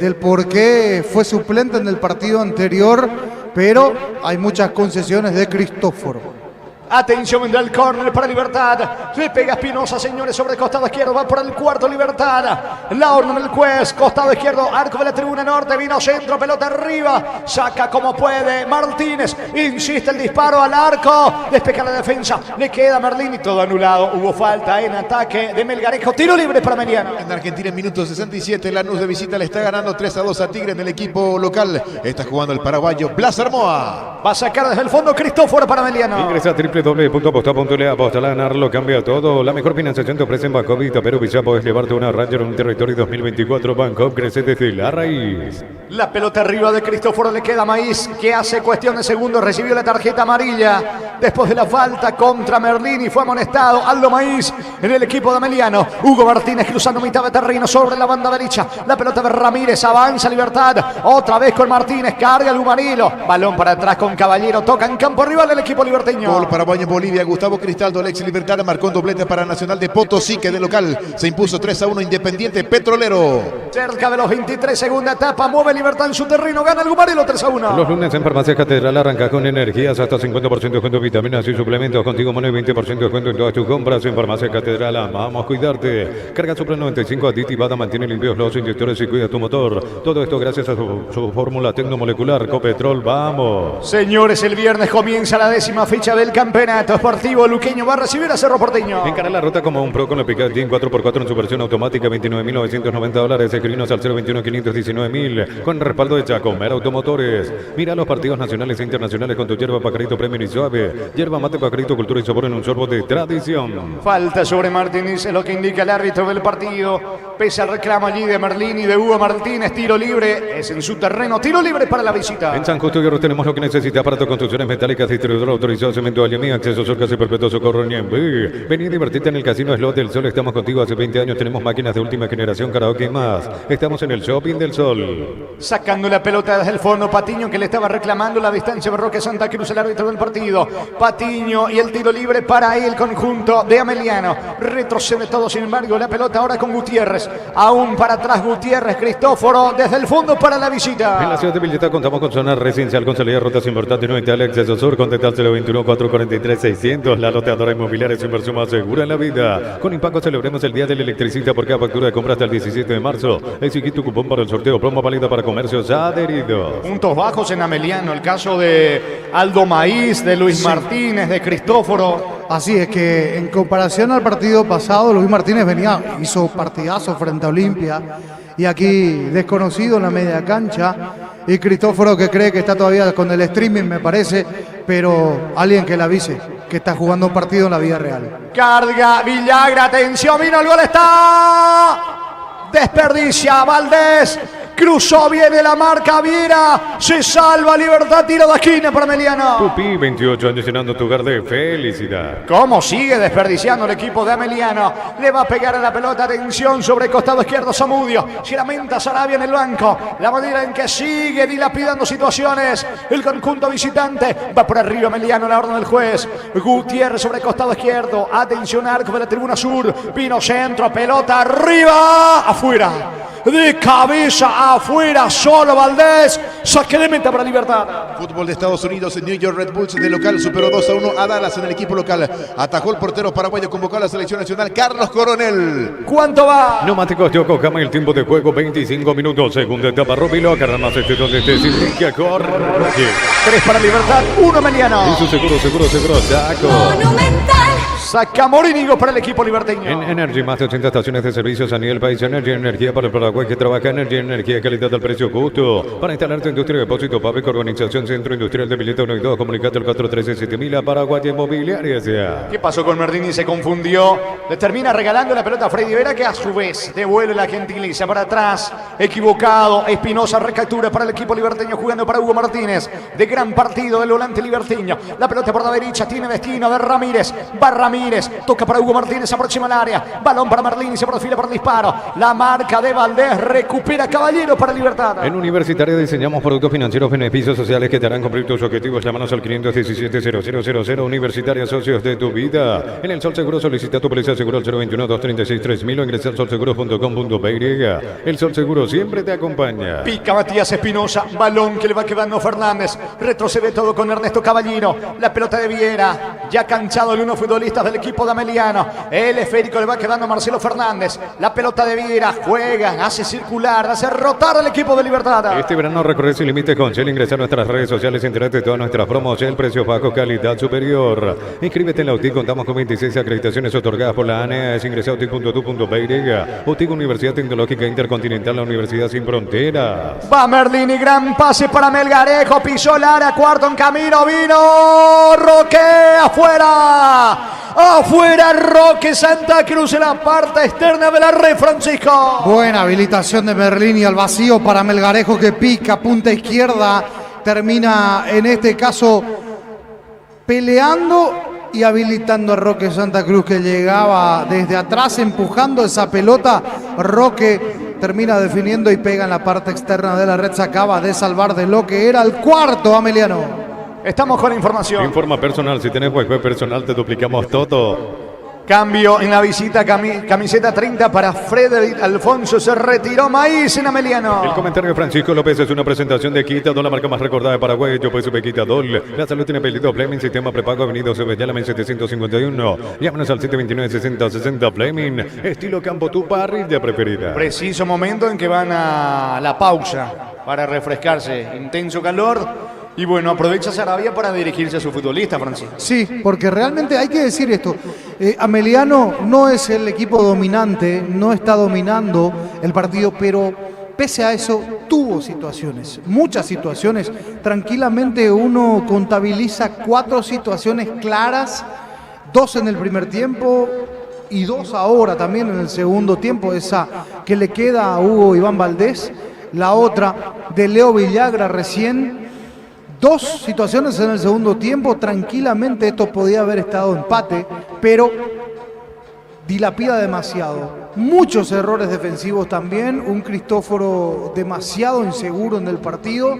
del por qué fue suplente en el partido anterior, pero hay muchas concesiones de Cristóforo. Atención, vendrá el córner para Libertad. Le pega Espinosa, señores, sobre el costado izquierdo. Va por el cuarto Libertad. La orden del juez, costado izquierdo, arco de la tribuna norte. Vino centro, pelota arriba. Saca como puede Martínez. Insiste el disparo al arco. Despeja la defensa. Le queda Merlín y todo anulado. Hubo falta en ataque de Melgarejo. Tiro libre para Meliano. En Argentina, en minuto 67, Lanús de visita le está ganando 3-2 a Tigre en el equipo local. Está jugando el paraguayo Blas Armoa. Va a sacar desde el fondo Cristóforo para Meliano. Ingresa www.aposta.le, aposta a ganar, lo cambia todo. La mejor financiación te ofrece en Bancovi, Perú, ya podés llevarte una Ranger en un territorio 2024. Banco crece desde la raíz. La pelota arriba de Cristóforo, le queda Maíz, que hace cuestión de segundos, recibió la tarjeta amarilla después de la falta contra Merlín y fue amonestado. Aldo Maíz en el equipo de Ameliano. Hugo Martínez cruzando mitad de terreno sobre la banda derecha. La pelota de Ramírez, avanza Libertad. Otra vez con Martínez, carga el Humanilo. Balón para atrás con Caballero, toca en campo rival el equipo liberteño. Gol paraguayo en Bolivia, Gustavo Cristaldo, el ex Libertad, marcó un doblete para Nacional de Potosí, que de local se impuso 3-1 Independiente Petrolero. Cerca de los 23, segunda etapa, mueve Libertad en su terreno, gana el Gumarelo 3-1. Los lunes en Farmacia Catedral arranca con energías hasta 50% de descuento en vitaminas y suplementos. Contigo Mono y 20% de descuento en todas tus compras en Farmacia Catedral. Amamos cuidarte. Carga Supra 95 aditivada, mantiene limpios los inyectores y cuida tu motor. Todo esto gracias a su fórmula tecnomolecular Copetrol. Vamos. Señores, el viernes comienza la 10ª fecha del campeonato Campeonato Esportivo Luqueño va a recibir a Cerro Porteño. Encara la ruta como un pro con la Pickup Jean 4x4 en su versión automática, $29.990. Escribinos al 021-519.000 con respaldo de Chacomer Automotores. Mira los partidos nacionales e internacionales con tu yerba Pajarito Premium y Suave. Yerba mate Pajarito, cultura y sabor en un sorbo de tradición. Falta sobre Martínez, es lo que indica el árbitro del partido. Pese al reclamo allí de Merlín y de Hugo Martínez, tiro libre, es en su terreno, tiro libre para la visita. En San Justo Hierro tenemos lo que necesita para tus construcciones metálicas, distribuidor autorizado, cemento Allemí, acceso Surcas y Perpetuo Socorro Ñemby. Vení a divertirte en el Casino Slot del Sol, estamos contigo hace 20 años, tenemos máquinas de última generación, karaoke y más. Estamos en el Shopping del Sol. Sacando la pelota desde el fondo, Patiño que le estaba reclamando la distancia de Roque Santa Cruz, el árbitro del partido. Patiño y el tiro libre para el conjunto de Ameliano. Retrocede todo, sin embargo, la pelota ahora con Gutiérrez. Aún para atrás Gutiérrez, Cristóforo desde el fondo para la visita. En la ciudad de Villeta contamos con zona residencial con salida de rutas importantes, no está el acceso sur, contacta al 021-443-600. La loteadora inmobiliaria es inversión más segura en la vida. Con Impaco celebremos el Día del Electricista por cada factura de compra hasta el 17 de marzo. Exigí tu cupón para el sorteo, promo válida para comercios adheridos. Puntos bajos en Ameliano, el caso de Aldo Maíz, de Luis Martínez, de Cristóforo. Así es que en comparación al partido pasado, Luis Martínez hizo partidazo frente a Olimpia y aquí desconocido en la media cancha, y Cristóforo que cree que está todavía con el streaming, me parece, pero alguien que le avise que está jugando un partido en la vida real. Carga Villagra, atención, vino el gol, está desperdicia Valdés. Cruzó, viene la marca Viera, se salva Libertad, tiro de esquina para Ameliano. Pupi, 28 años llenando tu hogar de felicidad. ¿Cómo sigue desperdiciando el equipo de Ameliano? Le va a pegar a la pelota, atención sobre el costado izquierdo Zamudio. Se lamenta Sarabia en el banco. La manera en que sigue dilapidando situaciones. El conjunto visitante va por arriba Ameliano, la orden del juez. Gutiérrez sobre el costado izquierdo. Atención, arco de la tribuna sur. Vino centro, pelota arriba, afuera. De cabeza afuera, solo Valdés. Saque de meta para Libertad. Fútbol de Estados Unidos, New York Red Bulls de local superó 2-1 a Dallas en el equipo local. Atajó el portero paraguayo convocado a la selección nacional, Carlos Coronel. ¿Cuánto va? Neumáticos Yokohama, el tiempo de juego 25 minutos. Segunda etapa, Robilo, Carramas, donde esté, sin que corre. 3 para Libertad, 1 Ameliano. Y su seguro, Chaco. Saca Morínigo para el equipo liberteño. En Energy, más de 80 estaciones de servicios a nivel país. Energy, energía para el Paraguay que trabaja. Energy, energía, calidad al precio justo. Para instalar tu industria de depósito, PAPEC, Organización Centro Industrial de Villeta 1 y 2. Comunicate al 413-7000 a Paraguay Inmobiliaria. ¿Qué pasó con Merdini? Se confundió. Le termina regalando la pelota a Freddy Vera, que a su vez devuelve la gentilicia para atrás. Equivocado. Espinosa recaptura para el equipo liberteño, jugando para Hugo Martínez. De gran partido del volante liberteño. La pelota por la derecha tiene destino de Ramírez. Va Ramírez. Toca para Hugo Martínez, aproxima al área. Balón para Merlín y se perfila para el disparo. La marca de Valdés, recupera Caballero para Libertad. En Universitaria diseñamos productos financieros, beneficios sociales que te harán cumplir tus objetivos. Llámanos al 517-0000. Universitaria, socios de tu vida. En el Sol Seguro solicita tu póliza seguro al 021-236-3000 o ingresa al solseguro.com.py. El Sol Seguro siempre te acompaña. Pica Matías Espinosa, balón que le va quedando Fernández. Retrocede todo con Ernesto Caballero. La pelota de Viera, ya cansado el uno futbolista del equipo de Ameliano. El esférico le va quedando a Marcelo Fernández. La pelota de Viera, juega, hace circular, hace rotar al equipo de Libertad. Este verano recorre sin límites con Shell. Ingresa a nuestras redes sociales, entérate de todas nuestras promos. Shell, precio bajo, calidad superior. Inscríbete en la UTIC, contamos con 26 acreditaciones otorgadas por la ANEA. Es ingresa a utic.tu.py. UTIC, Universidad Tecnológica Intercontinental, la Universidad Sin Fronteras. Va Merlini, gran pase para Melgarejo, pisó el área, cuarto en camino, vino Roque, afuera. Afuera Roque Santa Cruz en la parte externa de la red, Francisco. Buena habilitación de Merlini al vacío para Melgarejo, que pica, punta izquierda. Termina en este caso peleando y habilitando a Roque Santa Cruz, que llegaba desde atrás empujando esa pelota. Roque termina definiendo y pega en la parte externa de la red. Se acaba de salvar de lo que era el cuarto Ameliano. Estamos con la información. Informa personal, si tenés wifi personal te duplicamos todo. Cambio en la visita, camiseta 30 para Frederic Alfonso, se retiró Maíz en Ameliano. El comentario de Francisco López es una presentación de Quitadol, la marca más recordada de Paraguay. Yo pues supe Quitadol. La salud tiene apellido Fleming, sistema prepago, avenida Sebellálame 751. Llámanos al 729-6060 Fleming. Estilo campo, tu parrilla preferida. Preciso momento en que van a la pausa para refrescarse. Intenso calor. Y bueno, aprovecha Sarabia para dirigirse a su futbolista, Francisco. Sí, porque realmente hay que decir esto. Ameliano no es el equipo dominante, no está dominando el partido, pero pese a eso tuvo situaciones, muchas situaciones. Tranquilamente uno contabiliza 4 situaciones claras, 2 en el primer tiempo y 2 ahora también en el segundo tiempo. Esa que le queda a Hugo Iván Valdés, la otra de Leo Villagra recién. 2 situaciones en el segundo tiempo, tranquilamente esto podía haber estado empate, pero dilapida demasiado. Muchos errores defensivos también, un Cristóforo demasiado inseguro en el partido,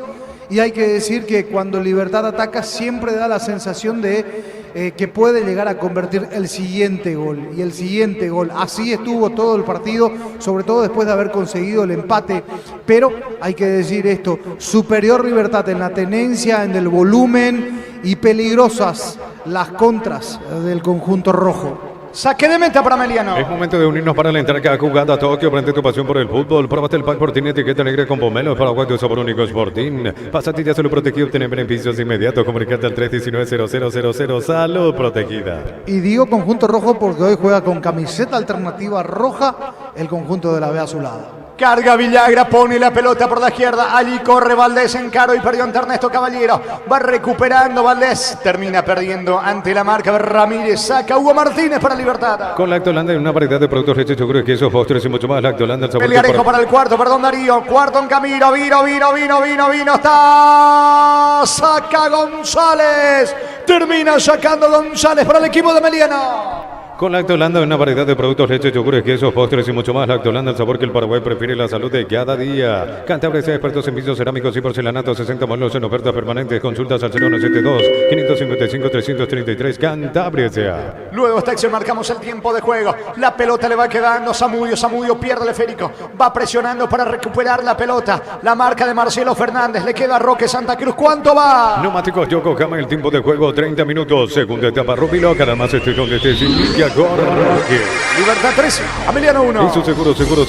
y hay que decir que cuando Libertad ataca siempre da la sensación de que puede llegar a convertir el siguiente gol, y el siguiente gol. Así estuvo todo el partido, sobre todo después de haber conseguido el empate, pero hay que decir esto, superior Libertad en la tenencia, en el volumen, y peligrosas las contras del conjunto rojo. Saque de meta para Ameliano. Es momento de unirnos para alentar cada jugada. Tokio, prende tu pasión por el fútbol. Pruébate el pack Sportín, etiqueta negra con pomelo. Paraguay de sabor único Sportín. Pasatilla Salud Protegida, obtener beneficios inmediatos. Comunicate al 319-0000. Salud Protegida. Y digo conjunto rojo porque hoy juega con camiseta alternativa roja el conjunto de la B azulada. Carga Villagra, pone la pelota por la izquierda. Allí corre Valdés, encaro y perdió ante Ernesto Caballero. Va recuperando Valdés. Termina perdiendo ante la marca de Ramírez. Saca Hugo Martínez para Libertad. Con Lactolanda en una variedad de productos leche, yogur, quesos, postres y mucho más. Lactolanda, el sabor Pelearejo para el cuarto, perdón Darío. Cuarto en camino. Vino. Está. Saca González. Termina sacando González para el equipo de Ameliano. Con Lactolanda, una variedad de productos, leche, yogures, quesos, postres y mucho más. Lactolanda, el sabor que el Paraguay prefiere, la salud de cada día. Cantabria sea expertos en pisos cerámicos y porcelanatos, 60 modelos en ofertas permanentes. Consultas al 0172-555-333. Cantabria sea. Luego esta acción marcamos el tiempo de juego. La pelota le va quedando Samudio pierde el esférico. Va presionando para recuperar la pelota. La marca de Marcelo Fernández. Le queda Roque Santa Cruz. ¿Cuánto va? Neumáticos Yokohama, el tiempo de juego 30 minutos. Segunda etapa Rubilo. Cada más estoy donde te indica. Libertad 3, Ameliano 1. Y su seguro, Chaco.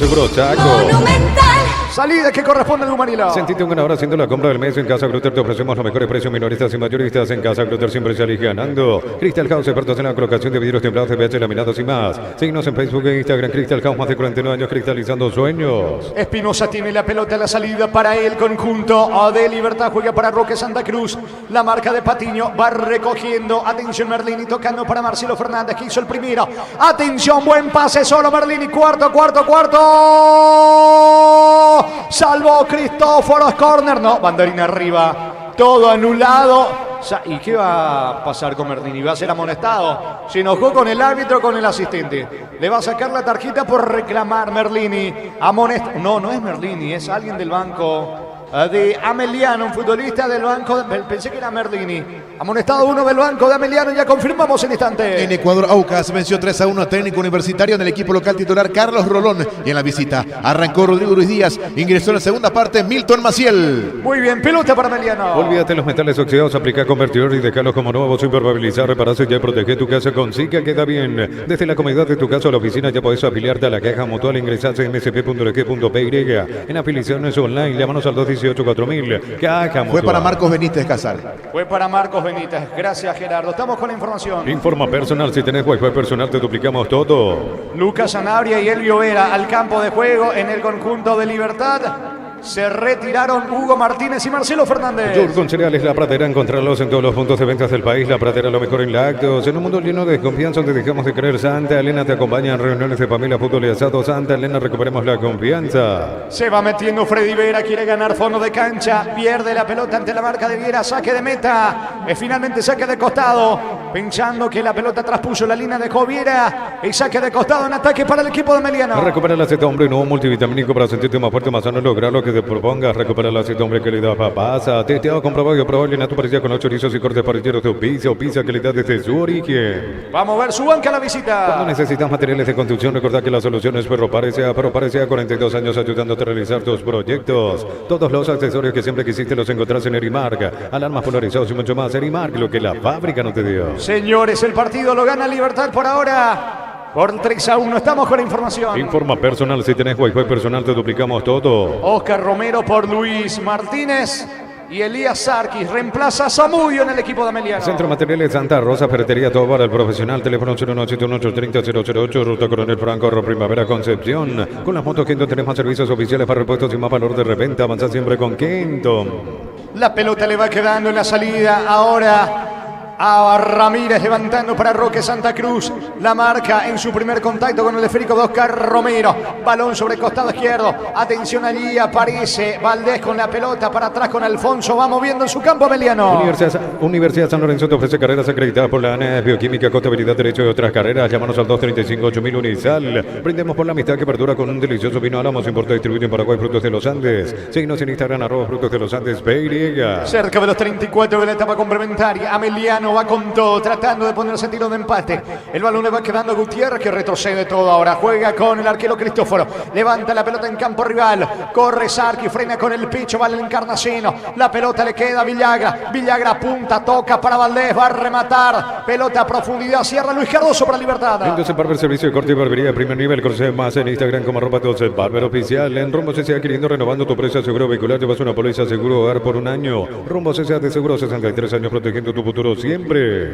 Salida que corresponde al Humanilo. Sentite un ganador haciendo la compra del mes en Casa Grutter. Te ofrecemos los mejores precios minoristas y mayoristas. En Casa Grutter siempre salís ganando. Crystal House, expertos en la colocación de vidrios templados, PVC, laminados y más. Síguenos en Facebook e Instagram. Crystal House, más de 49 años cristalizando sueños. Espinosa tiene la pelota a la salida para el conjunto de Libertad. Juega para Roque Santa Cruz. La marca de Patiño va recogiendo. Atención Merlini tocando para Marcelo Fernández que hizo el primero. Atención, buen pase solo Merlini. Cuarto. Salvó Cristóforo, corner, no, banderina arriba, todo anulado. ¿Y qué va a pasar con Merlini? ¿Va a ser amonestado? Se enojó con el árbitro, con el asistente. Le va a sacar la tarjeta por reclamar Merlini. No es Merlini, es alguien del banco de Ameliano, un futbolista del banco. Pensé que era Merlini. Amonestado uno del banco de Ameliano, ya confirmamos en instante. En Ecuador, Aucas venció 3-1 a Técnico Universitario en el equipo local titular Carlos Rolón. Y en la visita arrancó Rodrigo Luis Díaz. Ingresó en la segunda parte Milton Maciel. Muy bien, pelota para Ameliano. Olvídate los metales oxidados, aplica convertidor y dejarlos como nuevos, impermeabilizar, repararse ya y proteger tu casa con Sica queda bien. Desde la comodidad de tu casa o la oficina ya podés afiliarte a la caja mutual. Ingresarse en msp.lg.py. En afiliaciones online, llámanos al 218-4000. Caja mutual. Fue para Marcos Benítez Casal. Fue para Marcos Benítez. Gracias, Gerardo. Estamos con la información. Informa personal. Si tenés Wi-Fi personal, te duplicamos todo. Lucas Sanabria y Elvio Vera al campo de juego en el conjunto de Libertad. Se retiraron Hugo Martínez y Marcelo Fernández. Yur con cereales La Pradera, encontrarlos en todos los puntos de ventas del país. La Pradera, lo mejor en lácteos. En un mundo lleno de desconfianza donde dejamos de creer. Santa Elena te acompaña en reuniones de familia, fútbol y asado. Santa Elena, recuperemos la confianza. Se va metiendo Freddy Vera, quiere ganar fondo de cancha. Pierde la pelota ante la marca de Viera. Saque de meta. Finalmente saque de costado. Pensando que la pelota traspuso la línea de Joviera. Y saque de costado en ataque para el equipo de Meliano. Recupera el aceite hombre, nuevo multivitamínico para sentirte más fuerte, más sano, lograr lo que te propongas. Recupera el aceite hombre, calidad papasa. Testeado, comprobado y aprobado. Llena tu parecida con los chorizos y cortes parrilleros de pizza, calidad desde su origen. Vamos a ver su banca a la visita. Cuando necesitas materiales de construcción, recordad que la solución es Ferro Parecea. Ferro Parecea, 42 años ayudándote a realizar tus proyectos. Todos los accesorios que siempre quisiste los encontrás en Erimark. Alarmas polarizados y mucho más. Erimark, lo que la fábrica no te dio. Señores, el partido lo gana Libertad por ahora. Por 3-1, estamos con la información. Informa personal, si tenés Wi-Fi personal te duplicamos todo. Oscar Romero por Luis Martínez. Y Elías Sarkis reemplaza a Zamudio en el equipo de Ameliano. Centro Materiales Santa Rosa, ferretería, todo para el profesional. Teléfono 0971830-008, Ruta Coronel Franco, Primavera, Concepción. Con las motos Kenton tenemos más servicios oficiales para repuestos y más valor de reventa. Avanza siempre con Kenton. La pelota le va quedando en la salida. Ahora a Ramírez levantando para Roque Santa Cruz. La marca en su primer contacto con el esférico de Oscar Romero. Balón sobre el costado izquierdo. Atención, allí aparece Valdés con la pelota para atrás con Alfonso. Va moviendo en su campo Ameliano. Universidad San Lorenzo te ofrece carreras acreditadas por la ANES, Bioquímica, Contabilidad, Derecho y otras carreras. Llámanos al 235-8000 Unisal. Brindemos por la amistad que perdura con un delicioso vino Álamos, importa y distribuye en Paraguay Frutos de los Andes. Síguenos en Instagram, @Frutos de los Andes, PY. Cerca de los 34 de la etapa complementaria. Ameliano va con todo, tratando de ponerse tiro de empate. El balón le va quedando a Gutiérrez, que retrocede todo ahora. Juega con el arquero Cristóforo. Levanta la pelota en campo rival. Corre Sarki, frena con el pecho, va el Encarnaceno. La pelota le queda a Villagra. Villagra apunta, toca para Valdés, va a rematar. Pelota a profundidad, cierra Luis Cardoso para Libertad. Entonces Barber, servicio de corte y barbería de primer nivel. Conoce más en Instagram como @12 Barber Oficial. En Rumbo CCA adquiriendo, renovando tu precio seguro vehicular. Llevas una póliza seguro hogar por un año. Rumbo CCA de seguro, 63 años protegiendo tu futuro siempre.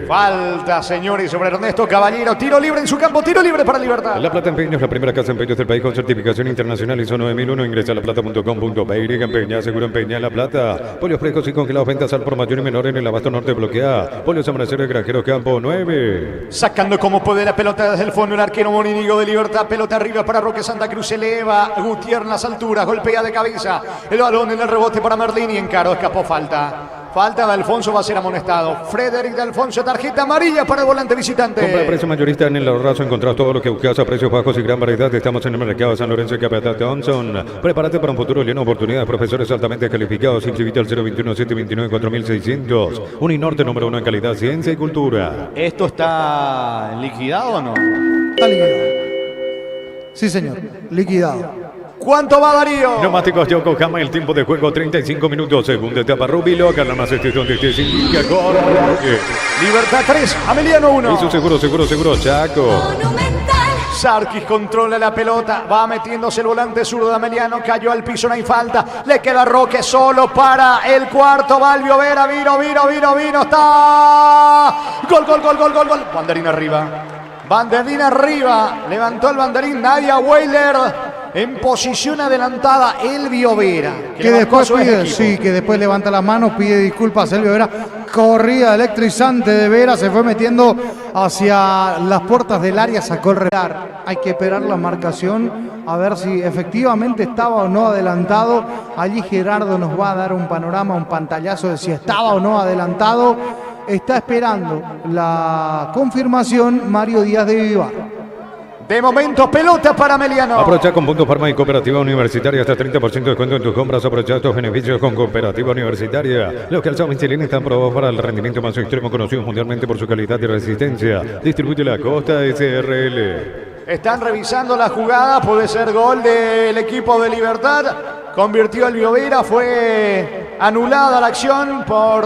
Falta, señores, sobre Ernesto Caballero. Tiro libre en su campo, tiro libre para Libertad. La Plata Empeños, la primera casa de empeños del país con certificación internacional ISO 9001. Ingresa a laplata.com.py. Empeña, seguro empeña La Plata. Polios frescos y congelados, ventas al por mayor y menor en el abasto norte bloquea. Polios Amanecer de Granjero Campo 9. Sacando como puede la pelota desde el fondo el arquero Morínigo de Libertad. Pelota arriba para Roque Santa Cruz. Se eleva Gutiérrez en las alturas. Golpea de cabeza. El balón en el rebote para Merlini. Encaró, escapó, falta. Falta de Alfonso, va a ser amonestado. Frederic de Alfonso, tarjeta amarilla para el volante visitante. Compra a precio mayorista en el Ahorrazo. Encontrás todo lo que buscas a precios bajos y gran variedad. Estamos en el mercado de San Lorenzo y Capital Thompson. Prepárate para un futuro lleno de oportunidades. Profesores altamente calificados. Inscribite al 021-729-4600. Uninorte número 1 en calidad, ciencia y cultura. ¿Esto está liquidado o no? Está liquidado. Sí, señor. Liquidado. ¿Cuánto va Darío? Neumáticos Yokohama, el tiempo de juego 35 minutos. Segunda etapa Rubilo, gana más donde te indica corre. Libertad 3, Ameliano 1. Y su seguro, Chaco. Sarkis controla la pelota, va metiéndose el volante zurdo de Ameliano, cayó al piso, no hay falta, le queda Roque solo para el cuarto, Valvio Vera, vino, está. Gol. Banderín arriba, levantó el banderín Nadia Weiler. En posición adelantada, Elvio Vera. Que después pide, que después levanta las manos, pide disculpas a Elvio Vera. Corrida electrizante de Vera, se fue metiendo hacia las puertas del área, sacó el radar. Hay que esperar la marcación a ver si efectivamente estaba o no adelantado. Allí Gerardo nos va a dar un panorama, un pantallazo de si estaba o no adelantado. Está esperando la confirmación Mario Díaz de Vivar. De momento, pelota para Ameliano. Aprovecha con Punto Farma y Cooperativa Universitaria hasta 30% de descuento en tus compras. Aprovecha estos beneficios con Cooperativa Universitaria. Los calzados Michelin están probados para el rendimiento más extremo, conocidos mundialmente por su calidad y resistencia. Distribuye la Costa SRL. Están revisando la jugada, puede ser gol del equipo de Libertad. Convirtió el Viovera, fue anulada la acción por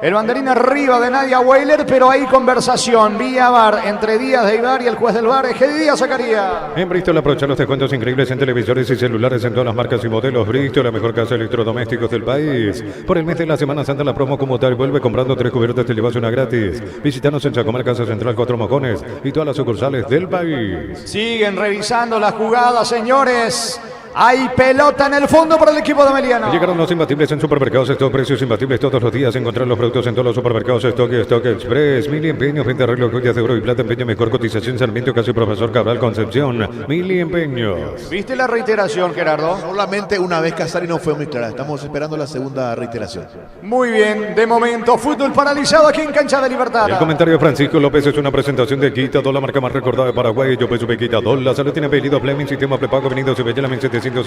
el banderín arriba de Nadia Weiler, pero hay conversación vía VAR entre Díaz de Ibar y el juez del VAR, Egedio Díaz Zacaría. En Bristol aprovecha los descuentos increíbles en televisores y celulares en todas las marcas y modelos. Bristol, la mejor casa de electrodomésticos del país. Por el mes de la Semana Santa, la promo como tal vuelve comprando 3 cubiertas, te llevas una gratis. Visítanos en Chacomar, Casa Central, 4 Mojones y todas las sucursales del país. Siguen revisando la jugada, señores. Hay pelota en el fondo para el equipo de Ameliano. Llegaron los imbatibles en supermercados. Stock, precios imbatibles todos los días. Encontrar los productos en todos los supermercados. Stock Express. Mili Empeños, venta arreglo, joyas de oro y plata. Empeño, mejor cotización. Sarmiento, casi Profesor Cabral, Concepción. Mili Empeños. ¿Viste la reiteración, Gerardo? Solamente una vez Casari no fue muy clara. Estamos esperando la segunda reiteración. Muy bien, de momento, fútbol paralizado aquí en Cancha de Libertad. El comentario de Francisco López es una presentación de Quitador, la marca más recordada de Paraguay. Yo peso Quitador. La salud tiene apellido Fleming, sistema prepago, venido Cibellela, 1751. Gol.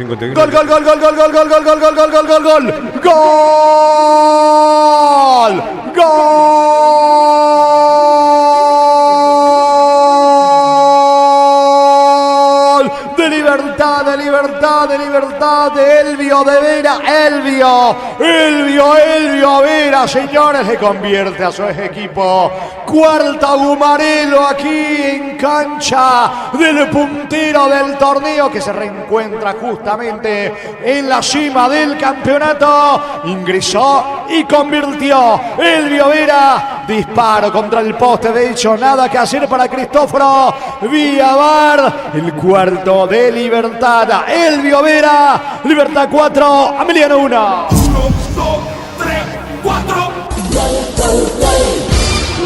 De Libertad, Libertad, de Elvio de Vera, Elvio Vera, señores, le convierte a su equipo. Cuarta Gumarelo aquí en cancha del puntero del torneo que se reencuentra justamente en la cima del campeonato. Ingresó y convirtió Elvio Vera. Disparo contra el poste, de hecho nada que hacer para Cristóforo Villavar. El cuarto de Libertad, Elvio Vera. Libertad 4, Ameliano 1. 1, 2, 3, 4.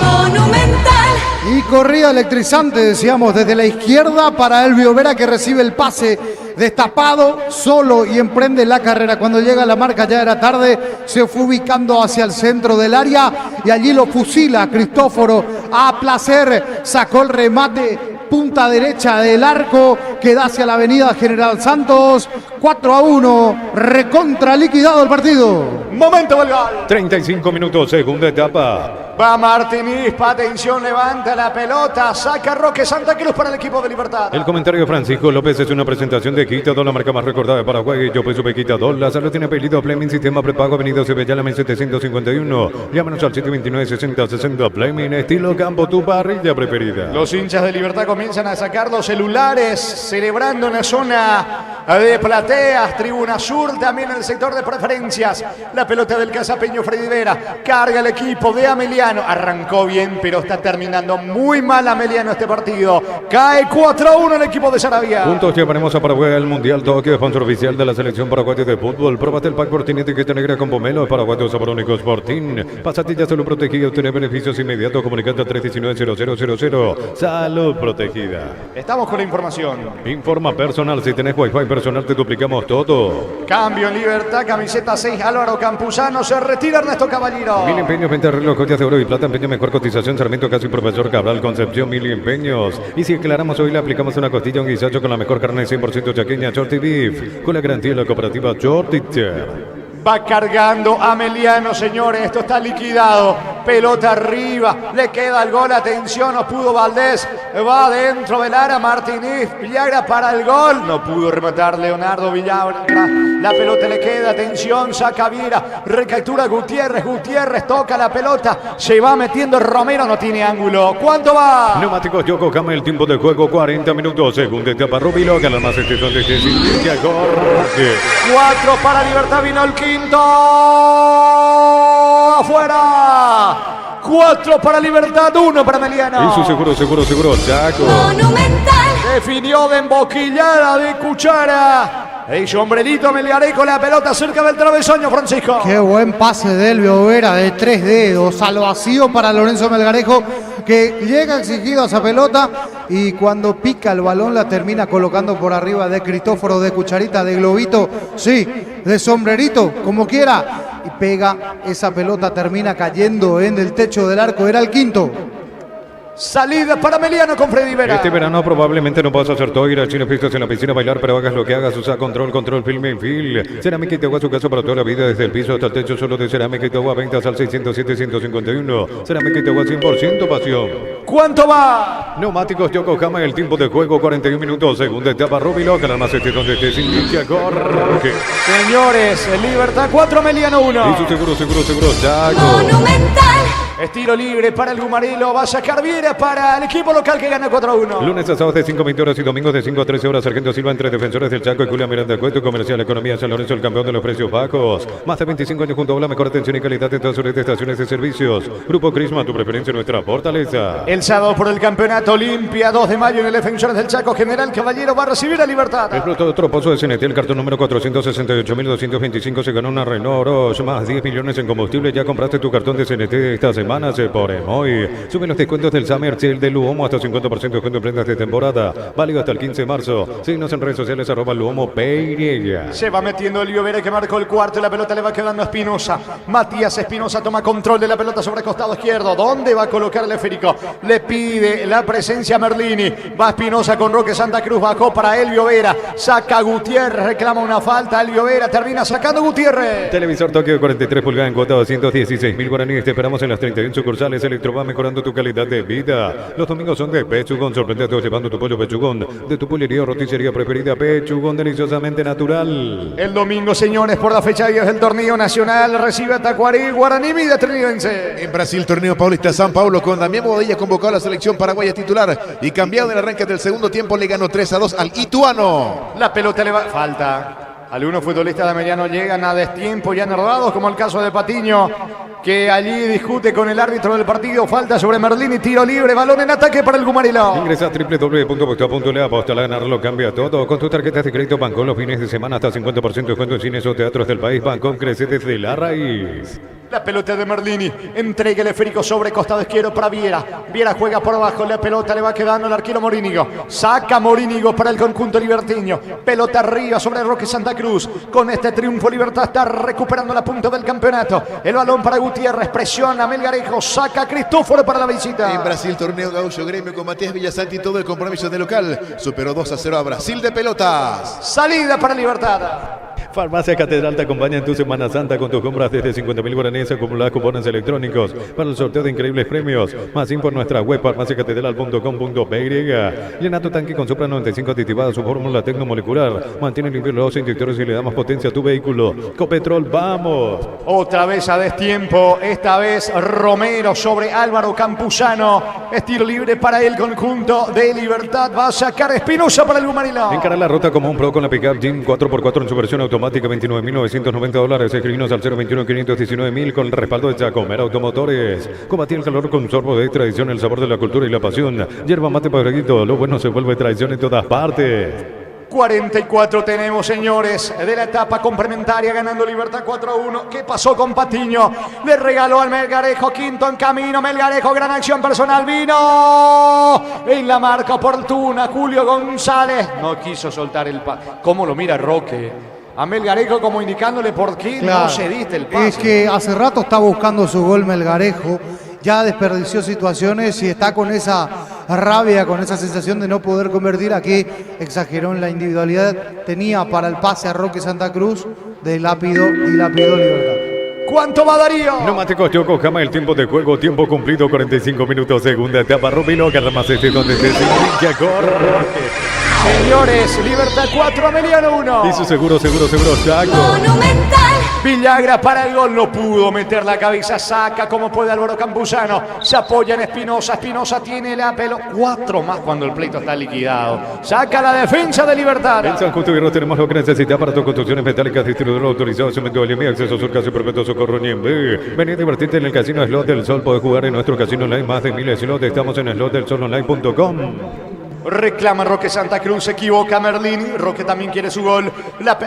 Monumental. Y corrida electrizante, decíamos, desde la izquierda para Elvio Vera, que recibe el pase destapado, solo, y emprende la carrera. Cuando llega a la marca ya era tarde, se fue ubicando hacia el centro del área y allí lo fusila Cristóforo a placer. Sacó el remate, punta derecha del arco, que da hacia la avenida General Santos. 4-1, recontra liquidado el partido. Momento del gol. 35 minutos, segunda etapa. Va Martínez, atención, levanta la pelota, saca Roque Santa Cruz para el equipo de Libertad. El comentario de Francisco López es una presentación de Quitador, la marca más recordada de Paraguay. Yo pues supe Quitador, la salud tiene apellido Fleming, sistema prepago, avenida Cebellala, 751. Llámanos al 729-6060 Fleming, estilo campo, tu parrilla preferida. Los hinchas de Libertad comienzan a sacar los celulares, celebrando en la zona de plateas, tribuna sur, también en el sector de preferencias. La pelota del Casapeño Freddy Vera, carga el equipo de Ameliano. Arrancó bien, pero está terminando muy mal Ameliano este partido. Cae 4-1 el equipo de Saravia. Juntos llevaremos a Paraguay al Mundial Tokio, sponsor oficial de la selección paraguaya de fútbol. Próbate el pack Sportín etiqueta negra con pomelo, paraguayo sabor único Sportín. Pasatilla Salud Protegida, obtener beneficios inmediatos, comunicando al 319-0000. Salud Protegida. Estamos con la información. Informa personal, si tenés wifi personal te duplicamos todo. Cambio en Libertad, camiseta 6, Álvaro Campuzano, se retira Ernesto Caballero. Mil empeños, venta de reloj, joyas de oro y plata, empeño mejor cotización, Sarmiento Casi Profesor Cabral, Concepción, Mil empeños. Y si aclaramos hoy, le aplicamos una costilla, un guisacho con la mejor carne 100% chaqueña, Shorty Beef, con la garantía de la cooperativa Shorty. Va cargando Ameliano, señores, esto está liquidado. Pelota arriba, le queda el gol, atención, no pudo Valdés. Va dentro del área, Martínez, Villagra para el gol. No pudo rematar Leonardo Villagra. La pelota le queda, atención, saca Viera, recaptura Gutiérrez toca la pelota, se va metiendo Romero, no tiene ángulo. ¿Cuánto va? Neumáticos Yokohama, el tiempo de juego 40 minutos, segunda etapa Rubilo, gana más donde esté Silvia Gorge. 4 para Libertad, vino el quinto, afuera. 4 para Libertad, 1 para Ameliano. Y su seguro, Chaco. Monumental. Definió de emboquillada, de cuchara. El sombrerito Melgaré con la pelota cerca del travesaño, Francisco. Qué buen pase de Elvio Vera de 3 dedos al vacío para Lorenzo Melgarejo, que llega exigido a esa pelota y cuando pica el balón la termina colocando por arriba de Cristóforo, de cucharita, de globito, sí, de sombrerito, como quiera, y pega esa pelota, termina cayendo en el techo del arco, era el quinto. Salida para Ameliano con Freddy Vera. Este verano probablemente no puedas hacer todo, ir a Chino Pistas en la piscina, bailar, pero hagas lo que hagas, usa control, film en fil. Cerámica Itagua, su casa para toda la vida, desde el piso hasta el techo, solo de Cerámica Itagua, ventas al 607-151. Cerámica Itagua, 100% pasión. ¿Cuánto va? Neumáticos Yokohama, el tiempo de juego 41 minutos, segunda etapa Rubilo, canal más donde esté Silvia Gorge. Señores, Libertad 4, Ameliano 1. Y su seguro, Chaco. Monumental. Estilo libre para el Gumarelo, va a sacar Viera para el equipo local que gana 4-1. Lunes a sábados de 5 a 20 horas y domingos de 5 a 13 horas. Sargento Silva entre Defensores del Chaco y Julia Miranda Cueto. Comercial Economía San Lorenzo, el campeón de los precios bajos. Más de 25 años junto a la mejor atención y calidad en todas sus estaciones de servicios. Grupo Crisma, tu preferencia, nuestra fortaleza. El sábado por el campeonato Olimpia, 2 de mayo en el Defensores del Chaco. General Caballero va a recibir a Libertad. El producto de otro pozo de CNT, el cartón número 468.225 se ganó una Renault Oroch, más 10 millones en combustible. Ya compraste tu cartón de CNT esta semana, se por hoy. Suben los descuentos del Summer Sale de Luomo hasta 50% de descuento en prendas de temporada. Válido hasta el 15 de marzo. Síguenos en redes sociales @Luomo Pereira. Se va metiendo Elvio Vera que marcó el cuarto. La pelota le va quedando a Espinosa. Matías Espinosa toma control de la pelota sobre el costado izquierdo. ¿Dónde va a colocar el esférico? Le pide la presencia a Merlini. Va Espinosa con Roque Santa Cruz. Bajó para Elvio Vera. Saca Gutiérrez. Reclama una falta. Elvio Vera termina sacando Gutiérrez. Televisor Tokio de 43 pulgadas en cuota 216.000 guaraníes. Te esperamos en las 30 20 en sucursales. Electro va mejorando tu calidad de vida. Los domingos son de Pechugón. Sorprende a todos llevando tu pollo Pechugón de tu pollería o roticería preferida. Pechugón, deliciosamente natural. El domingo, señores, por la fecha 10 del torneo nacional, recibe a Tacuarí, Guaraní Vida Trinidense. En Brasil, torneo Paulista San Paulo con Damián Bodilla convocado a la selección paraguaya titular y cambiado en el arranque del segundo tiempo le ganó 3-2 al Ituano. La pelota le va... Falta. Algunos futbolistas de Ameliano llegan a destiempo ya enervados, como el caso de Patiño, que allí discute con el árbitro del partido. Falta sobre Merlini, tiro libre, balón en ataque para el Gumarilo. Ingresa a www.boxtea.le, aposta a ganarlo, cambia todo. Con tus tarjetas de crédito Banco los fines de semana hasta 50% de descuento en cines o teatros del país. Banco crece desde la raíz. La pelota de Merlini, entrega el esférico sobre costado izquierdo para Viera. Viera juega por abajo, la pelota le va quedando al arquero Morínigo. Saca Morínigo para el conjunto liberteño. Pelota arriba sobre Roque Santa Cruz. Con este triunfo Libertad está recuperando la punta del campeonato. El balón para Gutiérrez, presiona Melgarejo, saca Cristóforo para la visita. En Brasil, torneo Gaúcho Gremio con Matías Villasanti, todo el compromiso de local. Superó 2-0 a Brasil de pelotas. Salida para Libertad. Farmacia Catedral te acompaña en tu Semana Santa con tus compras desde 50.000 guaraníes acumuladas cupones electrónicos para el sorteo de increíbles premios. Más info en nuestra web farmaciacatedral.com.py. Llena tu tanque con Supra 95 aditivada, su fórmula tecnomolecular. Mantiene limpios los inyectores y le da más potencia a tu vehículo. Copetrol, vamos. Otra vez a destiempo, esta vez Romero sobre Álvaro Campuzano. Estilo libre para el conjunto de Libertad. Va a sacar Espinosa para el Gumarilo. Encara la ruta como un pro con la pickup Jeep 4x4 en su versión automática, $29.990. Escribinos al 021-519.000 con el respaldo de Chacomer Automotores. Combatir el calor con sorbo de tradición, el sabor de la cultura y la pasión. Yerba mate pajarito, lo bueno se vuelve tradición en todas partes. 44 tenemos, señores, de la etapa complementaria, ganando Libertad 4-1. ¿Qué pasó con Patiño? Le regaló al Melgarejo, quinto en camino. Melgarejo, gran acción personal, vino en la marca oportuna. Julio González no quiso soltar el pase. ¿Cómo lo mira Roque? A Melgarejo como indicándole por qué no se diste el pase. Es que hace rato está buscando su gol Melgarejo. Ya desperdició situaciones y está con esa rabia, con esa sensación de no poder convertir. Aquí exageró en la individualidad. Tenía para el pase a Roque Santa Cruz, de lápido y lapidó Libertad. ¿Cuánto va Darío? Neumáticos Yokohama, el tiempo de juego, tiempo cumplido, 45 minutos, segunda etapa. Rubilo, agarra más donde se que corre. Señores, Libertad 4, Ameliano 1. Y su seguro, Chaco. Monumental. Villagra para el gol, no pudo meter la cabeza, saca como puede Álvaro Campuzano, se apoya en Espinosa, Espinosa tiene la pelota, 4 más cuando el pleito está liquidado, saca la defensa de Libertad. En San Justo Guerrero tenemos lo que necesita para tus construcciones metálicas, distribuidor autorizado, cemento de Alemania, acceso sur, casi perpetuo, socorro, Niembe. Vení a divertirte en el casino Slot del Sol, podés jugar en nuestro casino online, más de 1000 slots, estamos en slotdelsolonline.com. Reclama Roque Santa Cruz, se equivoca Merlini, Roque también quiere su gol,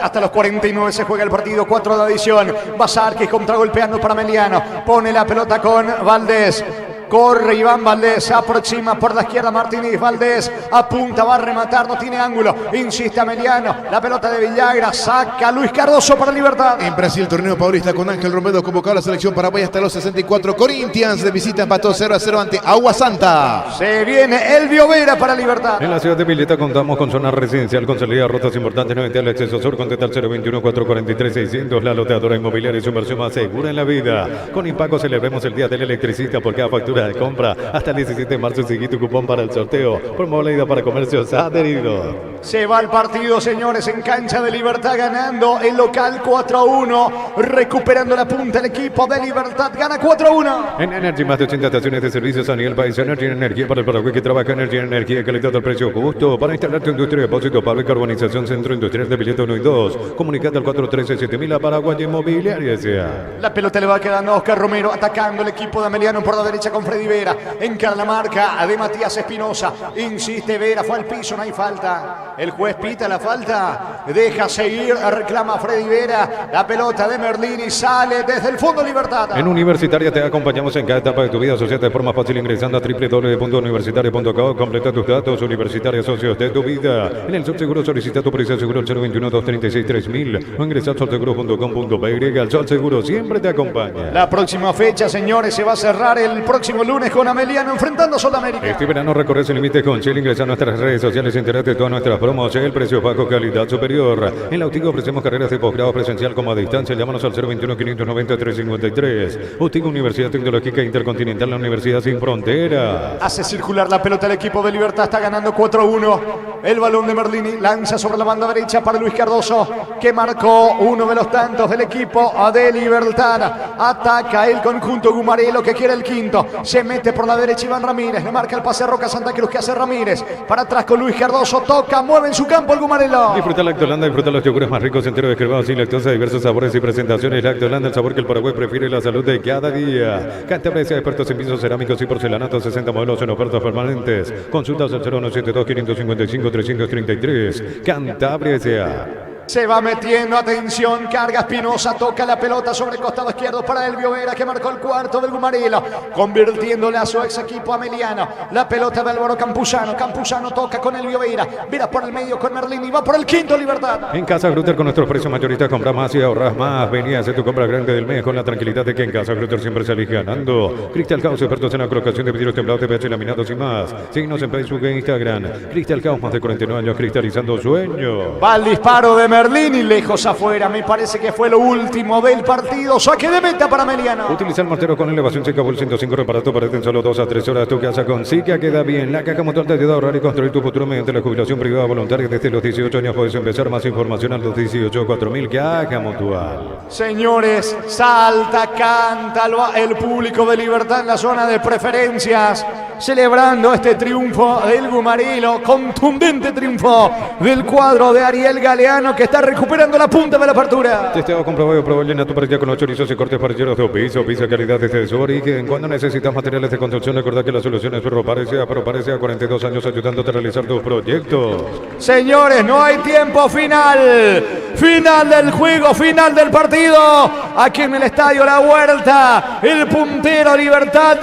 hasta los 49 se juega el partido, 4 de adición, Bazar que contragolpeando para Meliano, pone la pelota con Valdés. Corre Iván Valdés, se aproxima por la izquierda Martínez, Valdés apunta, va a rematar, no tiene ángulo, insiste Ameliano, la pelota de Villagra, saca Luis Cardoso para Libertad. En Brasil, torneo paulista con Ángel Romero convocado a la selección paraguaya hasta los 64. Corinthians de visita empató 0-0 ante Agua Santa. Se viene Elvio Vera para Libertad. En la ciudad de Villeta contamos con zona residencial con salida a rutas importantes, 90 al acceso sur, contesta al 021-443-600, la loteadora inmobiliaria y su inversión más segura en la vida. Con Impaco celebremos el día del electricista por cada factura de compra. Hasta el 17 de marzo seguí tu cupón para el sorteo. Promo válida para comercios adheridos. Se va el partido, señores, en cancha de Libertad, ganando el local 4-1, recuperando la punta el equipo de Libertad, gana 4-1. En Energy, más de 80 estaciones de servicios a nivel país. Energy, energía para el Paraguay que trabaja. Energy, energía, calidad al precio justo. Para instalar tu industria de depósito, Pablo y Carbonización, Centro Industrial de Villeta 1 y 2. Comunicate al 413-7000 a Paraguay Inmobiliaria S.A. La pelota le va quedando a Oscar Romero, atacando el equipo de Ameliano por la derecha con Freddy Vera. Encara la marca de Matías Espinosa. Insiste Vera, fue al piso, no hay falta. El juez pita la falta, deja seguir, reclama Freddy Vera. La pelota de Merlini sale desde el fondo Libertad. En Universitaria te acompañamos en cada etapa de tu vida. Asociate de forma fácil ingresando a www.universitaria.co. Completa tus datos. Universitaria, socios de tu vida. En el Solseguro solicita tu póliza de seguro al 021-236-3000 o ingresa a solseguro.com.py. El Solseguro siempre te acompaña. La próxima fecha, señores, se va a cerrar el próximo lunes con Ameliano enfrentando a Sudamérica. Este verano recorre sin límites con Shell. Ingresa a nuestras redes sociales, entérate de todas nuestras promos. El precio bajo, calidad superior. En la Autigo ofrecemos carreras de posgrado presencial como a distancia. Llámanos Llámanos al 021-590-353. UTIC, Universidad Tecnológica Intercontinental, la Universidad Sin Frontera. Hace circular la pelota el equipo de Libertad, está ganando 4-1. El balón de Merlini lanza sobre la banda derecha para Luis Cardoso, que marcó uno de los tantos del equipo de Libertad. Ataca el conjunto Gumarelo, que quiere el quinto. Se mete por la derecha Iván Ramírez, le marca el pase a Roca Santa Cruz, que hace Ramírez. Para atrás con Luis Cardoso, toca, mueve en su campo el Gumarelo. Disfruta Lactolanda, disfruta los yogures más ricos, enteros, descrebados, sin lactosa, diversos sabores y presentaciones. Lactolanda, el sabor que el Paraguay prefiere, la salud de cada día. Cantabria, expertos en pisos cerámicos y porcelanatos, 60 modelos en ofertas permanentes. Consultas al 0172-555-333. Cantabria S.A. Se va metiendo, atención, carga Espinosa, toca la pelota sobre el costado izquierdo para Elvio Vera, que marcó el cuarto del Gumarelo, convirtiéndole a su ex equipo Ameliano. La pelota de Álvaro Campuzano, Campuzano toca con Elvio Vera, Vera por el medio con Merlini, va por el quinto Libertad. En Casa Grutter, con nuestros precios mayoristas, compras más y ahorras más. Vení a hacer tu compra grande del mes con la tranquilidad de que en Casa Grutter siempre salís ganando. Crystal Caos, expertos en la colocación de vidrios templados, TPH, laminados y más. Síguenos en Facebook e Instagram. Crystal Caos, más de 49 años cristalizando sueños. Va el disparo de Merlini, lejos afuera, me parece que fue lo último del partido. Saque de meta para Meliano. Utiliza el mortero con elevación seca Bull 105, reparato para en solo 2 a 3 horas. Tu casa con Sica queda bien. La caja motor te ayuda a ahorrar y construir tu futuro mediante la jubilación privada voluntaria. Desde los 18 años puedes empezar. Más información al 218-4000. Caja Mutual. Señores, salta, canta el público de Libertad en la zona de preferencias, celebrando este triunfo del Gumarelo, contundente triunfo del cuadro de Ariel Galeano, que está recuperando la punta de la apertura. Testeo comprobado, probado, llena tu partida con los chorizos y cortes parrilleros de piso, pisa calidad desde su origen. Cuando necesitas materiales de construcción, recordá que la solución es Ferro Parecea, pero Parecea 42 años ayudándote a realizar tus proyectos. Señores, no hay tiempo final. Final del juego, final del partido. Aquí en el estadio La Huerta, el puntero Libertad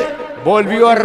volvió a